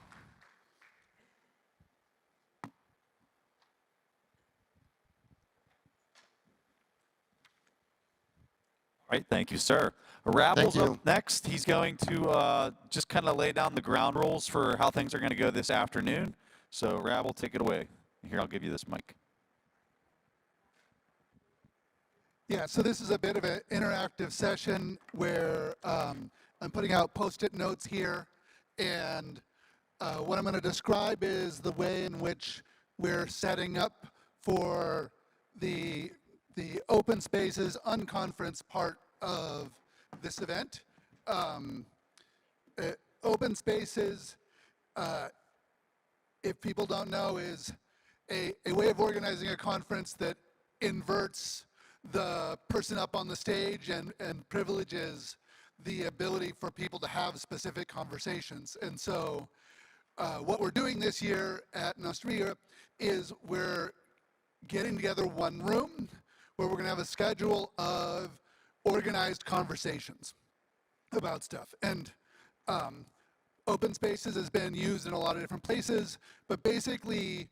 [SPEAKER 5] All right, thank you, sir. Rabble's up next. He's going to just kind of lay down the ground rules for how things are going to go this afternoon. So Rabble, take it away. Here, I'll give you this mic.
[SPEAKER 17] Yeah, so this is a bit of an interactive session where I'm putting out Post-it notes here, and what I'm going to describe is the way in which we're setting up for the open spaces unconference part of this event. Open spaces, if people don't know, is a way of organizing a conference that inverts the person up on the stage and privileges the ability for people to have specific conversations. And so what we're doing this year at Nostriga is we're getting together one room where we're going to have a schedule of organized conversations about stuff. And open spaces has been used in a lot of different places, but basically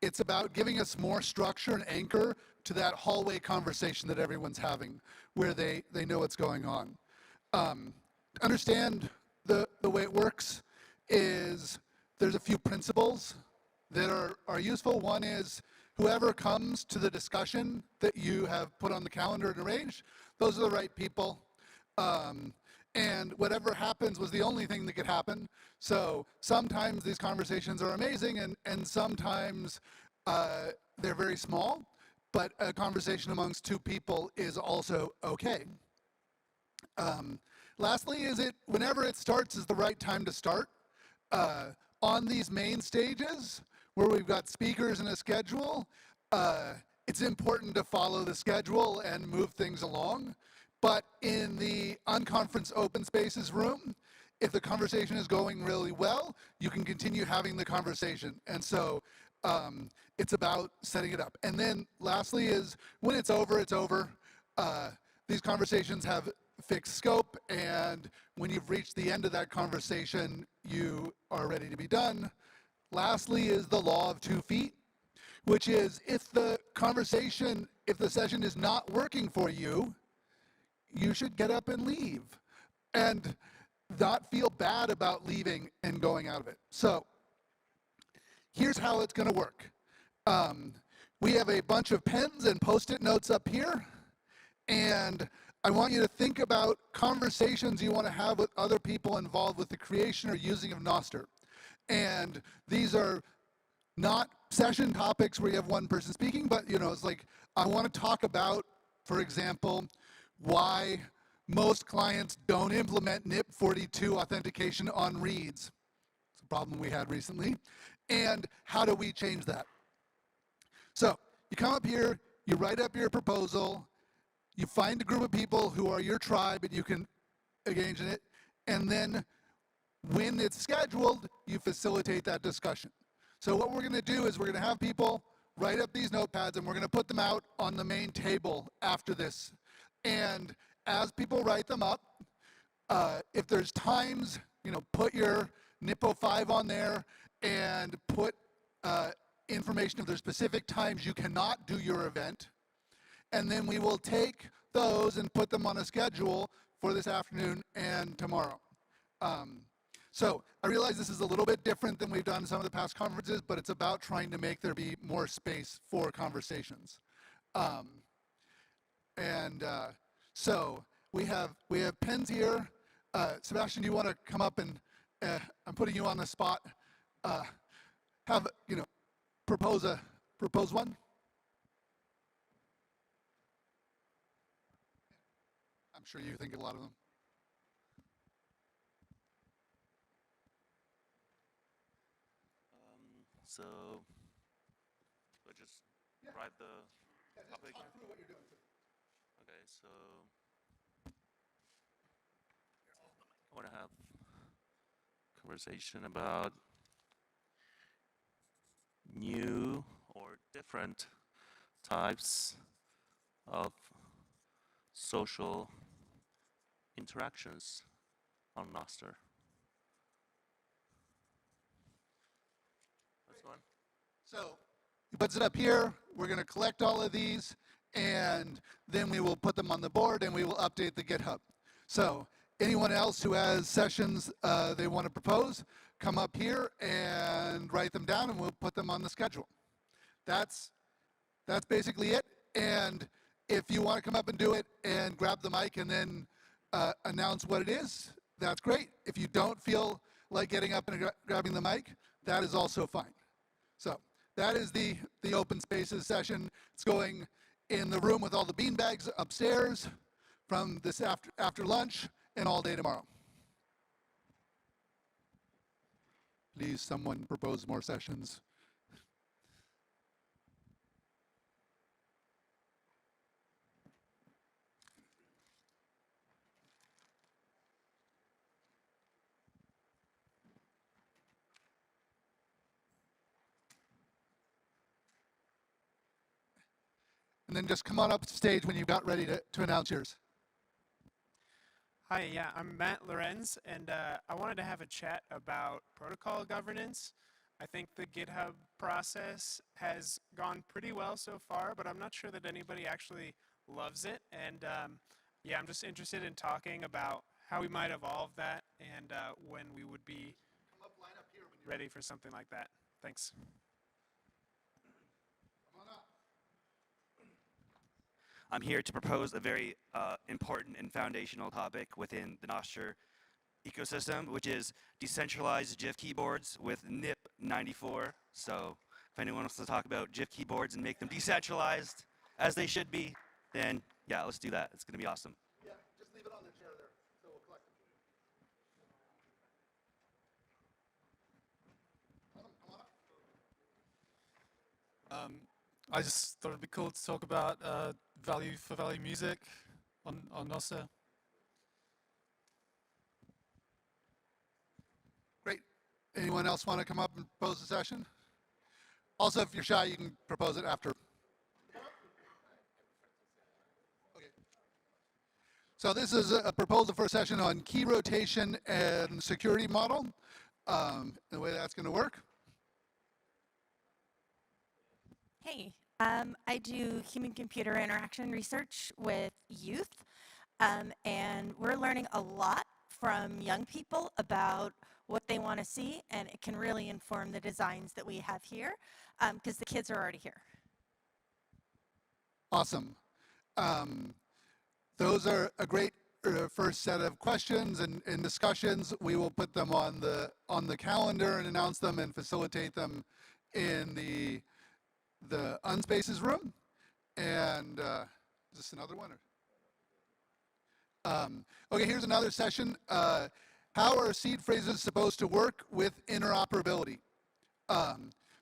[SPEAKER 17] It's about giving us more structure and anchor to that hallway conversation that everyone's having, where they know what's going on. To understand the way it works is there's a few principles that are useful. One is whoever comes to the discussion that you have put on the calendar and arranged, those are the right people. And whatever happens was the only thing that could happen. So sometimes these conversations are amazing, and sometimes they're very small, but a conversation amongst two people is also okay. Lastly, whenever it starts is the right time to start. On these main stages, where we've got speakers and a schedule, it's important to follow the schedule and move things along. But in the Unconference open spaces room, if the conversation is going really well, you can continue having the conversation. And so it's about setting it up. And then lastly is when it's over, it's over. These conversations have fixed scope, and when you've reached the end of that conversation, you are ready to be done. Lastly is the law of 2 feet, which is if the session is not working for you, you should get up and leave and not feel bad about leaving and going out of it. So here's how it's going to work. We have a bunch of pens and post-it notes up here, and I want you to think about conversations you want to have with other people involved with the creation or using of Nostr. And these are not session topics where you have one person speaking, but it's like I want to talk about, for example, why most clients don't implement NIP42 authentication on reads. It's a problem we had recently. And how do we change that? So you come up here, you write up your proposal, you find a group of people who are your tribe and you can engage in it, and then when it's scheduled, you facilitate that discussion. So what we're going to do is we're going to have people write up these notepads, and we're going to put them out on the main table after this. And as people write them up, if there's times, put your NIPO5 on there and put information if there's specific times you cannot do your event. And then we will take those and put them on a schedule for this afternoon and tomorrow. So I realize this is a little bit different than we've done in some of the past conferences, but it's about trying to make there be more space for conversations. So we have pens here. Sebastian, do you want to come up and I'm putting you on the spot. Propose one. I'm sure you think of a lot of them.
[SPEAKER 18] So just write the topic.
[SPEAKER 17] Talk through what you're doing.
[SPEAKER 18] Okay, so I want to have conversation about new or different types of social interactions on Nostr. That's one.
[SPEAKER 17] So he puts it up here. We're going to collect all of these, and then we will put them on the board, and we will update the GitHub. So anyone else who has sessions they want to propose, come up here and write them down, and we'll put them on the schedule. That's basically it. And if you want to come up and do it and grab the mic and then announce what it is, that's great. If you don't feel like getting up and grabbing the mic, that is also fine. So that is the open spaces session. It's going in the room with all the beanbags upstairs from this after lunch and all day tomorrow. Please, someone propose more sessions. And then just come on up to stage when you've got ready to announce yours.
[SPEAKER 19] Hi, yeah, I'm Matt Lorenz, and I wanted to have a chat about protocol governance. I think the GitHub process has gone pretty well so far, but I'm not sure that anybody actually loves it. And yeah, I'm just interested in talking about how we might evolve that and when we would be ready for something like that. Thanks.
[SPEAKER 20] I'm here to propose a very important and foundational topic within the Nostr ecosystem, which is decentralized GIF keyboards with NIP94. So if anyone wants to talk about GIF keyboards and make them decentralized as they should be, then yeah, let's do that. It's going to be awesome.
[SPEAKER 17] Yeah, just leave it on the chair there, so we'll collect them.
[SPEAKER 21] I just thought it'd be cool to talk about value for value music on Nostr.
[SPEAKER 17] Great. Anyone else want to come up and propose a session? Also, if you're shy, you can propose it after. Okay. So this is a proposal for a session on key rotation and security model, the way that's going to work.
[SPEAKER 22] Hey, I do human-computer interaction research with youth, and we're learning a lot from young people about what they want to see, and it can really inform the designs that we have here, because the kids are already here.
[SPEAKER 17] Awesome. Those are a great first set of questions and discussions. We will put them on the calendar and announce them and facilitate them in the Unspaces room. And is this another one? Okay, here's another session. How are seed phrases supposed to work with interoperability?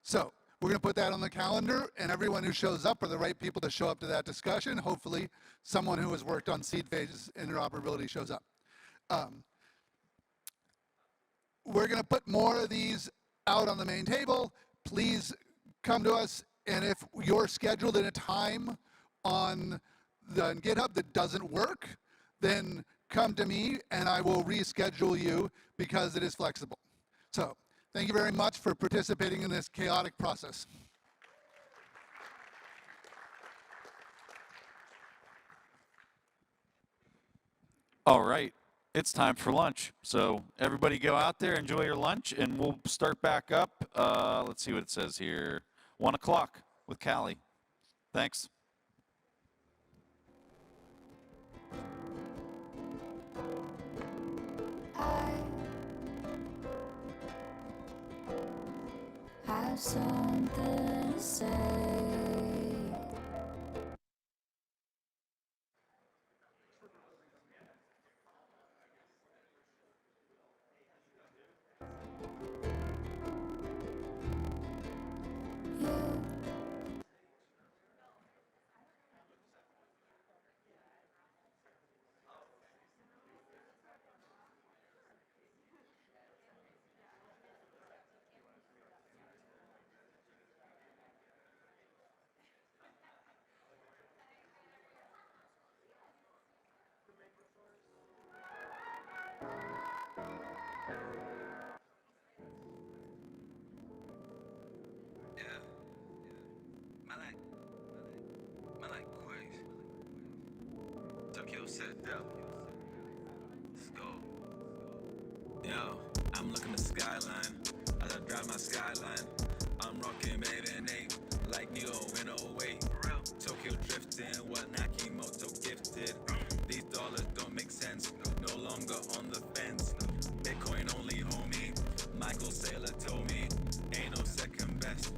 [SPEAKER 17] So we're going to put that on the calendar, and everyone who shows up are the right people to show up to that discussion. Hopefully someone who has worked on seed phrases interoperability shows up. We're going to put more of these out on the main table. Please come to us, and if you're scheduled in a time on GitHub that doesn't work, then come to me and I will reschedule you because it is flexible. So thank you very much for participating in this chaotic process.
[SPEAKER 5] All right, it's time for lunch. So everybody go out there, enjoy your lunch, and we'll start back up. Let's see what it says here. 1 o'clock with Callie. Thanks.
[SPEAKER 23] Have something to say.
[SPEAKER 24] Let's go. Yo, I'm looking at the skyline as I drive my skyline. I'm rocking Maven 8 like Neo in 08. Tokyo drifting, what Nakimoto gifted. These dollars don't make sense, no longer on the fence. Bitcoin only, homie. Michael Saylor told me, ain't no second best.